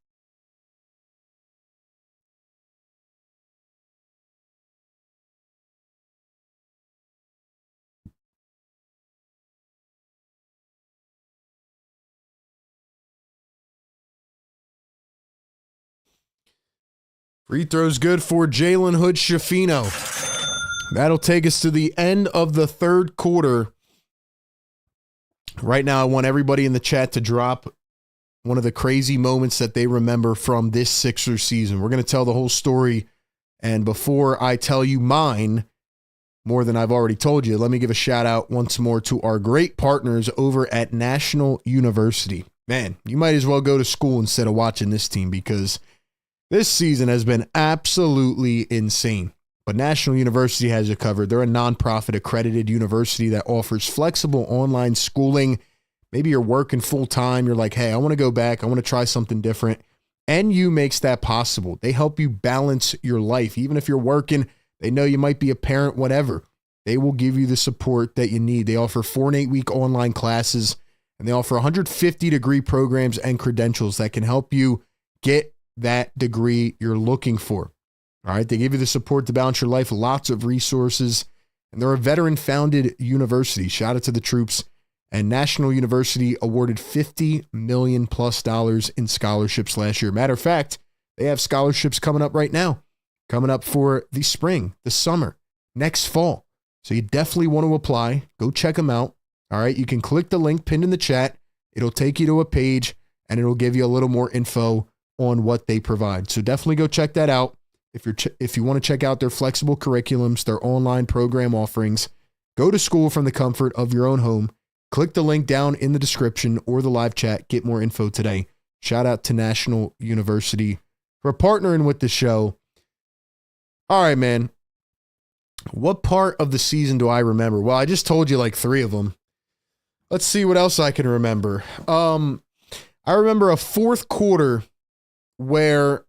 Free throws good for Jalen Hood-Schifino. That'll take us to the end of the third quarter. Right now, I want everybody in the chat to drop one of the crazy moments that they remember from this Sixers season. We're going to tell the whole story. And before I tell you mine, more than I've already told you, let me give a shout out once more to our great partners over at National University. Man, you might as well go to school instead of watching this team because this season has been absolutely insane. But National University has you covered. They're a nonprofit accredited university that offers flexible online schooling. Maybe you're working full time. You're like, hey, I want to go back. I want to try something different. NU makes that possible. They help you balance your life. Even if you're working, they know you might be a parent, whatever. They will give you the support that you need. They offer 4 and 8 week online classes, and they offer 150 degree programs and credentials that can help you get that degree you're looking for. All right. They give you the support to balance your life, lots of resources, and they're a veteran founded university. Shout out to the troops. And National University awarded $50 million plus in scholarships last year. Matter of fact, they have scholarships coming up right now, coming up for the spring, the summer, next fall. So you definitely want to apply. Go check them out. All right. You can click the link pinned in the chat. It'll take you to a page and it'll give you a little more info on what they provide. So definitely go check that out. If you want to check out their flexible curriculums, their online program offerings, go to school from the comfort of your own home. Click the link down in the description or the live chat. Get more info today. Shout out to National University for partnering with the show. All right, man. What part of the season do I remember? Well, I just told you like 3 of them. Let's see what else I can remember. I remember a fourth quarter where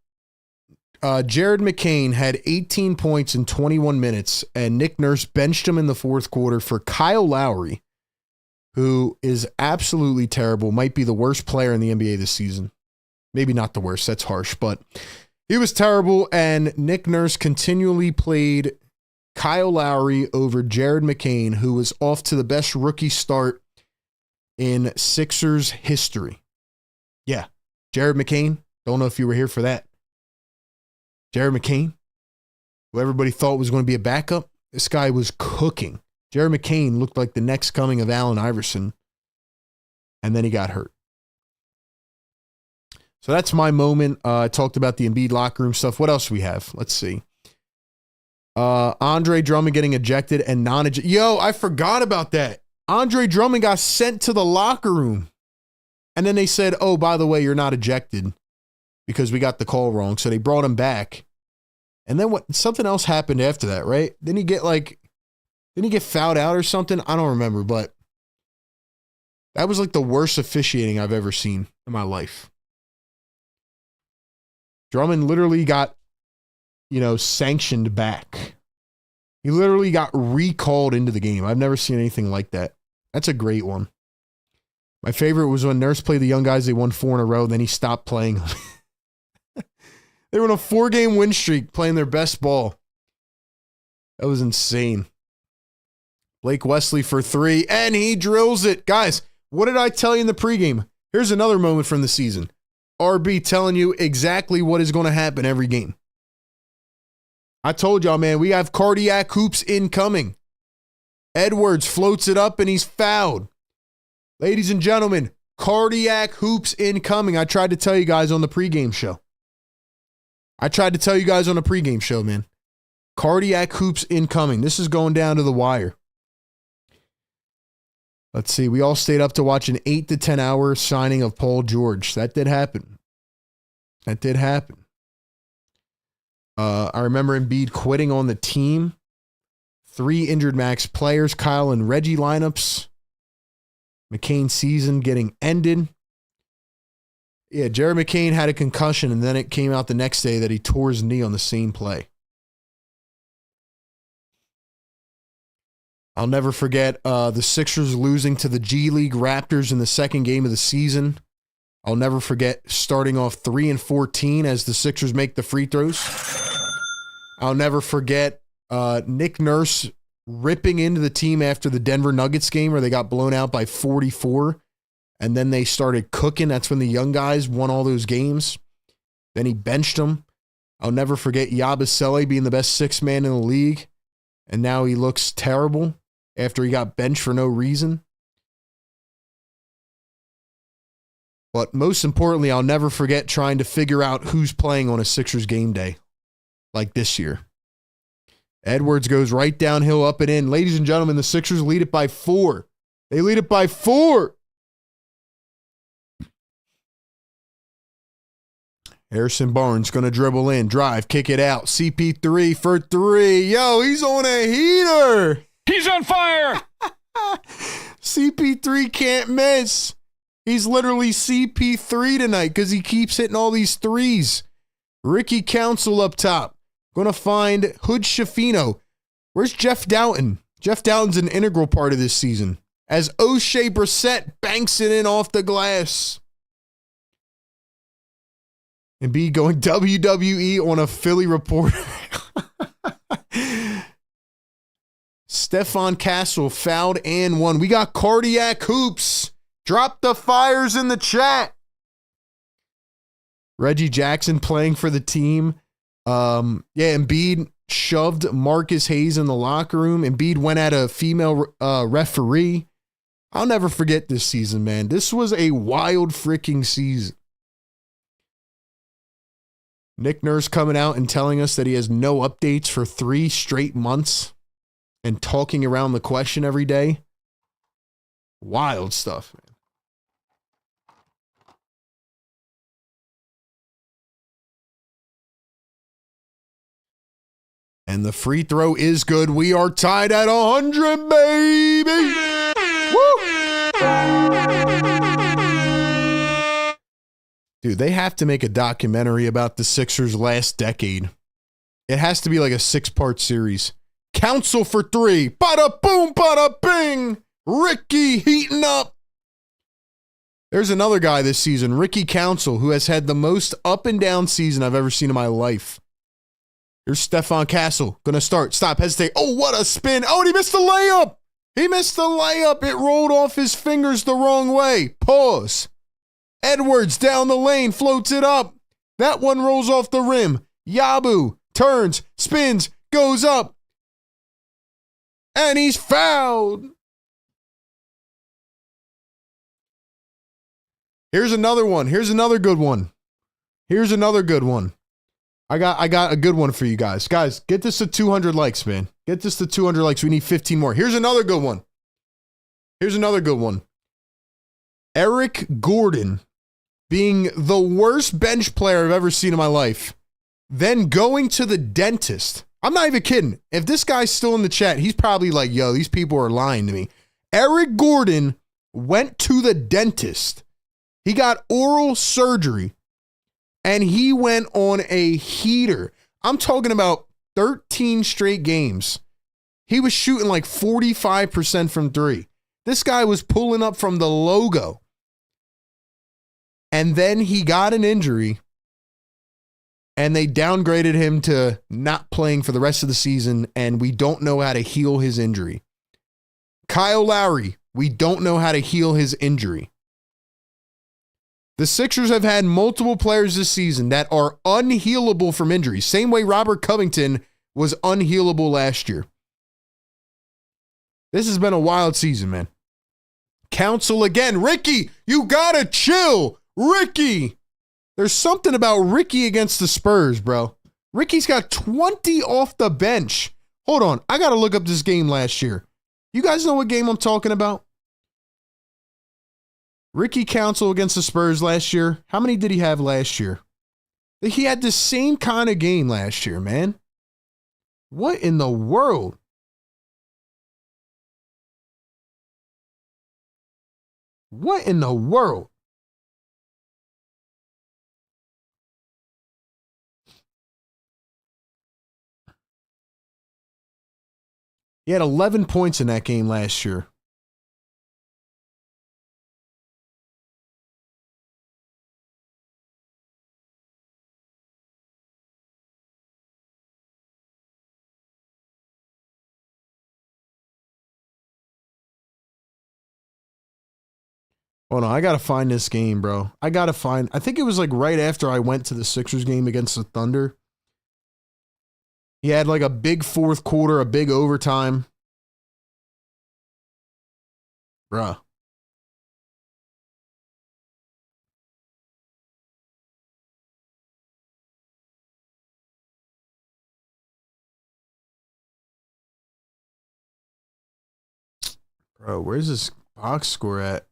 Jared McCain had 18 points in 21 minutes, and Nick Nurse benched him in the fourth quarter for Kyle Lowry, who is absolutely terrible, might be the worst player in the NBA this season. Maybe not the worst, that's harsh, but he was terrible, and Nick Nurse continually played Kyle Lowry over Jared McCain, who was off to the best rookie start in Sixers history. Yeah, Jared McCain, don't know if you were here for that. Jared McCain, who everybody thought was going to be a backup, this guy was cooking. Jared McCain looked like the next coming of Allen Iverson, and then he got hurt. So that's my moment. I talked about the Embiid locker room stuff. What else do we have? Let's see. Andre Drummond getting ejected and non-ejected. Yo, I forgot about that. Andre Drummond got sent to the locker room, and then they said, oh, by the way, you're not ejected because we got the call wrong. So they brought him back. And then something else happened after that, right? Didn't he get fouled out or something? I don't remember, but that was like the worst officiating I've ever seen in my life. Drummond literally got, sanctioned back. He literally got recalled into the game. I've never seen anything like that. That's a great one. My favorite was when Nurse played the young guys. They won 4 in a row. Then he stopped playing them. They were on a 4-game win streak playing their best ball. That was insane. Blake Wesley for 3, and he drills it. Guys, what did I tell you in the pregame? Here's another moment from the season. RB telling you exactly what is going to happen every game. I told y'all, man, we have cardiac hoops incoming. Edwards floats it up, and he's fouled. Ladies and gentlemen, cardiac hoops incoming. I tried to tell you guys on the pregame show. Man. Cardiac hoops incoming. This is going down to the wire. Let's see. We all stayed up to watch an 8 to 10 hour signing of Paul George. That did happen. I remember Embiid quitting on the team. 3 injured max players, Kyle and Reggie lineups. McCain's season getting ended. Yeah, Jared McCain had a concussion, and then it came out the next day that he tore his knee on the same play. I'll never forget the Sixers losing to the G League Raptors in the second game of the season. I'll never forget starting off 3 and 14 as the Sixers make the free throws. I'll never forget Nick Nurse ripping into the team after the Denver Nuggets game where they got blown out by 44. And then they started cooking. That's when the young guys won all those games. Then he benched them. I'll never forget Yabusele being the best 6th man in the league. And now he looks terrible after he got benched for no reason. But most importantly, I'll never forget trying to figure out who's playing on a Sixers game day like this year. Edwards goes right downhill, up and in. Ladies and gentlemen, the Sixers lead it by 4. They lead it by 4. Harrison Barnes going to dribble in, drive, kick it out. CP3 for 3. Yo, he's on a heater. He's on fire. CP3 can't miss. He's literally CP3 tonight because he keeps hitting all these threes. Ricky Council up top. Going to find Hood Shafino. Where's Jeff Doughton? Jeff Doughton's an integral part of this season. As O'Shea Brissett banks it in off the glass. And B going WWE on a Philly reporter. Stefan Castle fouled and won. We got cardiac hoops. Drop the fires in the chat. Reggie Jackson playing for the team. Embiid shoved Marcus Hayes in the locker room. Embiid went at a female referee. I'll never forget this season, man. This was a wild freaking season. Nick Nurse coming out and telling us that he has no updates for 3 straight months and talking around the question every day. Wild stuff, man. And the free throw is good. We are tied at 100, baby. Woo! Dude, they have to make a documentary about the Sixers last decade. It has to be like a 6-part series. Council for 3. Bada boom, bada bing. Ricky heating up. There's another guy this season, Ricky Council, who has had the most up and down season I've ever seen in my life. Here's Stefan Castle. Gonna start. Stop. Hesitate. Oh, what a spin. Oh, and he missed the layup. He missed the layup. It rolled off his fingers the wrong way. Pause. Edwards down the lane. Floats it up. That one rolls off the rim. Yabu turns, spins, goes up. And he's fouled. Here's another one. Here's another good one. Here's another good one. I got a good one for you guys. Guys, get this to 200 likes, man. Get this to 200 likes. We need 15 more. Here's another good one. Here's another good one. Eric Gordon being the worst bench player I've ever seen in my life. Then going to the dentist. I'm not even kidding. If this guy's still in the chat, he's probably like, yo, these people are lying to me. Eric Gordon went to the dentist. He got oral surgery. And he went on a heater. I'm talking about 13 straight games. He was shooting like 45% from 3. This guy was pulling up from the logo. And then he got an injury. And they downgraded him to not playing for the rest of the season. And we don't know how to heal his injury. Kyle Lowry, we don't know how to heal his injury. The Sixers have had multiple players this season that are unhealable from injuries. Same way Robert Covington was unhealable last year. This has been a wild season, man. Council again. Ricky, you gotta chill. Ricky. There's something about Ricky against the Spurs, bro. Ricky's got 20 off the bench. Hold on. I gotta look up this game last year. You guys know what game I'm talking about? Ricky Council against the Spurs last year. How many did he have last year? He had the same kind of game last year, man. What in the world? What in the world? He had 11 points in that game last year. Hold on, I gotta find this game, bro. I think it was like right after I went to the Sixers game against the Thunder. He had like a big fourth quarter, a big overtime. Bruh. Bro, where's this box score at?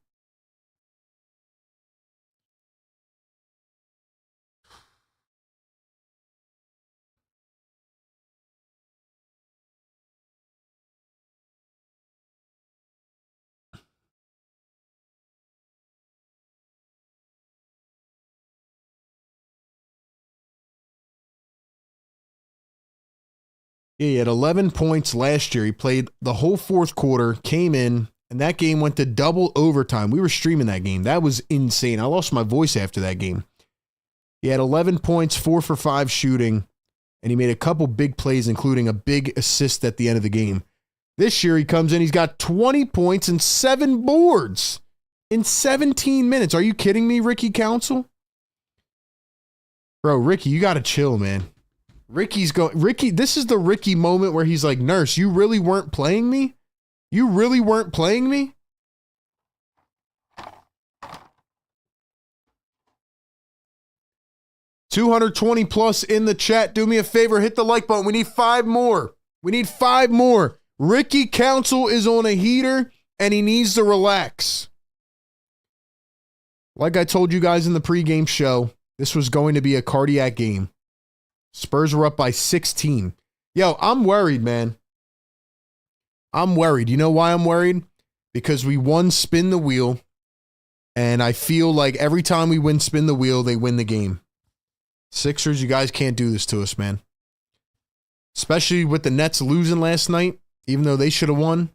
Yeah, he had 11 points last year. He played the whole fourth quarter, came in, and that game went to double overtime. We were streaming that game. That was insane. I lost my voice after that game. He had 11 points, 4 for 5 shooting, and he made a couple big plays, including a big assist at the end of the game. This year, he comes in, he's got 20 points and 7 boards in 17 minutes. Are you kidding me, Ricky Council? Bro, Ricky, you got to chill, man. Ricky, this is the Ricky moment where he's like, Nurse, you really weren't playing me? You really weren't playing me? $220 plus in the chat. Do me a favor, hit the like button. We need 5 more. We need 5 more. Ricky Council is on a heater, and he needs to relax. Like I told you guys in the pregame show, this was going to be a cardiac game. Spurs were up by 16. Yo, I'm worried, man. I'm worried. You know why I'm worried? Because we won Spin the Wheel, and I feel like every time we win Spin the Wheel, they win the game. Sixers, you guys can't do this to us, man. Especially with the Nets losing last night, even though they should have won.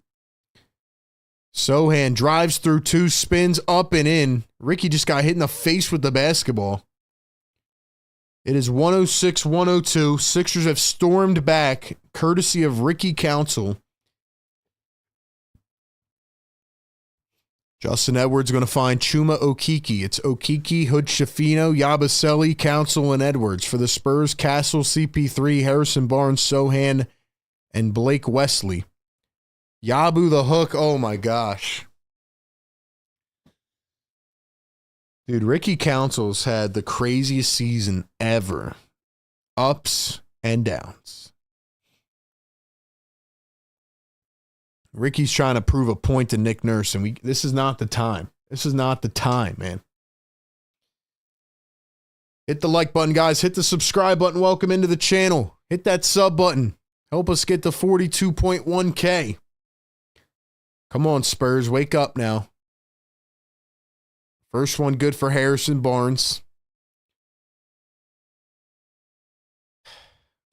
Sohan drives through 2, spins up and in. Ricky just got hit in the face with the basketball. It is 106-102. Sixers have stormed back, courtesy of Ricky Council. Justin Edwards going to find Chuma Okeke. It's Okeke, Hood Shafino, Yabusele, Council, and Edwards. For the Spurs, Castle, CP3, Harrison Barnes, Sohan, and Blake Wesley. Yabu the hook. Oh, my gosh. Dude, Ricky Council's had the craziest season ever. Ups and downs. Ricky's trying to prove a point to Nick Nurse, and this is not the time. This is not the time, man. Hit the like button, guys. Hit the subscribe button. Welcome into the channel. Hit that sub button. Help us get to 42.1K. Come on, Spurs. Wake up now. First one good for Harrison Barnes.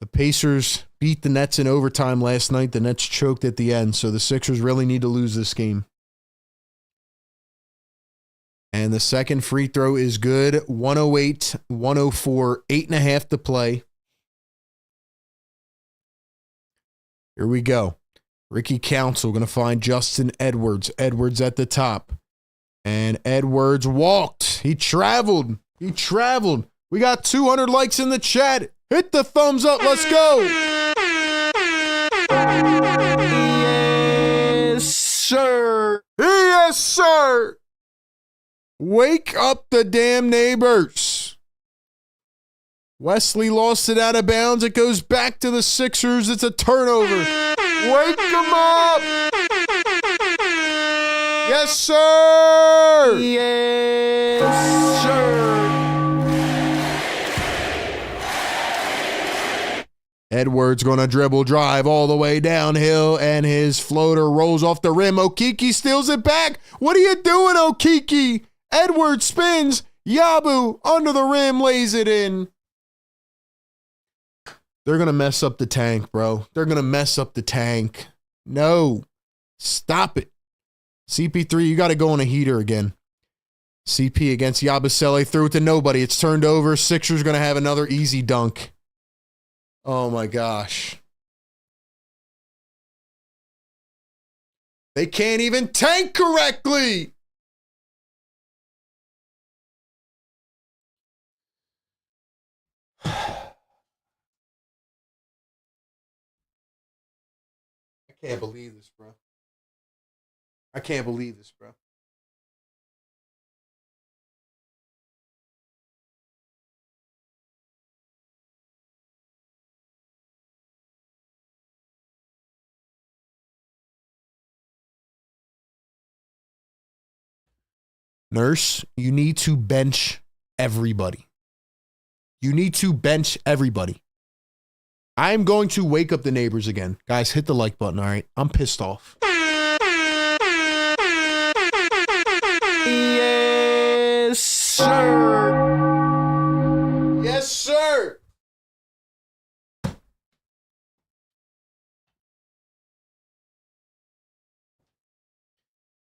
The Pacers beat the Nets in overtime last night. The Nets choked at the end, so the Sixers really need to lose this game. And the second free throw is good. 108-104, 8.5 to play. Here we go. Ricky Council going to find Justin Edwards. Edwards at the top. And Edwards walked. He traveled. He traveled. We got 200 likes in the chat. Hit the thumbs up. Let's go. Yes, sir. Yes, sir. Wake up the damn neighbors. Wesley lost it out of bounds. It goes back to the Sixers. It's a turnover. Wake them up. Yes, sir. Yes, sir. Edwards going to dribble drive all the way downhill, and his floater rolls off the rim. Okeke steals it back. What are you doing, Okeke? Edwards spins. Yabu under the rim lays it in. They're going to mess up the tank, bro. They're going to mess up the tank. No. Stop it. CP3, you got to go on a heater again. CP against Yabusele. Threw it to nobody. It's turned over. Sixers going to have another easy dunk. Oh, my gosh. They can't even tank correctly. I can't believe this, bro. I can't believe this, bro. Nurse, you need to bench everybody. You need to bench everybody. I'm going to wake up the neighbors again. Guys, hit the like button, all right? I'm pissed off. Yes, sir. Yes, sir.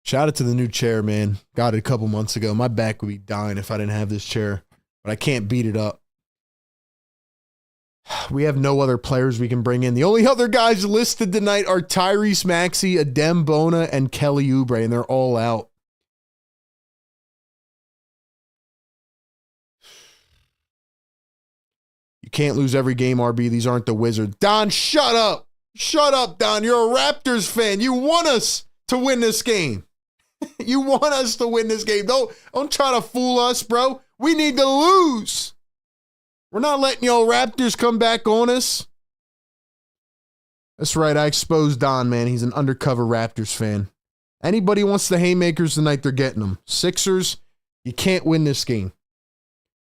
Shout out to the new chair, man. Got it a couple months ago. My back would be dying if I didn't have this chair, but I can't beat it up. We have no other players we can bring in. The only other guys listed tonight are Tyrese Maxey, Adem Bona, and Kelly Oubre, and they're all out. You can't lose every game, RB. These aren't the Wizards. Don, shut up. Shut up, Don. You're a Raptors fan. You want us to win this game. You want us to win this game. Don't try to fool us, bro. We need to lose. We're not letting y'all Raptors come back on us. That's right. I exposed Don, man. He's an undercover Raptors fan. Anybody wants the haymakers tonight, they're getting them. Sixers, you can't win this game.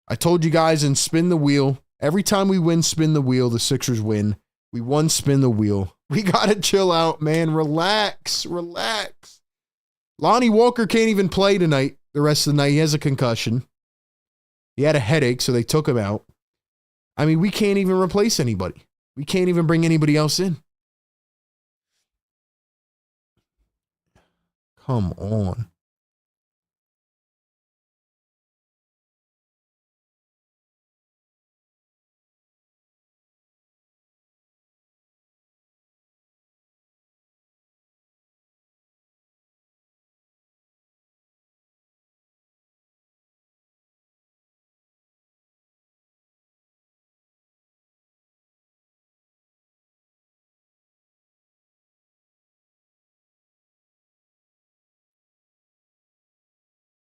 I told you guys in Spin the Wheel, every time we win Spin the Wheel, the Sixers win. We won Spin the Wheel. We got to chill out, man. Relax. Relax. Lonnie Walker can't even play tonight, the rest of the night. He has a concussion. He had a headache, so they took him out. I mean, we can't even replace anybody. We can't even bring anybody else in. Come on.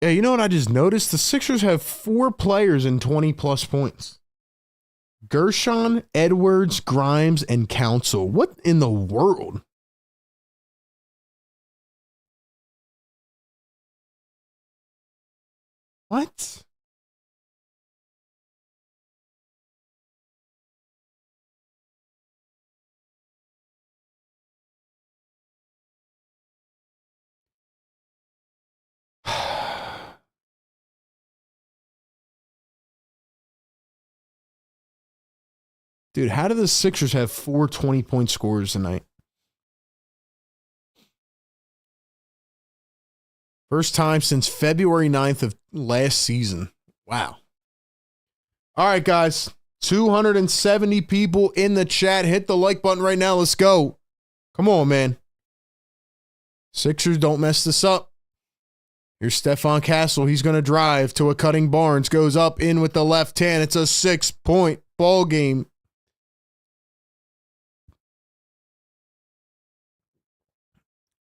Yeah, you know what I just noticed? The Sixers have 4 players in 20-plus points. Gershon, Edwards, Grimes, and Council. What in the world? What? Dude, how do the Sixers have 4 20-point scorers tonight? First time since February 9th of last season. Wow. All right, guys. 270 people in the chat. Hit the like button right now. Let's go. Come on, man. Sixers, don't mess this up. Here's Stephon Castle. He's going to drive to a cutting Barnes. Goes up in with the left hand. It's a 6-point ball game.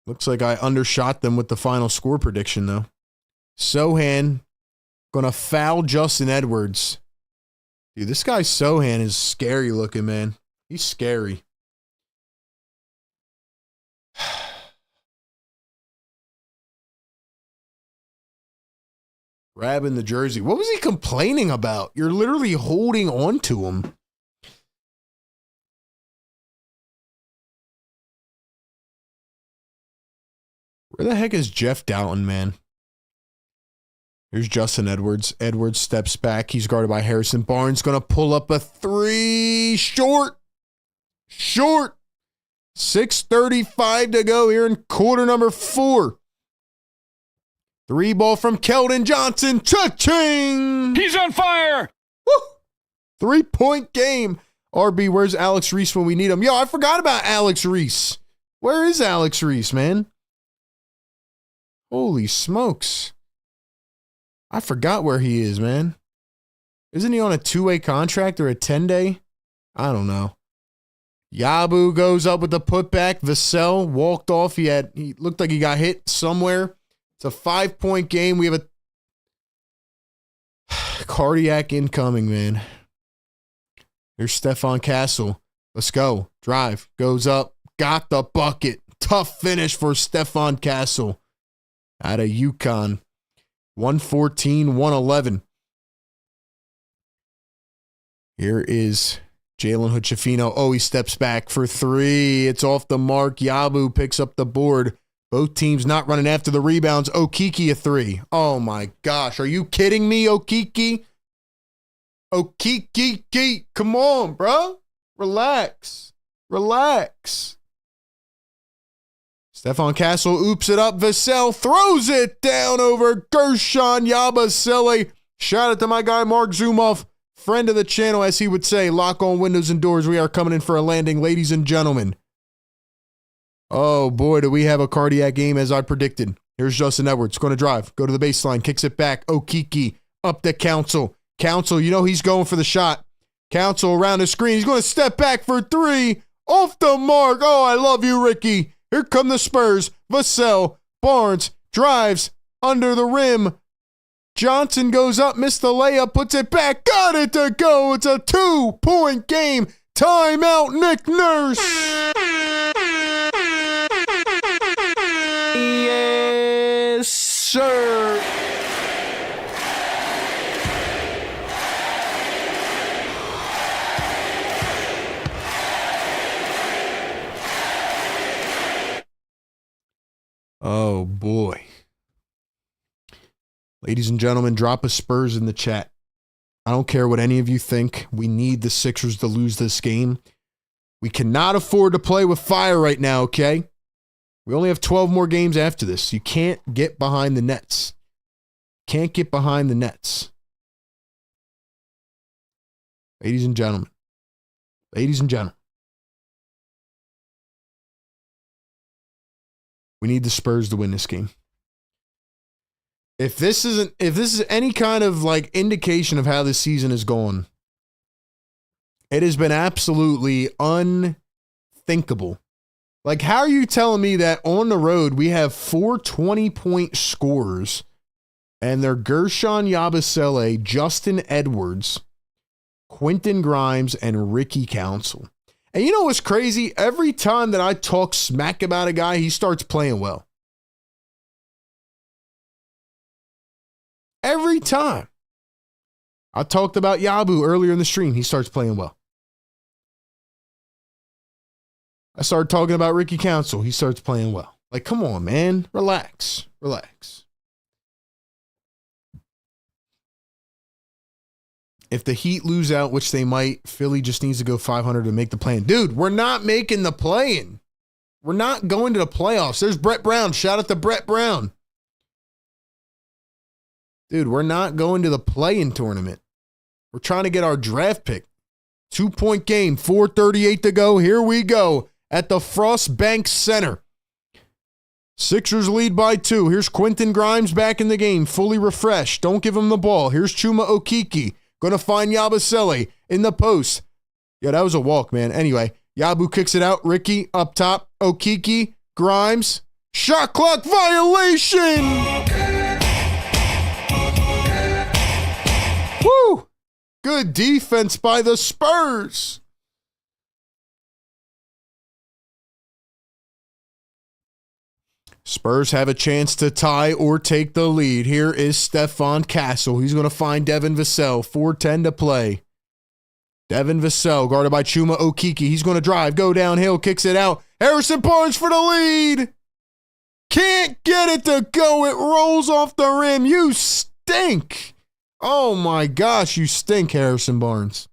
Looks like I undershot them with the final score prediction, though. Sohan going to foul Justin Edwards. Dude, this guy Sohan is scary looking, man. He's scary. Grabbing the jersey. What was he complaining about? You're literally holding on to him. Where the heck is Jeff Doughton, man? Here's Justin Edwards. Edwards steps back. He's guarded by Harrison Barnes. Going to pull up a 3. Short. Short. 6:35 to go here in quarter number 4. 3 ball from Keldon Johnson. Cha-ching! He's on fire! Woo! 3-point game. RB, where's Alex Reese when we need him? Yo, I forgot about Alex Reese. Where is Alex Reese, man? Holy smokes. I forgot where he is, man. Isn't he on a 2-way contract or a 10-day? I don't know. Yabu goes up with the putback. Vassell walked off. He looked like he got hit somewhere. It's a 5-point game. We have a cardiac incoming, man. Here's Stephon Castle. Let's go. Drive. Goes up. Got the bucket. Tough finish for Stephon Castle out of UConn. 114-111. Here is Jalen Hood-Schifino. Oh, he steps back for three. It's off the mark. Yabu picks up the board. Both teams not running after the rebounds. Okiki a three. Oh, my gosh. Are you kidding me, Okiki? Okiki. Come on, bro. Relax. Stefan Castle oops it up. Vassell throws it down over Gershon Yabusele. Shout out to my guy, Mark Zumoff. Friend of the channel, as he would say. Lock on windows and doors. We are coming in for a landing, ladies and gentlemen. Oh, boy, do we have a cardiac game as I predicted. Here's Justin Edwards. Going to drive. Go to the baseline. Kicks it back. Okiki up to Council. Council, you know he's going for the shot. Council around the screen. He's going to step back for three. Off the mark. Oh, I love you, Ricky. Here come the Spurs. Vassell. Barnes drives under the rim. Johnson goes up, missed the layup, puts it back, got it to go. It's a 2-point game. Timeout, Nick Nurse. Yes, sir. Oh, boy. Ladies and gentlemen, drop a Spurs in the chat. I don't care what any of you think. We need the Sixers to lose this game. We cannot afford to play with fire right now, okay? We only have 12 more games after this. You can't get behind the nets. Can't get behind the nets. Ladies and gentlemen. Ladies and gentlemen. We need the Spurs to win this game. If this is any kind of like indication of how this season is going, it has been absolutely unthinkable. Like, how are you telling me that on the road we have 4 20-point scorers and they're Gershon Yabusele, Justin Edwards, Quentin Grimes, and Ricky Council? And you know what's crazy? Every time that I talk smack about a guy, he starts playing well. Every time. I talked about Yabu earlier in the stream. He starts playing well. I started talking about Ricky Council. He starts playing well. Like, come on, man. Relax. If the Heat lose out, which they might, Philly just needs to go 500 to make the play-in. Dude, we're not making the play-in. We're not going to the playoffs. There's Brett Brown. Shout out to Brett Brown. Dude, we're not going to the play-in tournament. We're trying to get our draft pick. 2-point game, 4:38 to go. Here we go at the Frost Bank Center. Sixers lead by 2. Here's Quentin Grimes back in the game, fully refreshed. Don't give him the ball. Here's Chuma Okiki. Going to find Yabusele in the post. Yeah, that was a walk, man. Anyway, Yabu kicks it out. Ricky up top. Okiki, Grimes. Shot clock violation! Woo! Good defense by the Spurs. Spurs have a chance to tie or take the lead. Here is Stefan Castle. He's going to find Devin Vassell. 4:10 to play. Devin Vassell guarded by Chuma Okiki. He's going to drive, go downhill, kicks it out. Harrison Barnes for the lead. Can't get it to go. It rolls off the rim. You stink. Oh my gosh, you stink, Harrison Barnes.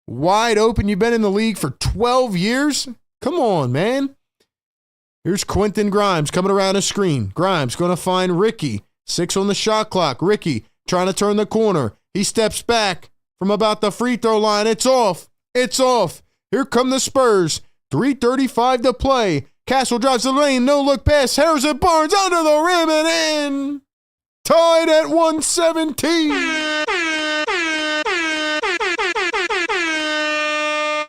Wide open. You've been in the league for 12 years? Come on, man. Here's Quentin Grimes coming around a screen. Grimes going to find Ricky. 6 on the shot clock. Ricky trying to turn the corner. He steps back from about the free throw line. It's off. It's off. Here come the Spurs. 3:35 to play. Castle drives the lane. No look pass. Harrison Barnes under the rim and in. Tied at 117.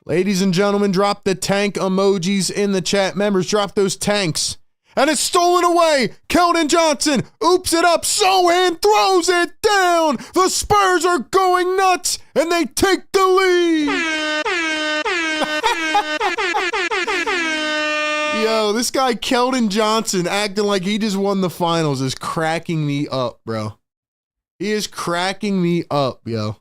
Ladies and gentlemen, drop the tank emojis in the chat. Members, drop those tanks. And it's stolen away. Keldon Johnson oops it up. Sohan throws it down. The Spurs are going nuts, and they take the lead. Yo, this guy Keldon Johnson acting like he just won the finals is cracking me up, bro. He is cracking me up, yo.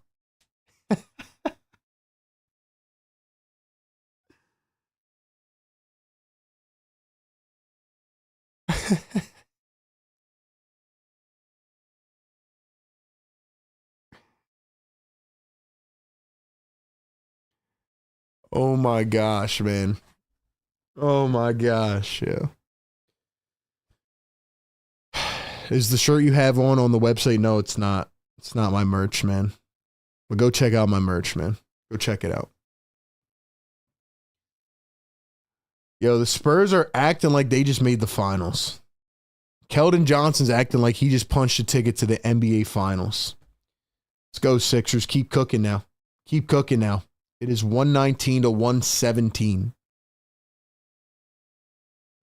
Oh my gosh, man. Oh my gosh, yeah. Is the shirt you have on the website? No, it's not. It's not my merch, man. But go check out my merch, man. Go check it out. Yo, the Spurs are acting like they just made the finals. Keldon Johnson's acting like he just punched a ticket to the NBA finals. Let's go, Sixers. Keep cooking now. Keep cooking now. It is 119 to 117.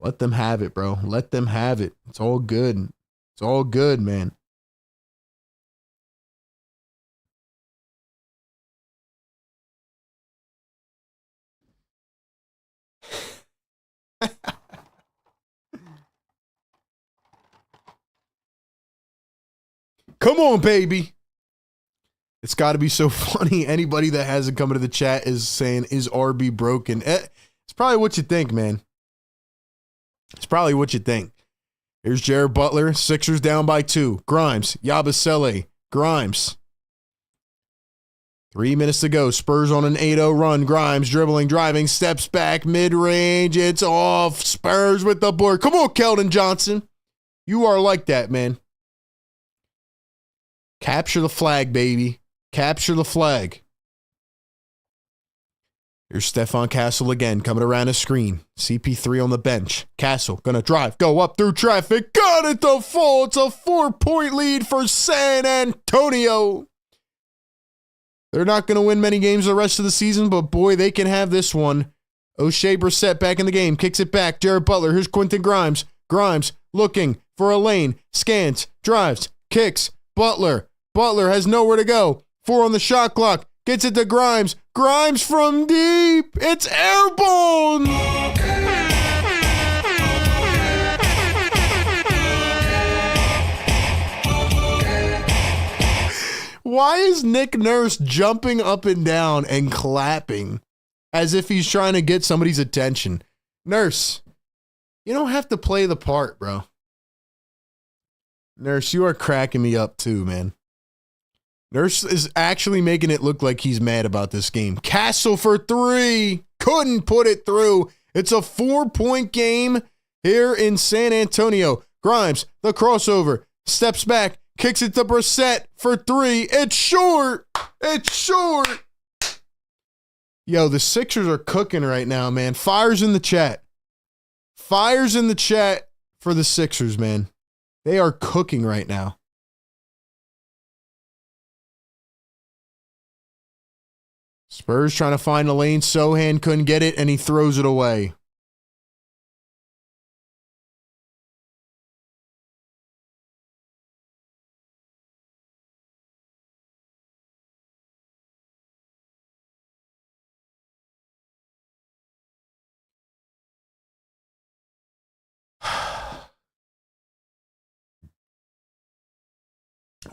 Let them have it, bro. Let them have it. It's all good. It's all good, man. Come on, baby. It's got to be so funny. Anybody that hasn't come into the chat is saying, is RB broken? It's probably what you think, man. It's probably what you think. Here's Jared Butler. Sixers down by 2. Grimes. Yabusele. Grimes. 3 minutes to go. Spurs on an 8-0 run. Grimes dribbling, driving, steps back, mid-range. It's off. Spurs with the board. Come on, Keldon Johnson. You are like that, man. Capture the flag, baby. Capture the flag. Here's Stephon Castle again, coming around a screen. CP3 on the bench. Castle, gonna drive, go up through traffic. Got it to fall. It's a 4-point lead for San Antonio. They're not gonna win many games the rest of the season, but boy, they can have this one. O'Shea Brissett back in the game, kicks it back. Jared Butler, here's Quentin Grimes. Grimes looking for a lane, scans, drives, kicks. Butler has nowhere to go. 4 on the shot clock. Gets it to Grimes. Grimes from deep. It's airborne. Why is Nick Nurse jumping up and down and clapping as if he's trying to get somebody's attention? Nurse, you don't have to play the part, bro. Nurse, you are cracking me up too, man. Nurse is actually making it look like he's mad about this game. Castle for 3. Couldn't put it through. It's a 4-point game here in San Antonio. Grimes, the crossover, steps back, kicks it to Brissett for 3. It's short. It's short. Yo, the Sixers are cooking right now, man. Fires in the chat. Fires in the chat for the Sixers, man. They are cooking right now. Spurs trying to find a lane. Sohan couldn't get it, and he throws it away.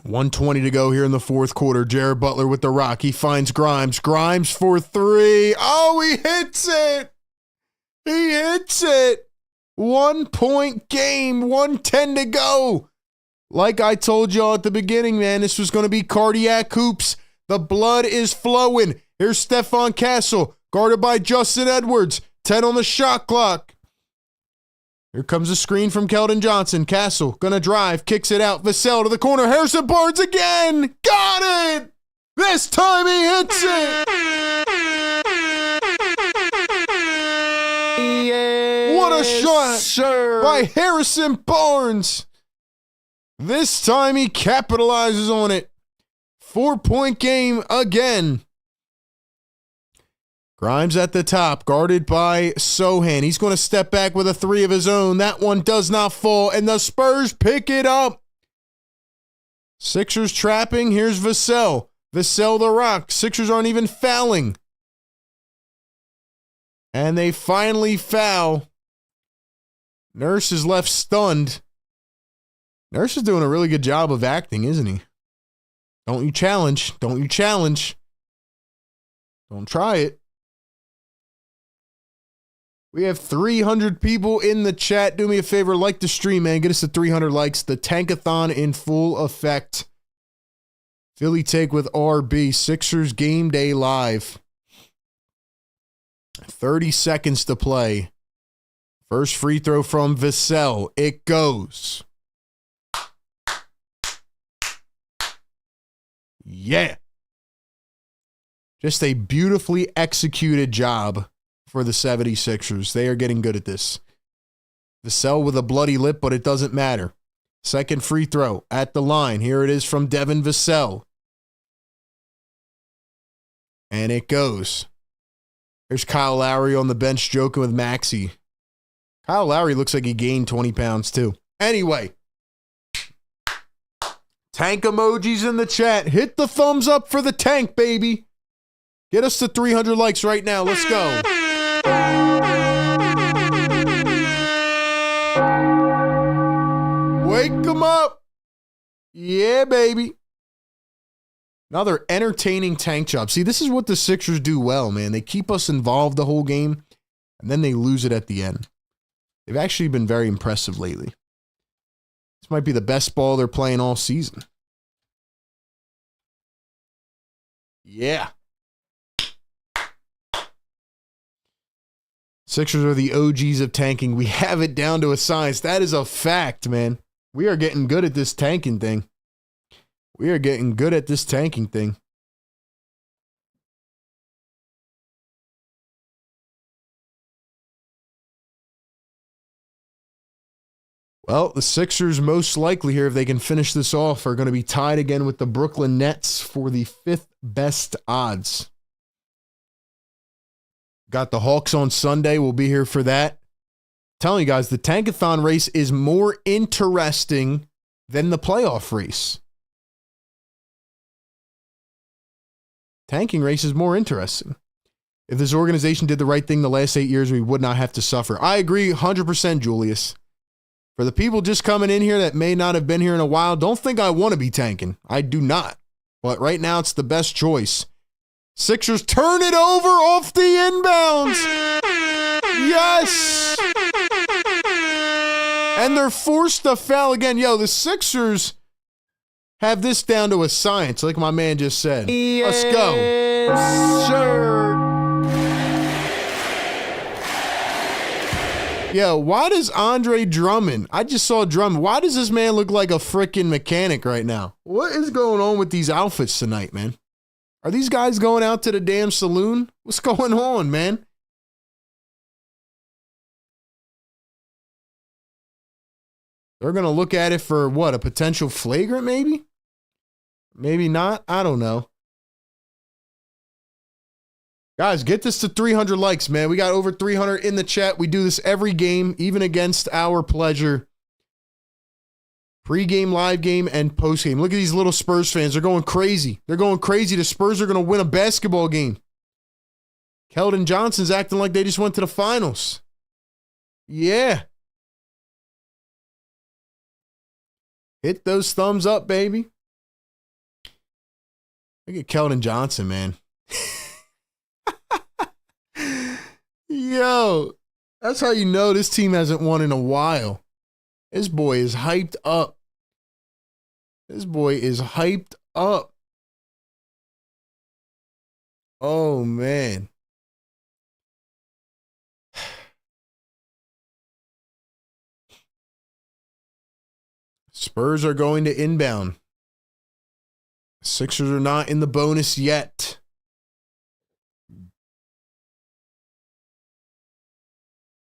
$120 to go here in the fourth quarter. Jared Butler with the rock. He finds Grimes. Grimes for 3. Oh, he hits it. He hits it. 1-point game. 1:10 to go. Like I told y'all at the beginning, man, this was going to be cardiac hoops. The blood is flowing. Here's Stephon Castle, guarded by Justin Edwards. 10 on the shot clock. Here comes a screen from Keldon Johnson. Castle, gonna drive, kicks it out. Vassell to the corner. Harrison Barnes again. Got it! This time he hits it! Yes, what a shot sir. By Harrison Barnes. This time he capitalizes on it. 4-point game again. Grimes at the top, guarded by Sohan. He's going to step back with a 3 of his own. That one does not fall, and the Spurs pick it up. Sixers trapping. Here's Vassell. Vassell the rock. Sixers aren't even fouling. And they finally foul. Nurse is left stunned. Nurse is doing a really good job of acting, isn't he? Don't you challenge. Don't you challenge. Don't try it. We have 300 people in the chat. Do me a favor, like the stream, man. Get us to 300 likes. The Tankathon in full effect. Philly take with RB. Sixers game day live. 30 seconds to play. First free throw from Vassell. It goes. Yeah. Just a beautifully executed job for the 76ers. They are getting good at this. Vassell with a bloody lip, but it doesn't matter. Second free throw at the line. Here it is from Devin Vassell. And it goes. There's Kyle Lowry on the bench joking with Maxey. Kyle Lowry looks like he gained 20 pounds too. Anyway. Tank emojis in the chat. Hit the thumbs up for the tank, baby. Get us to 300 likes right now. Let's go. Wake them up. Yeah, baby. Another entertaining tank job. See, this is what the Sixers do well, man. They keep us involved the whole game, and then they lose it at the end. They've actually been very impressive lately. This might be the best ball they're playing all season. Yeah. Sixers are the OGs of tanking. We have it down to a science. That is a fact, man. We are getting good at this tanking thing. We are getting good at this tanking thing. Well, the Sixers most likely here, if they can finish this off, are going to be tied again with the Brooklyn Nets for the 5th best odds. Got the Hawks on Sunday. We'll be here for that. I'm telling you guys, the Tankathon race is more interesting than the playoff race. Tanking race is more interesting. If this organization did the right thing the last 8 years, we would not have to suffer. I agree 100%, Julius. For the people just coming in here that may not have been here in a while, don't think I want to be tanking. I do not. But right now, it's the best choice. Sixers turn it over off the inbounds. Yes. And they're forced to foul again. Yo, the Sixers have this down to a science, like my man just said. Yes, let's go. Sure. Yo, why does Andre Drummond, I just saw Drummond, why does this man look like a freaking mechanic right now? What is going on with these outfits tonight, man? Are these guys going out to the damn saloon? What's going on, man? They're going to look at it for what, a potential flagrant maybe? Maybe not. I don't know. Guys, get this to 300 likes, man. We got over 300 in the chat. We do this every game, even against our pleasure. Pre-game, live game, and post-game. Look at these little Spurs fans. They're going crazy. They're going crazy. The Spurs are going to win a basketball game. Keldon Johnson's acting like they just went to the finals. Yeah. Hit those thumbs up, baby. Look at Keldon Johnson, man. Yo, that's how you know this team hasn't won in a while. This boy is hyped up. This boy is hyped up. Oh, man. Spurs are going to inbound. Sixers are not in the bonus yet.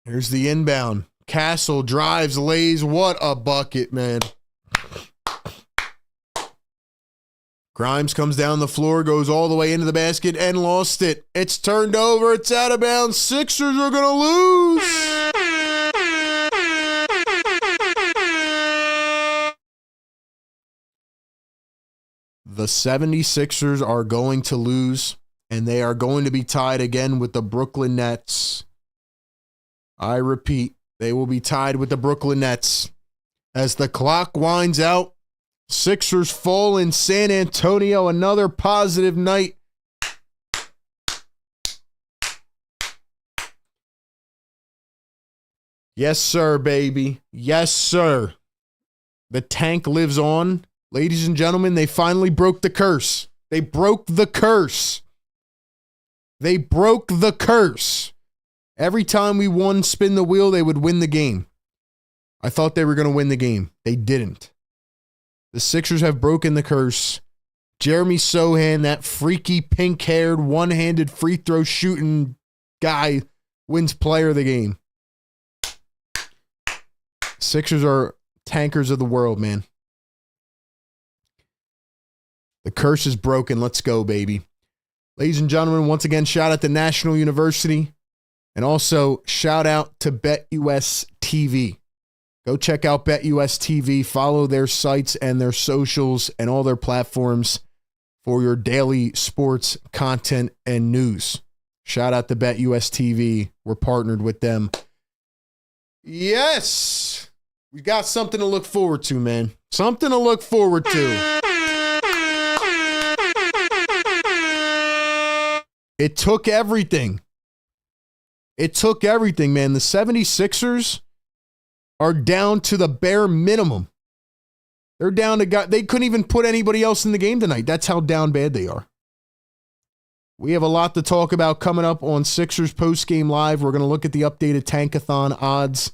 Here's the inbound. Castle drives, lays. What a bucket, man. Grimes comes down the floor, goes all the way into the basket, and lost it. It's turned over. It's out of bounds. Sixers are going to lose. The 76ers are going to lose, and they are going to be tied again with the Brooklyn Nets. I repeat, They will be tied with the Brooklyn Nets. As the clock winds out, Sixers fall in San Antonio. Another positive night. Yes, sir, baby. Yes, sir. The tank lives on. Ladies and gentlemen, they finally broke the curse. They broke the curse. They broke the curse. Every time we won spin the wheel, they would win the game. I thought they were going to win the game. They didn't. The Sixers have broken the curse. Jeremy Sohan, that freaky pink-haired, one-handed free throw shooting guy, wins player of the game. Sixers are tankers of the world, man. The curse is broken. Let's go, baby. Ladies and gentlemen, once again, shout out to National University. And also, shout out to BetUS TV. Go check out BetUS TV. Follow their sites and their socials and all their platforms for your daily sports content and news. Shout out to BetUS TV. We're partnered with them. Yes! We got something to look forward to, man. Something to look forward to. It took everything. It took everything, man. The 76ers are down to the bare minimum. They're down to they couldn't even put anybody else in the game tonight. That's how down bad they are. We have a lot to talk about coming up on Sixers Postgame Live. We're going to look at the updated Tankathon odds.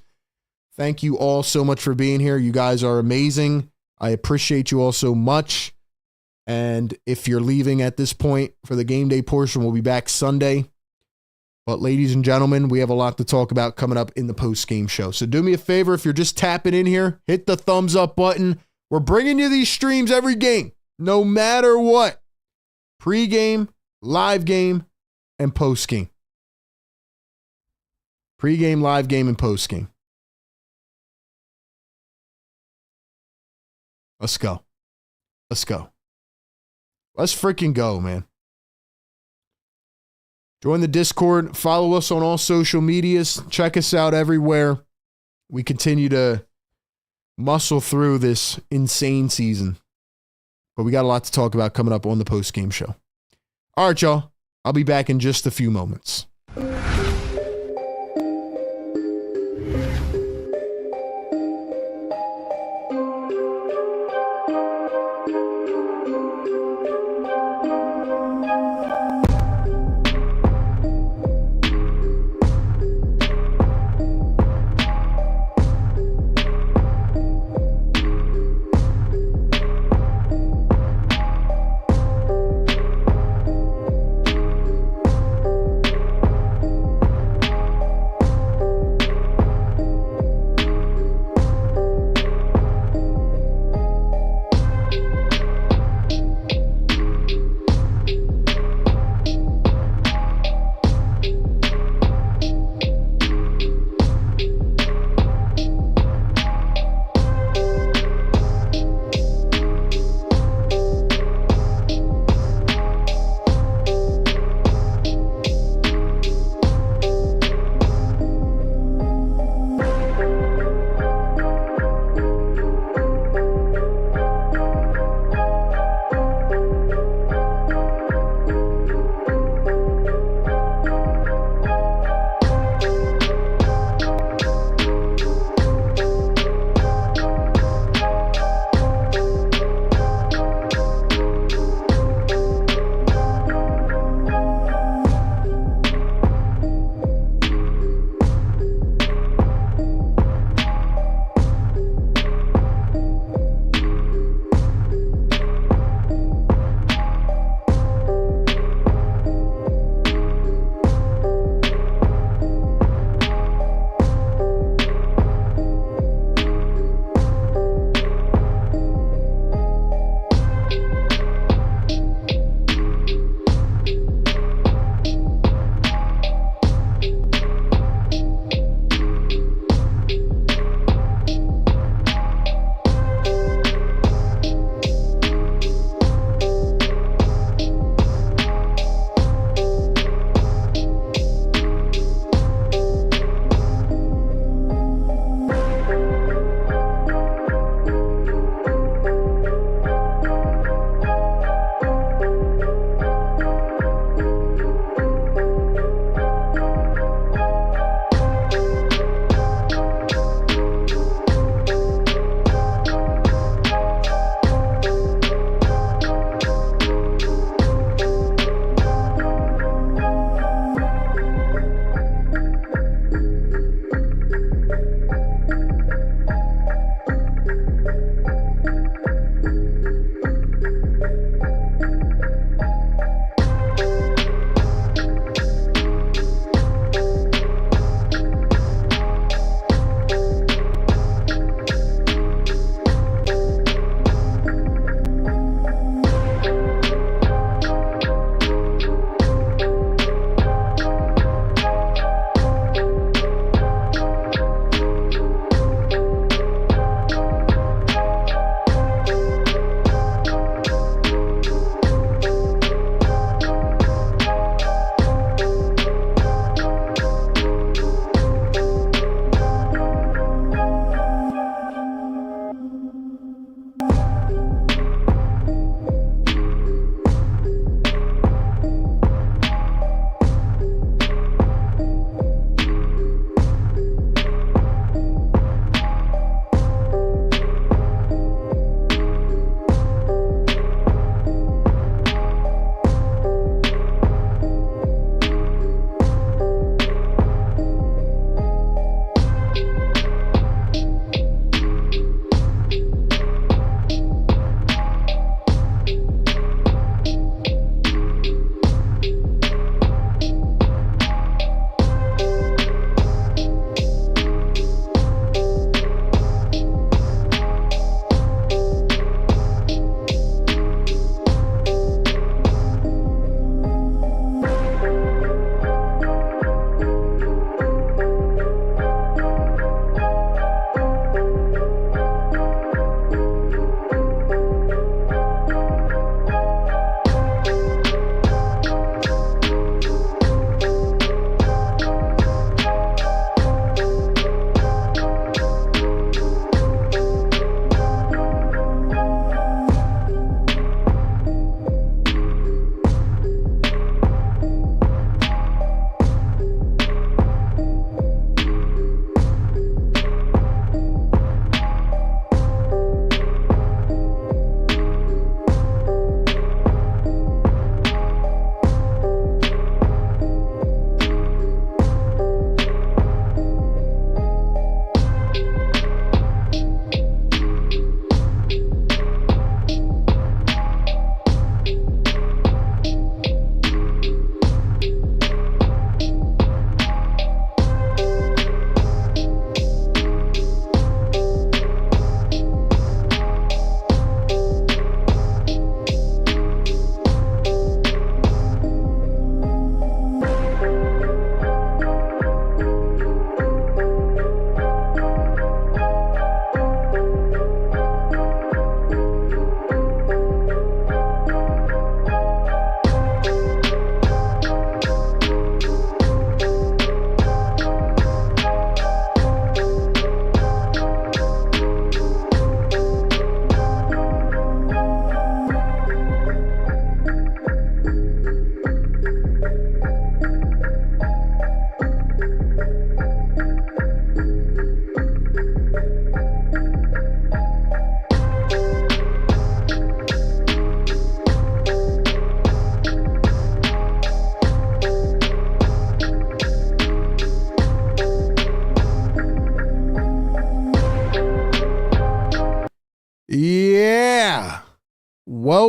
Thank you all so much for being here. You guys are amazing. I appreciate you all so much. And if you're leaving at this point for the game day portion, we'll be back Sunday. But ladies and gentlemen, we have a lot to talk about coming up in the post-game show. So do me a favor, if you're just tapping in here, hit the thumbs up button. We're bringing you these streams every game, no matter what. Pre-game, live game, and post-game. Pre-game, live game, and post-game. Let's go. Let's go. Let's freaking go, man. Join the Discord. Follow us on all social medias. Check us out everywhere. We continue to muscle through this insane season. But we got a lot to talk about coming up on the post-game show. All right, y'all. I'll be back in just a few moments.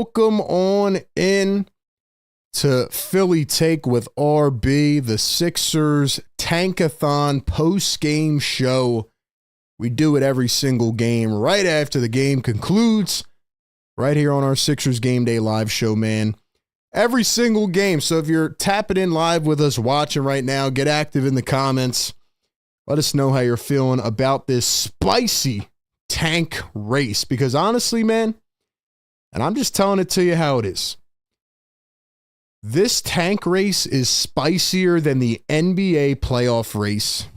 welcome on in to Philly Take with RB, the Sixers Tankathon post-game show. We do it every single game right after the game concludes, right here on our Sixers Game Day live show, man. Every single game. So if you're tapping in live with us watching right now, get active in the comments. Let us know how you're feeling about this spicy tank race. Because honestly, man, and I'm just telling it to you how it is, this tank race is spicier than the NBA playoff race.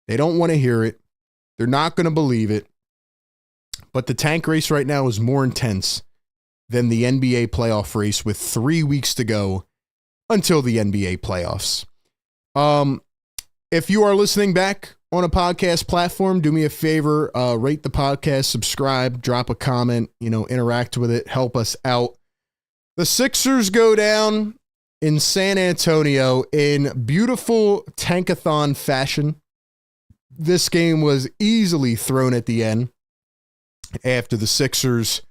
They don't want to hear it. They're not going to believe it. But the tank race right now is more intense than the NBA playoff race with 3 weeks to go until the NBA playoffs. If you are listening back on a podcast platform, do me a favor, rate the podcast, subscribe, drop a comment, interact with it, help us out. The Sixers go down in San Antonio in beautiful tankathon fashion. This game was easily thrown at the end after the Sixers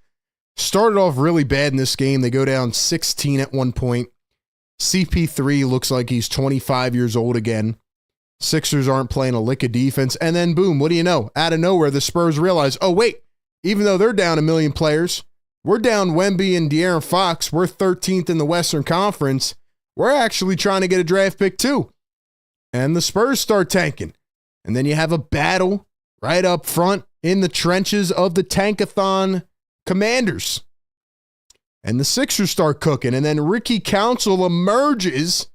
started off really bad in this game. They go down 16 at one point. CP3 looks like he's 25 years old again. Sixers aren't playing a lick of defense. And then boom, what do you know? Out of nowhere, the Spurs realize, oh wait, even though they're down a million players, we're down Wemby and De'Aaron Fox. We're 13th in the Western Conference. We're actually trying to get a draft pick too. And the Spurs start tanking. And then you have a battle right up front in the trenches of the Tankathon Commanders. And the Sixers start cooking. And then Ricky Council emerges.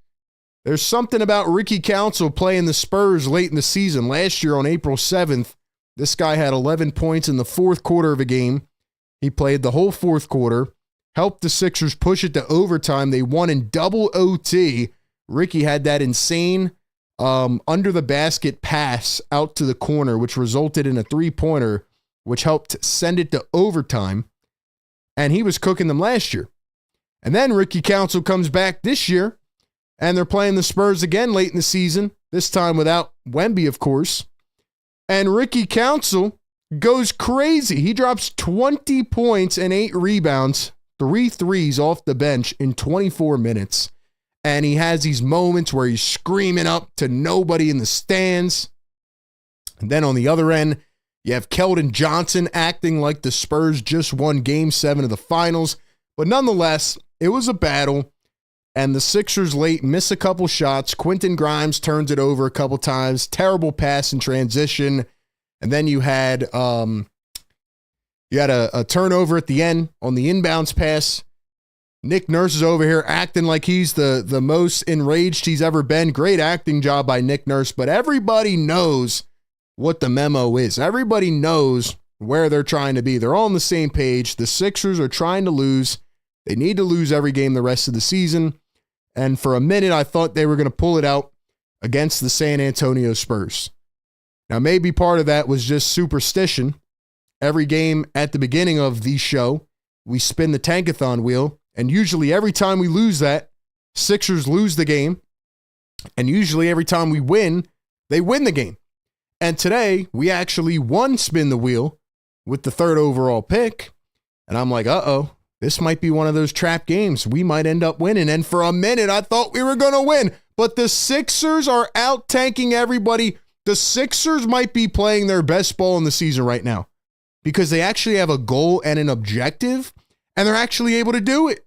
There's something about Ricky Council playing the Spurs late in the season. Last year on April 7th, this guy had 11 points in the fourth quarter of a game. He played the whole fourth quarter, helped the Sixers push it to overtime. They won in double OT. Ricky had that insane under the basket pass out to the corner, which resulted in a three-pointer, which helped send it to overtime. And he was cooking them last year. And then Ricky Council comes back this year, and they're playing the Spurs again late in the season, this time without Wemby, of course. And Ricky Council goes crazy. He drops 20 points and 8 rebounds, 3 threes off the bench in 24 minutes. And he has these moments where he's screaming up to nobody in the stands. And then on the other end, you have Keldon Johnson acting like the Spurs just won Game 7 of the finals. But nonetheless, it was a battle. And the Sixers late miss a couple shots. Quentin Grimes turns it over a couple times. Terrible pass in transition. And then you had a turnover at the end on the inbounds pass. Nick Nurse is over here acting like he's the most enraged he's ever been. Great acting job by Nick Nurse, but everybody knows what the memo is. Everybody knows where they're trying to be. They're all on the same page. The Sixers are trying to lose. They need to lose every game the rest of the season. And for a minute, I thought they were going to pull it out against the San Antonio Spurs. Now, maybe part of that was just superstition. Every game at the beginning of the show, we spin the Tankathon wheel. And usually every time we lose that, Sixers lose the game. And usually every time we win, they win the game. And today, we actually won spin the wheel with the 3rd overall pick. And I'm like, uh-oh, this might be one of those trap games. We might end up winning. And for a minute, I thought we were going to win. But the Sixers are out tanking everybody. The Sixers might be playing their best ball in the season right now because they actually have a goal and an objective, and they're actually able to do it.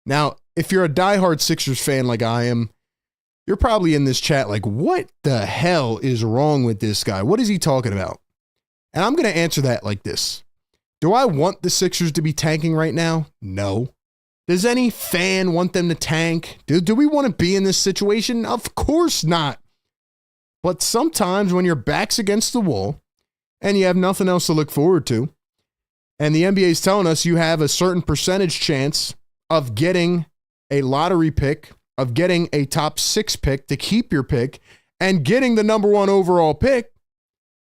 Now, if you're a diehard Sixers fan like I am, you're probably in this chat like, what the hell is wrong with this guy? What is he talking about? And I'm going to answer that like this. Do I want the Sixers to be tanking right now? No. Does any fan want them to tank? Do we want to be in this situation? Of course not. But sometimes when your back's against the wall and you have nothing else to look forward to, and the NBA is telling us you have a certain percentage chance of getting a lottery pick, of getting a top 6 pick to keep your pick, and getting the number 1 overall pick,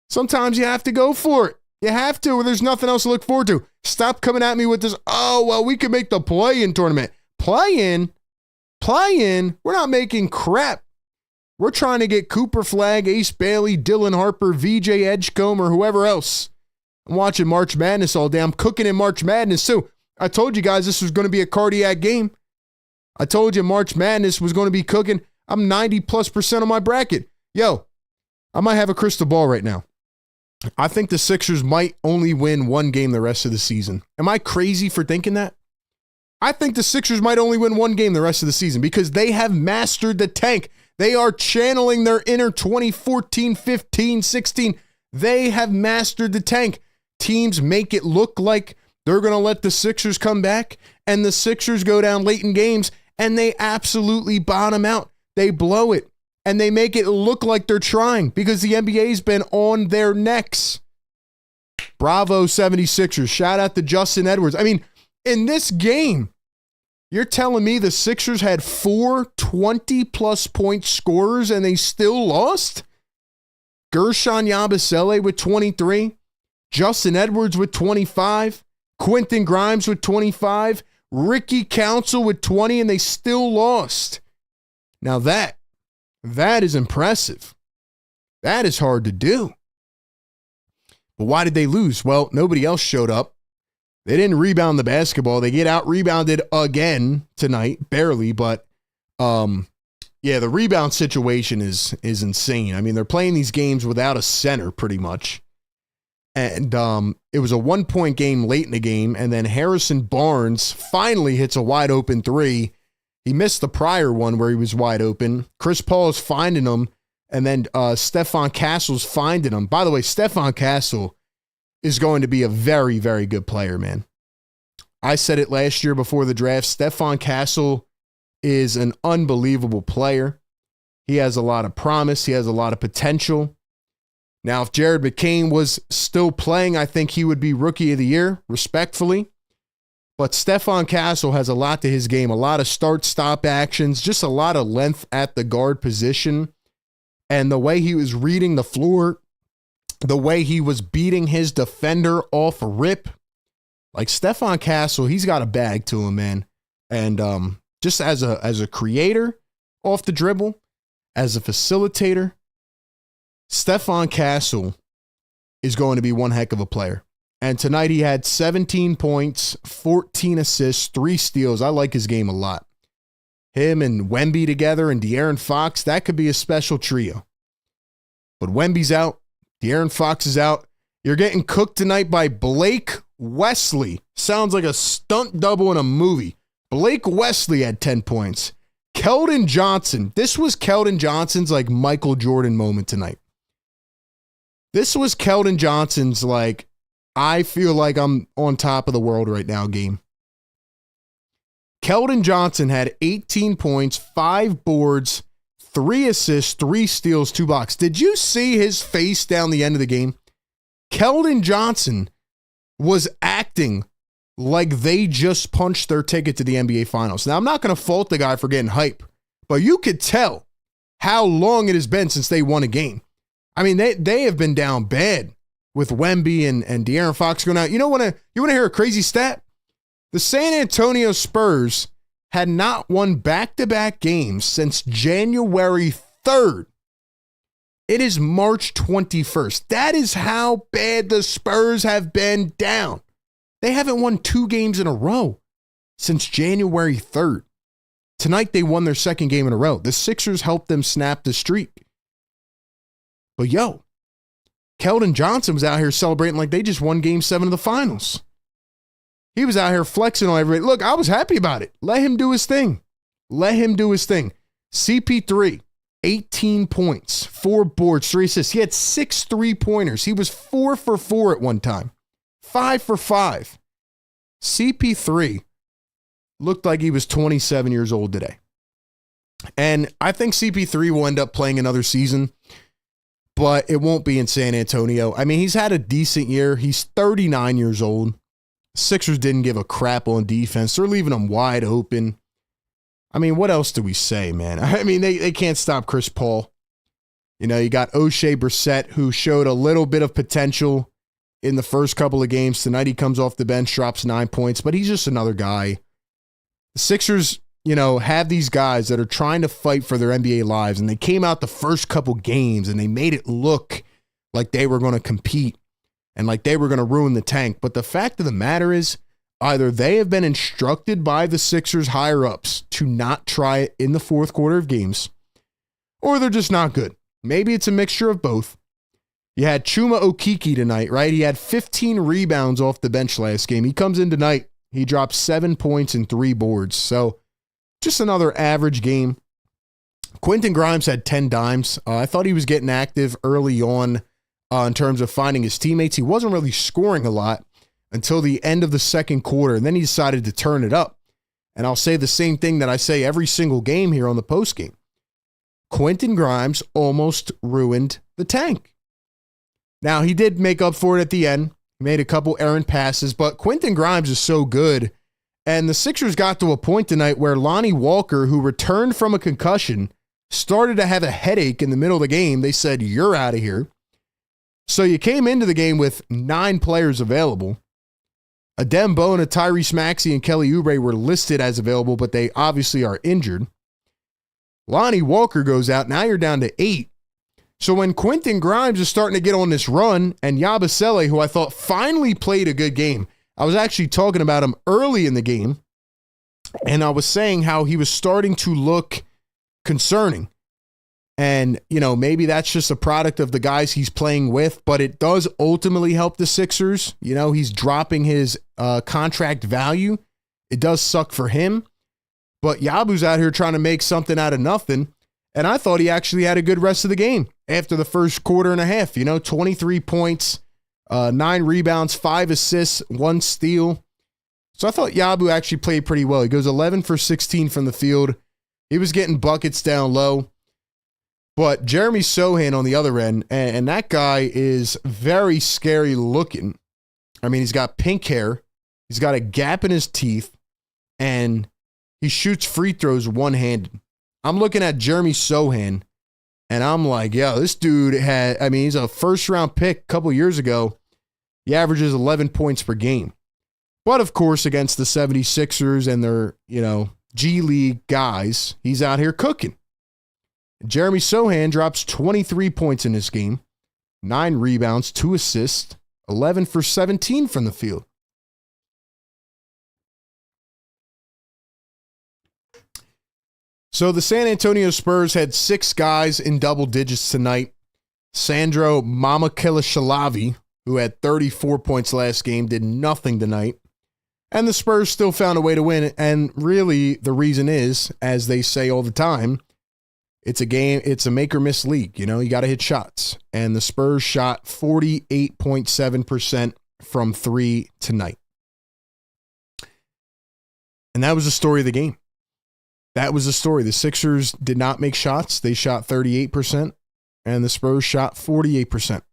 sometimes you have to go for it. You have to, or there's nothing else to look forward to. Stop coming at me with this, oh, well, we could make the play-in tournament. Play-in? We're not making crap. We're trying to get Cooper Flagg, Ace Bailey, Dylan Harper, VJ Edgecombe, or whoever else. I'm watching March Madness all day. I'm cooking in March Madness too. I told you guys this was going to be a cardiac game. I told you March Madness was going to be cooking. I'm 90+% on my bracket. Yo, I might have a crystal ball right now. I think the Sixers might only win one game the rest of the season. Am I crazy for thinking that? I think the Sixers might only win one game the rest of the season because they have mastered the tank. They are channeling their inner 2014, 15, 16. They have mastered the tank. Teams make it look like they're going to let the Sixers come back, and the Sixers go down late in games, and they absolutely bottom out. They blow it, and they make it look like they're trying because the NBA's been on their necks. Bravo, 76ers. Shout out to Justin Edwards. I mean, in this game, you're telling me the Sixers had 4 20-plus point scorers and they still lost? Gershon Yabusele with 23, Justin Edwards with 25, Quentin Grimes with 25, Ricky Council with 20, and they still lost. Now that is impressive. That is hard to do. But why did they lose? Well, nobody else showed up. They didn't rebound the basketball. They get out-rebounded again tonight, barely, but yeah, the rebound situation is insane. I mean, they're playing these games without a center pretty much. And it was a 1-point game late in the game, and then Harrison Barnes finally hits a wide-open three. He missed the prior one where he was wide open. Chris Paul is finding him, and then Stephon Castle's finding him. By the way, Stephon Castle is going to be a very, very good player, man. I said it last year before the draft. Stephon Castle is an unbelievable player. He has a lot of promise. He has a lot of potential. Now, if Jared McCain was still playing, I think he would be Rookie of the Year, respectfully. But Stephon Castle has a lot to his game, a lot of start-stop actions, just a lot of length at the guard position. And the way he was reading the floor, the way he was beating his defender off a rip, like Stephon Castle, he's got a bag to him, man. And just as a creator off the dribble, as a facilitator, Stephon Castle is going to be one heck of a player. And tonight he had 17 points, 14 assists, 3 steals. I like his game a lot. Him and Wemby together and De'Aaron Fox, that could be a special trio. But Wemby's out. De'Aaron Fox is out. You're getting cooked tonight by Blake Wesley. Sounds like a stunt double in a movie. Blake Wesley had 10 points. Keldon Johnson. This was Keldon Johnson's like Michael Jordan moment tonight. This was Keldon Johnson's like, I feel like I'm on top of the world right now game. Keldon Johnson had 18 points, 5 boards, 3 assists, 3 steals, 2 blocks. Did you see his face down the end of the game? Keldon Johnson was acting like they just punched their ticket to the NBA Finals. Now, I'm not going to fault the guy for getting hype, but you could tell how long it has been since they won a game. I mean, they have been down bad with Wemby and De'Aaron Fox going out. You want to hear a crazy stat? The San Antonio Spurs had not won back-to-back games since January 3rd. It is March 21st. That is how bad the Spurs have been down. They haven't won 2 games in a row since January 3rd. Tonight, they won their 2nd game in a row. The Sixers helped them snap the streak. But yo, Keldon Johnson was out here celebrating like they just won Game 7 of the finals. He was out here flexing on everybody. Look, I was happy about it. Let him do his thing. Let him do his thing. CP3, 18 points, 4 boards, 3 assists. He had 6 3-pointers. He was 4 for 4 at one time. 5 for 5. CP3 looked like he was 27 years old today. And I think CP3 will end up playing another season, but it won't be in San Antonio. I mean, he's had a decent year. He's 39 years old. Sixers didn't give a crap on defense. They're leaving him wide open. I mean, what else do we say, man? I mean, they can't stop Chris Paul. You know, you got O'Shea Brissett, who showed a little bit of potential in the first couple of games. Tonight he comes off the bench, drops 9 points, but he's just another guy. The Sixers, have these guys that are trying to fight for their NBA lives, and they came out the first couple games and they made it look like they were going to compete and like they were going to ruin the tank. But the fact of the matter is, Either they have been instructed by the Sixers higher-ups to not try it in the fourth quarter of games, or they're just not good. Maybe it's a mixture of both. You had Chuma Okeke tonight, right? He had 15 rebounds off the bench last game. He comes in tonight. He dropped 7 points and 3 boards. So just another average game. Quentin Grimes had 10 dimes. I thought he was getting active early on in terms of finding his teammates. He wasn't really scoring a lot until the end of the second quarter, and then he decided to turn it up. And I'll say the same thing that I say every single game here on the postgame. Quentin Grimes almost ruined the tank. Now, he did make up for it at the end. He made a couple errant passes, but Quentin Grimes is so good. And the Sixers got to a point tonight where Lonnie Walker, who returned from a concussion, started to have a headache in the middle of the game. They said, "You're out of here." So you came into the game with 9 players available. Adem Bona, Tyrese Maxey, and Kelly Oubre were listed as available, but they obviously are injured. Lonnie Walker goes out. Now you're down to 8. So when Quentin Grimes is starting to get on this run, and Yabusele, who I thought finally played a good game, I was actually talking about him early in the game, and I was saying how he was starting to look concerning. And, maybe that's just a product of the guys he's playing with, but it does ultimately help the Sixers. He's dropping his contract value. It does suck for him, but Yabu's out here trying to make something out of nothing. And I thought he actually had a good rest of the game after the first quarter and a half. 23 points, 9 rebounds, 5 assists, 1 steal. So I thought Yabu actually played pretty well. He goes 11 for 16 from the field. He was getting buckets down low. But Jeremy Sohan on the other end, and that guy is very scary looking. I mean, he's got pink hair. He's got a gap in his teeth. And he shoots free throws one-handed. I'm looking at Jeremy Sohan, and I'm like, this dude he's a first-round pick a couple years ago. He averages 11 points per game. But, of course, against the 76ers and their, G League guys, he's out here cooking. Jeremy Sohan drops 23 points in this game, 9 rebounds, 2 assists, 11 for 17 from the field. So the San Antonio Spurs had 6 guys in double digits tonight. Sandro Mamakilashalavi, who had 34 points last game, did nothing tonight. And the Spurs still found a way to win. And really, the reason is, as they say all the time, it's a make or miss league. You got to hit shots. And the Spurs shot 48.7% from 3 tonight. And that was the story of the game. That was the story. The Sixers did not make shots. They shot 38%, and the Spurs shot 48%.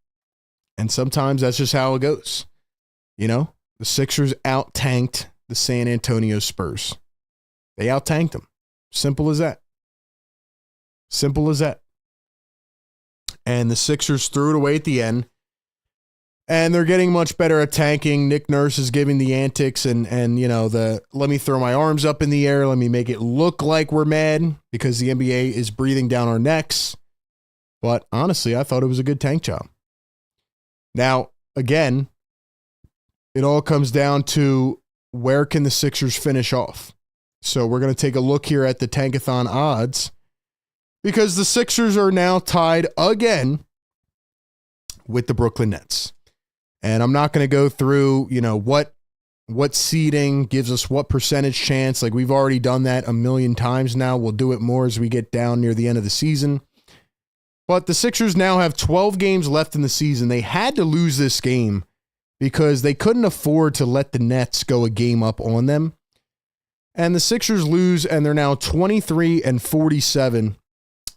And sometimes that's just how it goes. The Sixers out-tanked the San Antonio Spurs. They out-tanked them. Simple as that. Simple as that. And the Sixers threw it away at the end. And they're getting much better at tanking. Nick Nurse is giving the antics and let me throw my arms up in the air. Let me make it look like we're mad because the NBA is breathing down our necks. But honestly, I thought it was a good tank job. Now, again, it all comes down to where can the Sixers finish off? So we're going to take a look here at the Tankathon odds because the Sixers are now tied again with the Brooklyn Nets. And I'm not going to go through, what seeding gives us what percentage chance. Like we've already done that a million times now. We'll do it more as we get down near the end of the season. But the Sixers now have 12 games left in the season. They had to lose this game because they couldn't afford to let the Nets go a game up on them. And the Sixers lose, and they're now 23-47,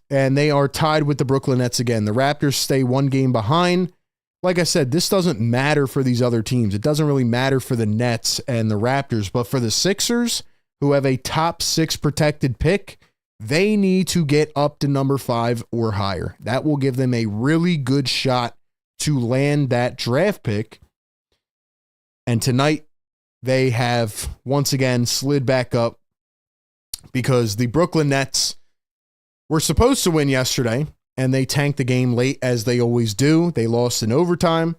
and they are tied with the Brooklyn Nets again. The Raptors stay 1 game behind. Like I said, this doesn't matter for these other teams. It doesn't really matter for the Nets and the Raptors, but for the Sixers, who have a top 6 protected pick, they need to get up to number 5 or higher. That will give them a really good shot to land that draft pick. And tonight, they have once again slid back up because the Brooklyn Nets were supposed to win yesterday, and they tanked the game late as they always do. They lost in overtime.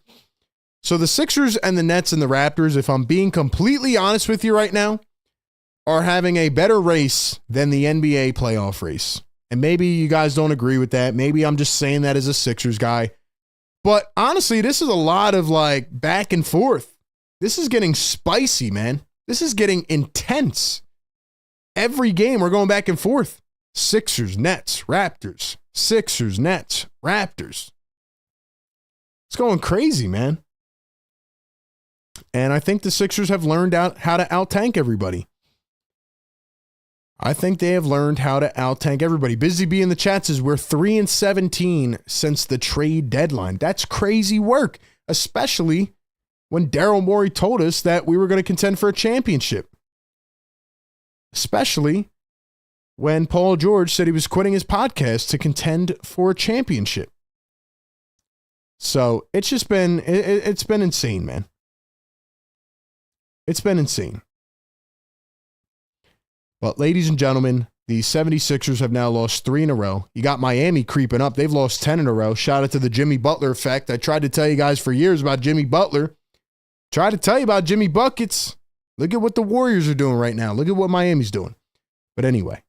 So the Sixers and the Nets and the Raptors, if I'm being completely honest with you right now, are having a better race than the NBA playoff race. And maybe you guys don't agree with that. Maybe I'm just saying that as a Sixers guy. But honestly, this is a lot of like back and forth. This is getting spicy, man. This is getting intense. Every game we're going back and forth. Sixers, Nets, Raptors. Sixers, Nets, Raptors. It's going crazy, man. And I think the Sixers have learned how to out-tank everybody. I think they have learned how to out-tank everybody. Busy Bee in the chat says we're 3-17 since the trade deadline. That's crazy work, especially when Daryl Morey told us that we were going to contend for a championship. Especially when Paul George said he was quitting his podcast to contend for a championship. So it's just been, it's been insane, man. It's been insane. But ladies and gentlemen, the 76ers have now lost 3 in a row. You got Miami creeping up. They've lost 10 in a row. Shout out to the Jimmy Butler effect. I tried to tell you guys for years about Jimmy Butler. Tried to tell you about Jimmy Buckets. Look at what the Warriors are doing right now. Look at what Miami's doing. But anyway,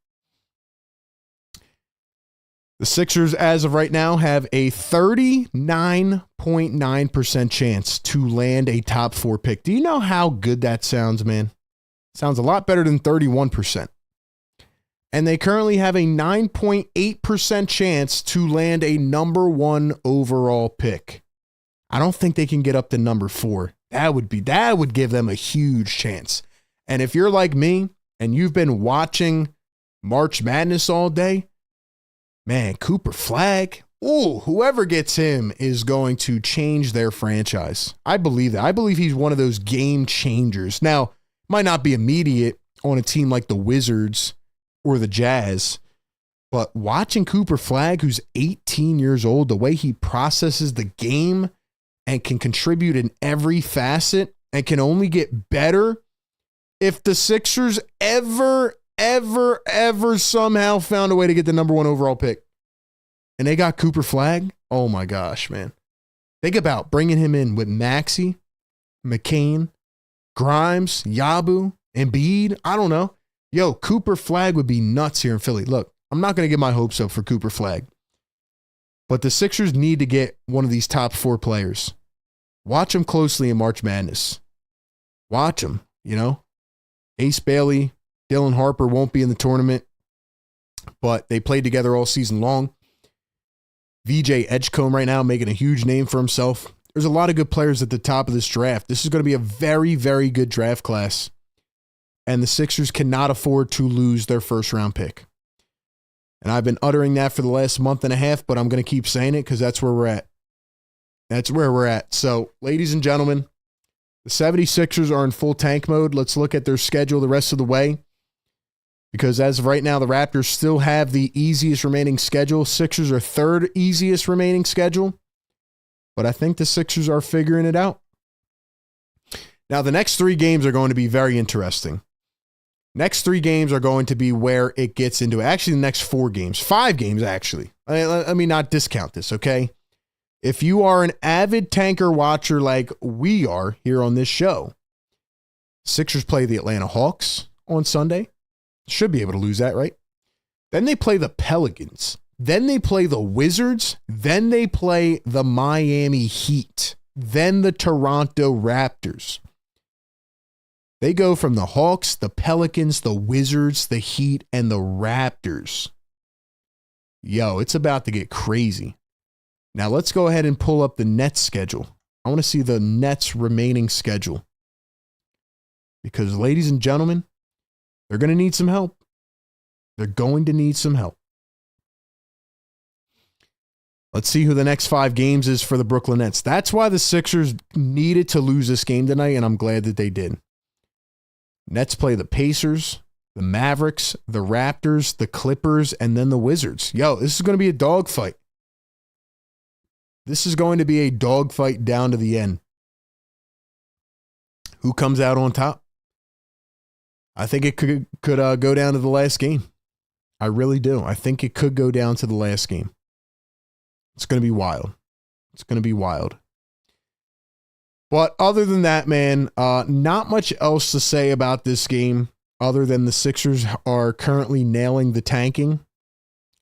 the Sixers, as of right now, have a 39.9% chance to land a top 4 pick. Do you know how good that sounds, man? Sounds a lot better than 31%. And they currently have a 9.8% chance to land a number 1 overall pick. I don't think they can get up to number 4. That would give them a huge chance. And if you're like me and you've been watching March Madness all day, man, Cooper Flagg, whoever gets him is going to change their franchise. I believe that. I believe he's one of those game changers. Now, might not be immediate on a team like the Wizards or the Jazz, but watching Cooper Flagg, who's 18 years old, the way he processes the game and can contribute in every facet and can only get better. If the Sixers ever somehow found a way to get the number 1 overall pick and they got Cooper Flagg, oh my gosh, man. Think about bringing him in with Maxey, McCain, Grimes, Yabu, Embiid. I don't know. Yo, Cooper Flagg would be nuts here in Philly. Look, I'm not going to get my hopes up for Cooper Flagg, but the Sixers need to get one of these top 4 players. Watch them closely in March Madness. Watch them, you know. Ace Bailey, Dylan Harper won't be in the tournament, but they played together all season long. VJ Edgecombe right now making a huge name for himself. There's a lot of good players at the top of this draft. This is going to be a very, very good draft class, and the Sixers cannot afford to lose their first-round pick. And I've been uttering that for the last month and a half, but I'm going to keep saying it because that's where we're at. That's where we're at. So, ladies and gentlemen, the 76ers are in full tank mode. Let's look at their schedule the rest of the way. Because as of right now, the Raptors still have the easiest remaining schedule. Sixers are 3rd easiest remaining schedule. But I think the Sixers are figuring it out. Now, the next 3 games are going to be very interesting. Next 3 games are going to be where it gets into, actually, the next 4 games. 5 games, actually. Let me not discount this, okay? If you are an avid tanker watcher like we are here on this show, Sixers play the Atlanta Hawks on Sunday. Should be able to lose that, right? Then they play the Pelicans. Then they play the Wizards. Then they play the Miami Heat. Then the Toronto Raptors. They go from the Hawks, the Pelicans, the Wizards, the Heat, and the Raptors. Yo, it's about to get crazy. Now let's go ahead and pull up the Nets schedule. I want to see the Nets remaining schedule. Because, ladies and gentlemen, they're going to need some help. They're going to need some help. Let's see who the next 5 games is for the Brooklyn Nets. That's why the Sixers needed to lose this game tonight, and I'm glad that they did. Nets play the Pacers, the Mavericks, the Raptors, the Clippers, and then the Wizards. Yo, this is going to be a dogfight. This is going to be a dogfight down to the end. Who comes out on top? I think it could go down to the last game. I really do. I think it could go down to the last game. It's going to be wild. It's going to be wild. But other than that, man, not much else to say about this game other than the Sixers are currently nailing the tanking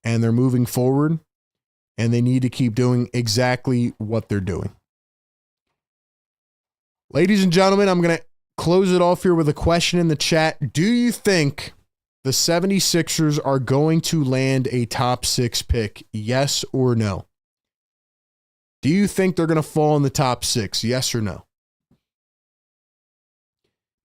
and they're moving forward and they need to keep doing exactly what they're doing. Ladies and gentlemen, I'm going to close it off here with a question in the chat. Do you think the 76ers are going to land a top 6 pick? Yes or no? Do you think they're going to fall in the top 6? Yes or no?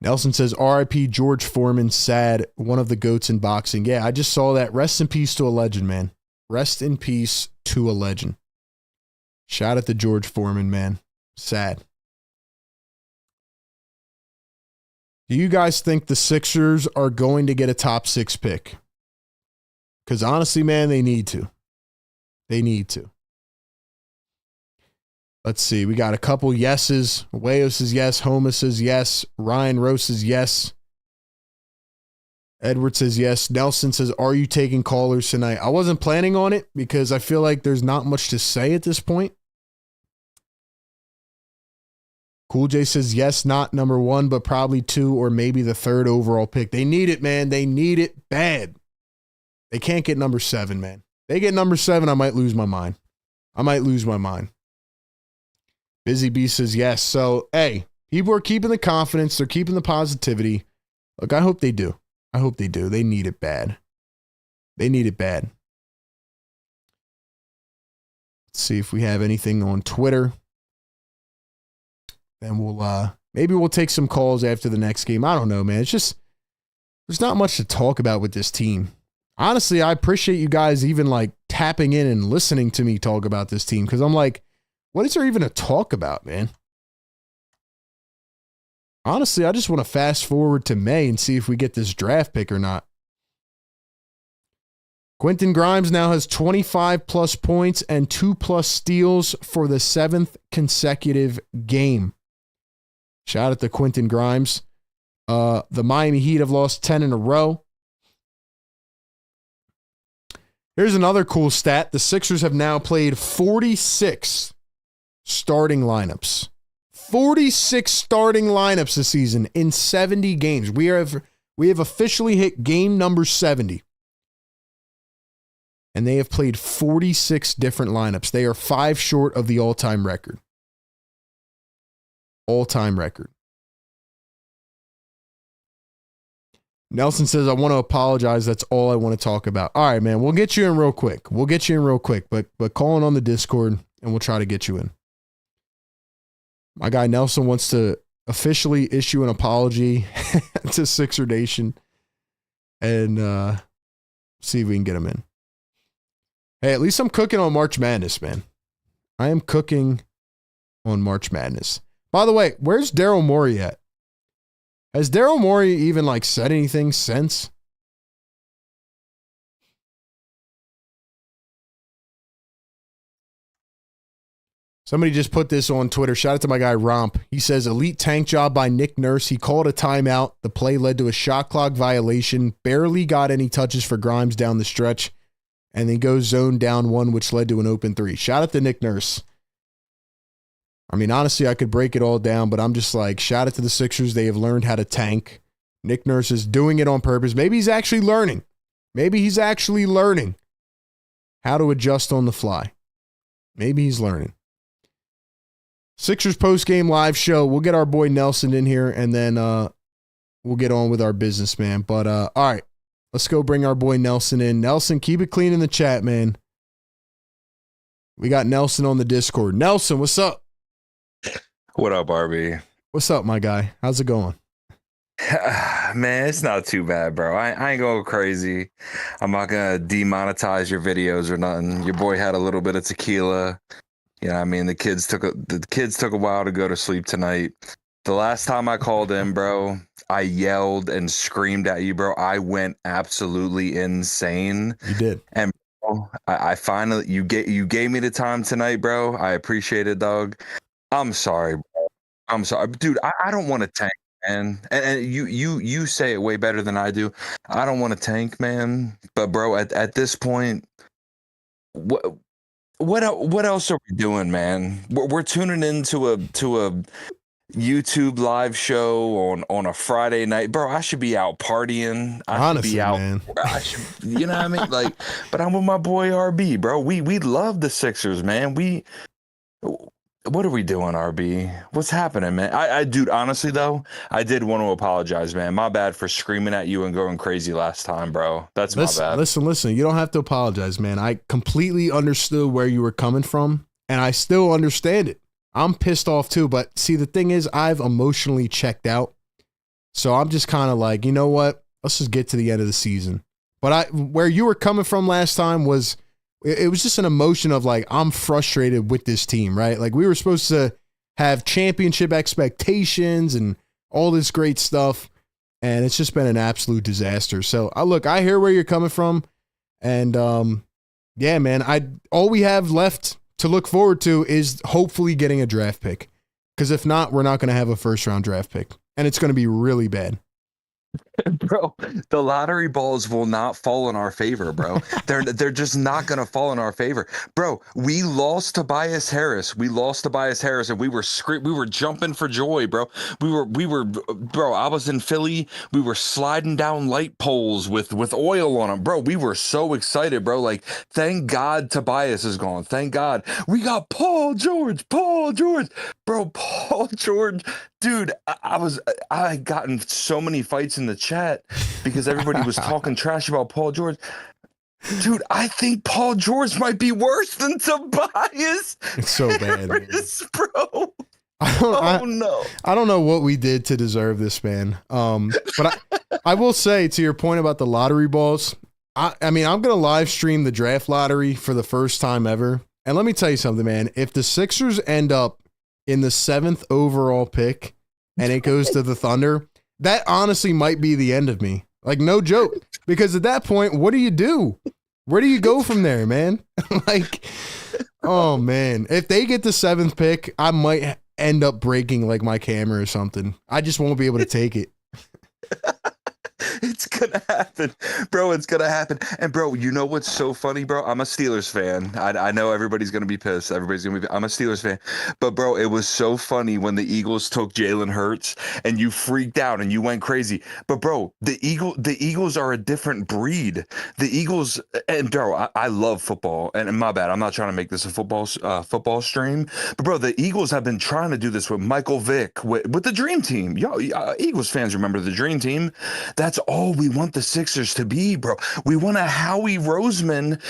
Nelson says, RIP George Foreman, sad, one of the GOATs in boxing. Yeah, I just saw that. Rest in peace to a legend, man. Rest in peace to a legend. Shout out to George Foreman, man. Sad. Do you guys think the Sixers are going to get a top 6 pick? Because honestly, man, they need to. They need to. Let's see. We got a couple yeses. Wayo says yes. Homa says yes. Ryan Rose says yes. Edward says yes. Nelson says, are you taking callers tonight? I wasn't planning on it because I feel like there's not much to say at this point. Cool J says yes, not number 1, but probably 2 or maybe the 3rd overall pick. They need it, man. They need it bad. They can't get number 7, man. They get number 7, I might lose my mind. Busy Bee says yes. So, hey, people are keeping the confidence. They're keeping the positivity. Look, I hope they do. They need it bad. Let's see if we have anything on Twitter. Then maybe we'll take some calls after the next game. I don't know, man. It's just, there's not much to talk about with this team. Honestly, I appreciate you guys even like tapping in and listening to me talk about this team. Cause I'm like, what is there even to talk about, man? Honestly, I just want to fast forward to May and see if we get this draft pick or not. Quentin Grimes now has 25 plus points and 2 plus steals for the 7th consecutive game. Shout out to Quentin Grimes. The Miami Heat have lost 10 in a row. Here's another cool stat. The Sixers have now played 46 starting lineups. 46 starting lineups this season in 70 games. We have officially hit game number 70. And they have played 46 different lineups. They are 5 short of the all-time record. All-time record. Nelson says, I want to apologize. That's all I want to talk about. All right, man. We'll get you in real quick. But call in on the Discord and we'll try to get you in. My guy Nelson wants to officially issue an apology to Sixer Nation and see if we can get him in. Hey, at least I'm cooking on March Madness, man. I am cooking on March Madness. By the way, where's Daryl Morey at? Has Daryl Morey even like said anything since? Somebody just put this on Twitter. Shout out to my guy Romp. He says, elite tank job by Nick Nurse. He called a timeout. The play led to a shot clock violation. Barely got any touches for Grimes down the stretch. And then goes zone down 1, which led to an open 3. Shout out to Nick Nurse. I mean, honestly, I could break it all down, but I'm just like, shout out to the Sixers. They have learned how to tank. Nick Nurse is doing it on purpose. Maybe he's actually learning. How to adjust on the fly. Maybe he's learning. Sixers post-game live show. We'll get our boy Nelson in here, and then we'll get on with our business, man. But, all right. Let's go bring our boy Nelson in. Nelson, keep it clean in the chat, man. We got Nelson on the Discord. Nelson, what's up? What up, RB? What's up, my guy? How's it going? Man, it's not too bad, bro. I ain't going crazy. I'm not going to demonetize your videos or nothing. Your boy had a little bit of tequila. You know what I mean? The kids took a while to go to sleep tonight. The last time I called in, bro, I yelled and screamed at you, bro. I went absolutely insane. You did. And bro, I finally, you gave me the time tonight, bro. I appreciate it, dog. I'm sorry, bro. I'm sorry. Dude, I don't want to tank, man. And you say it way better than I do. I don't want to tank, man. But bro, at this point, what else are we doing, man? We're tuning into a YouTube live show on a Friday night, bro. I should be out partying. I should Honestly, be out. man. I should, you know what I mean? Like, but I'm with my boy RB, bro. We love the Sixers, man. What are we doing, RB? What's happening, man? Dude, honestly though, I did want to apologize, man. My bad for screaming at you and going crazy last time, bro. That's my bad. Listen. You don't have to apologize, man. I completely understood where you were coming from, and I still understand it. I'm pissed off too, but see, the thing is, I've emotionally checked out. So I'm just kind of like, you know what? Let's just get to the end of the season. But where you were coming from last time was, it was just an emotion of like, I'm frustrated with this team, right? Like we were supposed to have championship expectations and all this great stuff, and it's just been an absolute disaster. So I hear where you're coming from, and yeah, man, all we have left to look forward to is hopefully getting a draft pick. Because if not, we're not going to have a first round draft pick. And it's going to be really bad. Bro, the lottery balls will not fall in our favor, bro. They're just not gonna fall in our favor, bro. We lost Tobias Harris. And we were jumping for joy, bro. Bro. I was in Philly. We were sliding down light poles with oil on them, bro. We were so excited, bro. Like, thank God Tobias is gone. Thank God we got Paul George, bro. Paul George. Dude, I had gotten so many fights in the chat because everybody was talking trash about Paul George. Dude, I think Paul George might be worse than Tobias. It's so bad, Harris, bro. No. I don't know what we did to deserve this, man. But I will say, to your point about the lottery balls, I mean, I'm going to live stream the draft lottery for the first time ever. And let me tell you something, man. If the Sixers end up in the 7th overall pick and it goes to the Thunder, that honestly might be the end of me. Like, no joke. Because at that point, what do you do? Where do you go from there, man? Like, oh man. If they get the 7th pick, I might end up breaking like my camera or something. I just won't be able to take it. It's gonna happen, bro. It's gonna happen. And bro, you know what's so funny, bro? I'm a Steelers fan. I know everybody's gonna be pissed. I'm a Steelers fan. But bro, it was so funny when the Eagles took Jalen Hurts and you freaked out and you went crazy. But bro, the Eagles are a different breed. The Eagles, and bro, I love football. And my bad, I'm not trying to make this a football stream. But bro, the Eagles have been trying to do this with Michael Vick, with the Dream Team. Yo, Eagles fans remember the Dream Team. That's all we want the Sixers to be, bro. We want a Howie Roseman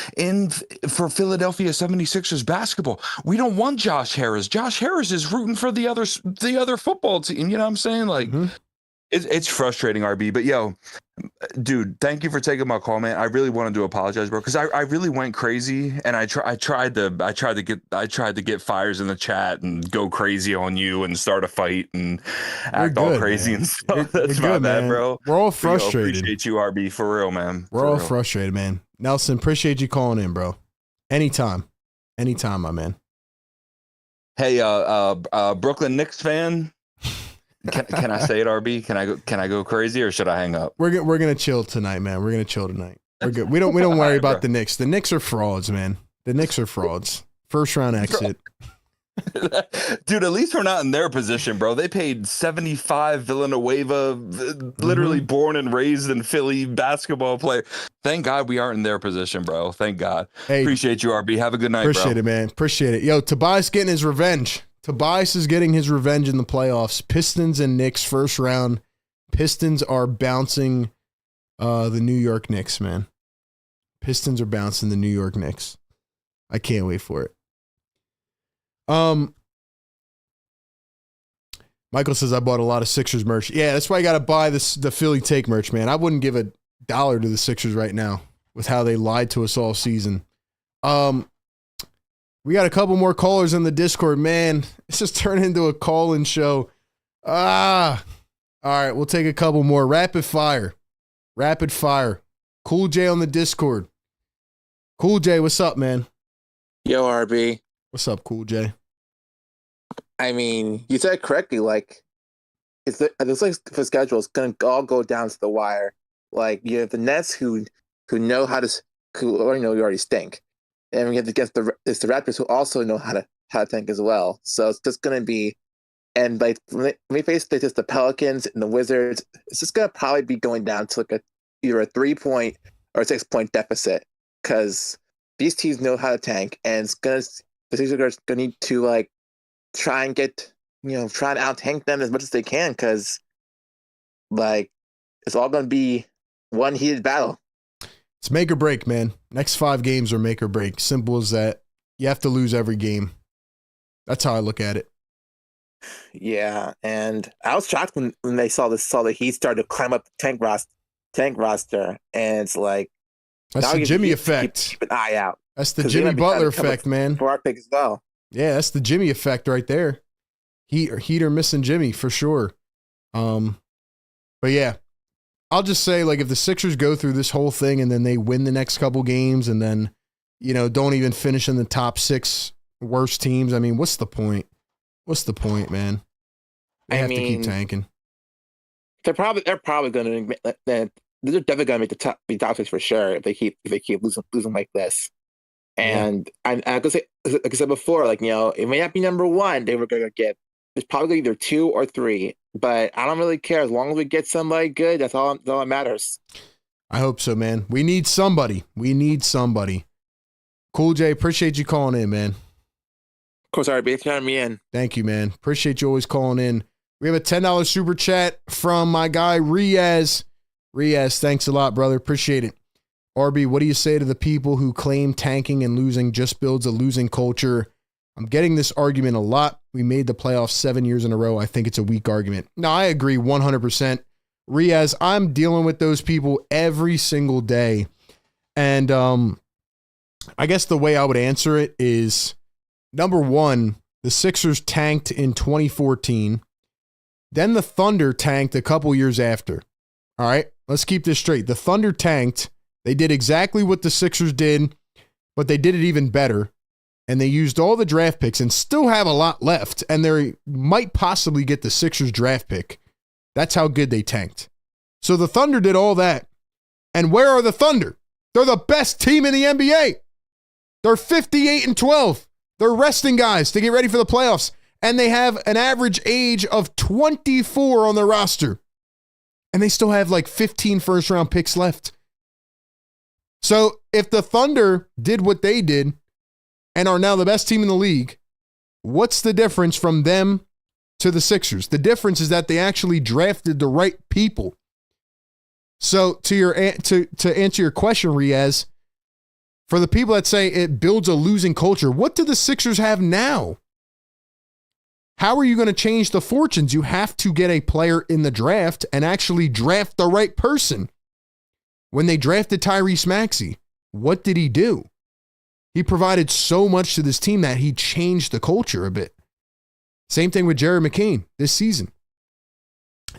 for Philadelphia 76ers basketball. We don't want Josh Harris. Josh Harris is rooting for the other football team. You know what I'm saying? Like, it's frustrating, RB. But yo, dude, thank you for taking my call, man. I really wanted to apologize, bro, because I really went crazy, and I tried to get fires in the chat and go crazy on you and start a fight and act all crazy, man, and stuff. That's my bad, bro. We're all frustrated. Appreciate you, RB, for real, man. We're all frustrated, man. Nelson, appreciate you calling in, bro. Anytime, my man. Hey, Brooklyn Knicks fan. Can I say it, RB? Can I go crazy, or should I hang up? We're gonna chill tonight, man. We're gonna chill tonight. We're good. We don't worry about the Knicks. The Knicks are frauds, man. The Knicks are frauds. First round exit. Dude, at least we're not in their position, bro. They paid 75 Villanueva, literally born and raised in Philly basketball player. Thank God we aren't in their position, bro. Thank God. Hey, appreciate you, RB. Have a good night, appreciate it, man. Appreciate it. Yo, Tobias getting his revenge. Tobias is getting his revenge in the playoffs. Pistons and Knicks first round. Pistons are bouncing the New York Knicks, man. Pistons are bouncing the New York Knicks. I can't wait for it. Michael says I bought a lot of Sixers merch. Yeah, that's why I got to buy the Philly Take merch, man. I wouldn't give $1 to the Sixers right now with how they lied to us all season. We got a couple more callers in the Discord, man. It's just turned into a call-in show. All right, we'll take a couple more. Rapid fire. Cool J on the Discord. Cool J, what's up, man? Yo, RB. What's up, Cool J? I mean, you said it correctly. Like, it looks like the schedule is going to all go down to the wire. Like, you have the Nets who know how to, who already know you already stink. And we have to get the Raptors who also know how to tank as well. So it's just going to be And like when we face just the Pelicans and the Wizards, it's just gonna probably be going down to like either a 3-point or a 6-point deficit because these teams know how to tank, and the Sixers are gonna need to like try and out tank them as much as they can because like it's all gonna be one heated battle. It's make or break, man. Next 5 games are make or break. Simple as that. You have to lose every game. That's how I look at it. Yeah, and I was shocked when they saw the Heat start to climb up the tank roster, and it's like that's the Jimmy effect. Keep an eye out. That's the Jimmy Butler effect, man. For our pick as well. Yeah, that's the Jimmy effect right there. Heat are missing Jimmy for sure. But yeah, I'll just say, like, if the Sixers go through this whole thing and then they win the next couple games and then, don't even finish in the top 6 worst teams, I mean, what's the point? What's the point, man? They have to keep tanking. They're probably going to. They're definitely going to make the top 6 for sure if they keep losing like this. And I could say, like I said before, like it may not be number 1. They were going to get. It's probably either 2 or 3, but I don't really care as long as we get somebody good. That's all that matters. I hope so, man. We need somebody. Cool J, appreciate you calling in, man. Of course, RB, thanks for having me in. Thank you, man. Appreciate you always calling in. We have a $10 super chat from my guy Riaz. Riaz, thanks a lot, brother. Appreciate it. RB, what do you say to the people who claim tanking and losing just builds a losing culture? I'm getting this argument a lot. We made the playoffs 7 years in a row. I think it's a weak argument. No, I agree 100%. Riaz, I'm dealing with those people every single day. And I guess the way I would answer it is, number 1, the Sixers tanked in 2014. Then the Thunder tanked a couple years after. All right, let's keep this straight. The Thunder tanked. They did exactly what the Sixers did, but they did it even better. And they used all the draft picks and still have a lot left. And they might possibly get the Sixers draft pick. That's how good they tanked. So the Thunder did all that. And where are the Thunder? They're the best team in the NBA. They're 58-12. They're resting guys to get ready for the playoffs. And they have an average age of 24 on their roster. And they still have like 15 first-round picks left. So if the Thunder did what they did and are now the best team in the league, what's the difference from them to the Sixers? The difference is that they actually drafted the right people. So to answer your question, Riaz, for the people that say it builds a losing culture, what do the Sixers have now? How are you going to change the fortunes? You have to get a player in the draft and actually draft the right person. When they drafted Tyrese Maxey, what did he do? He provided so much to this team that he changed the culture a bit. Same thing with Jared McCain this season.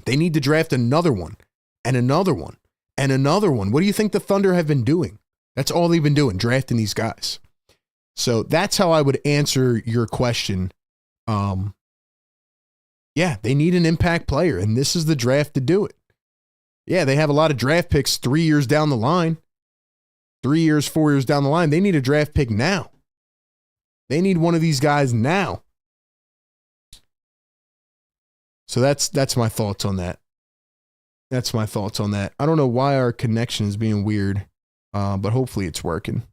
They need to draft another one and another one and another one. What do you think the Thunder have been doing? That's all they've been doing, drafting these guys. So that's how I would answer your question. Yeah, they need an impact player, and this is the draft to do it. Yeah, they have a lot of draft picks 3 years down the line. 3 years, 4 years down the line. They need a draft pick now. They need one of these guys now. So that's my thoughts on that. That's my thoughts on that. I don't know why our connection is being weird, but hopefully it's working.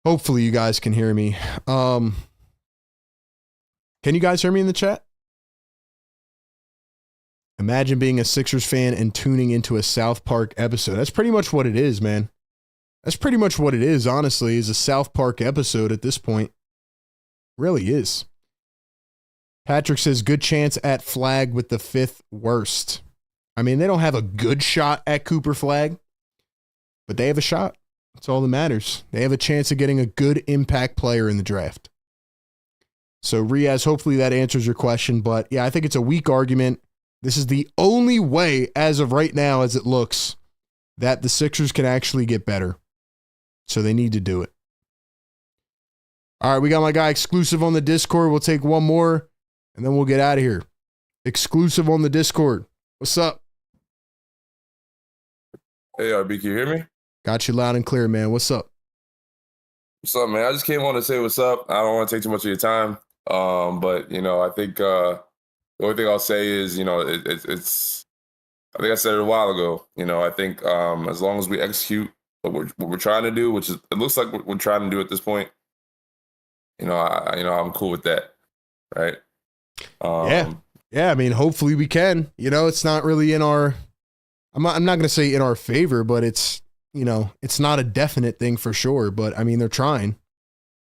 Hopefully you guys can hear me. Can you guys hear me in the chat? Imagine being a Sixers fan and tuning into a South Park episode. That's pretty much what it is, man. That's pretty much what it is, honestly, is a South Park episode at this point. Really is. Patrick says, good chance at Flag with the 5th worst. I mean, they don't have a good shot at Cooper Flag, but they have a shot. That's all that matters. They have a chance of getting a good impact player in the draft. So, Riaz, hopefully that answers your question. But, yeah, I think it's a weak argument. This is the only way, as of right now, as it looks, that the Sixers can actually get better. So they need to do it. All right, we got my guy exclusive on the Discord. We'll take one more, and then we'll get out of here. Exclusive on the Discord. What's up? Hey, RB, can you hear me? Got you loud and clear, man. What's up? What's up, man? I just came on to say what's up. I don't want to take too much of your time. But I think the only thing I'll say is, it's. I think I said it a while ago. I think as long as we execute what we're trying to do, which is it looks like we're trying to do at this point. I'm cool with that, right? Yeah. I mean, hopefully we can. It's not really in our. I'm not going to say in our favor, but it's it's not a definite thing for sure. But I mean, they're trying.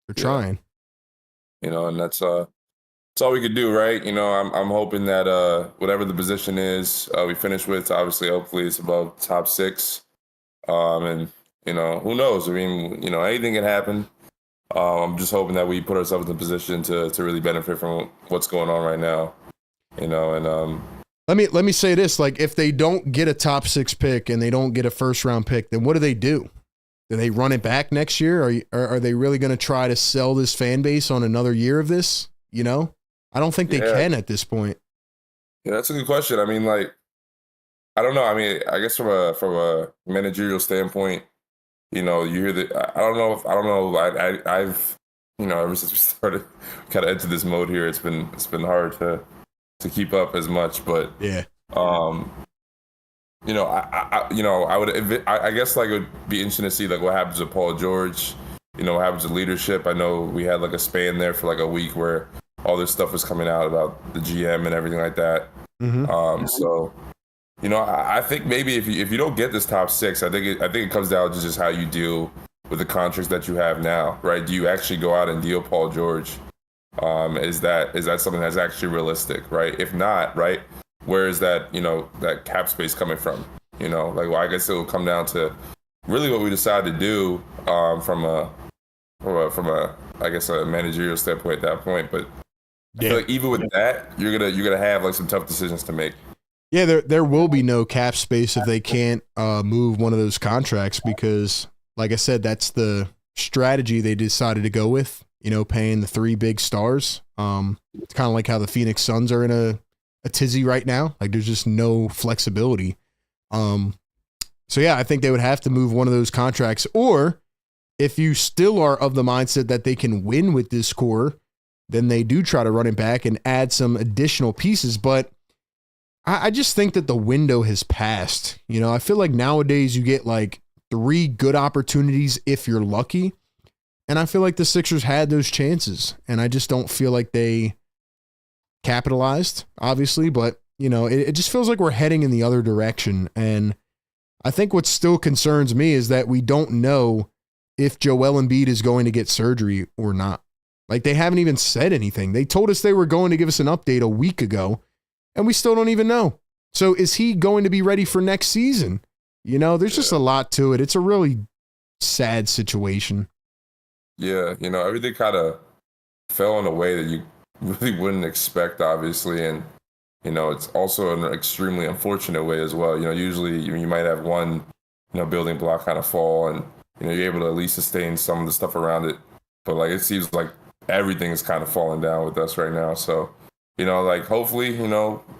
They're trying. And that's all we could do, right? I'm hoping that whatever the position is we finish with, obviously, hopefully it's above top 6. And who knows? I mean, anything can happen. I'm just hoping that we put ourselves in a position to really benefit from what's going on right now. And let me say this: like, if they don't get a top 6 pick and they don't get a first round pick, then what do? Do they run it back next year? Are they really going to try to sell this fan base on another year of this? I don't think they can at this point. Yeah, that's a good question. I mean, like, I don't know. I mean, I guess from a managerial standpoint, you hear that. I don't know. I've ever since we started kind of into this mode here, it's been hard to keep up as much. But yeah, I guess like it would be interesting to see like what happens with Paul George. What happens with leadership. I know we had like a span there for like a week where all this stuff was coming out about the GM and everything like that. Mm-hmm. So, I think maybe if you don't get this top 6, I think it comes down to just how you deal with the contracts that you have now, right? Do you actually go out and deal Paul George? Is that something that's actually realistic, right? If not, right, where is that that cap space coming from? I guess it will come down to really what we decide to do from a I guess a managerial standpoint at that point, but. I feel like even with that, you're gonna have like some tough decisions to make. Yeah, there will be no cap space if they can't move one of those contracts because, like I said, that's the strategy they decided to go with. Paying the 3 big stars. It's kind of like how the Phoenix Suns are in a tizzy right now. Like there's just no flexibility. So yeah, I think they would have to move one of those contracts. Or if you still are of the mindset that they can win with this core, then they do try to run it back and add some additional pieces. But I just think that the window has passed. I feel like nowadays you get like 3 good opportunities if you're lucky. And I feel like the Sixers had those chances. And I just don't feel like they capitalized, obviously. But, it just feels like we're heading in the other direction. And I think what still concerns me is that we don't know if Joel Embiid is going to get surgery or not. Like, they haven't even said anything. They told us they were going to give us an update a week ago, and we still don't even know. So is he going to be ready for next season? There's just a lot to it. It's a really sad situation. Yeah, everything kind of fell in a way that you really wouldn't expect, obviously. And, it's also an extremely unfortunate way as well. Usually you might have one, building block kind of fall and, you're able to at least sustain some of the stuff around it. But, like, it seems like everything is kind of falling down with us right now. So, hopefully,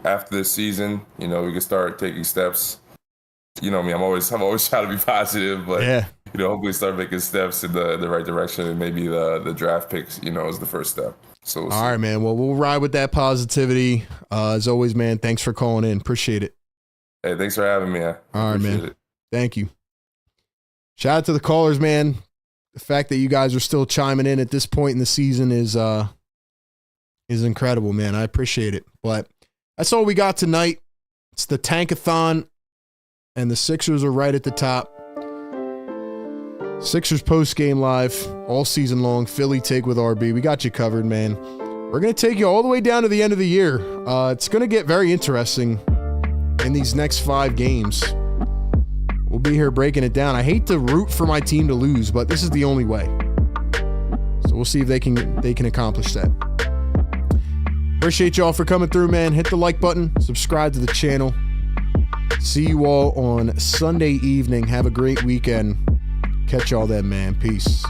after this season, we can start taking steps. Me, I'm always trying to be positive, but yeah. Hopefully start making steps in the right direction, and maybe the draft picks, is the first step. So all right, man. Well, we'll ride with that positivity. As always, man, thanks for calling in. Appreciate it. Hey, thanks for having me. All right, man. Thank you. Shout out to the callers, man. The fact that you guys are still chiming in at this point in the season is incredible, man. I appreciate it. But that's all we got tonight. It's the Tankathon, and the Sixers are right at the top. Sixers post-game live all season long. Philly take with RB. We got you covered, man. We're going to take you all the way down to the end of the year. It's going to get very interesting in these next 5 games. We'll be here breaking it down. I hate to root for my team to lose, but this is the only way. So we'll see if they can accomplish that. Appreciate y'all for coming through, man. Hit the like button. Subscribe to the channel. See you all on Sunday evening. Have a great weekend. Catch y'all then, man. Peace.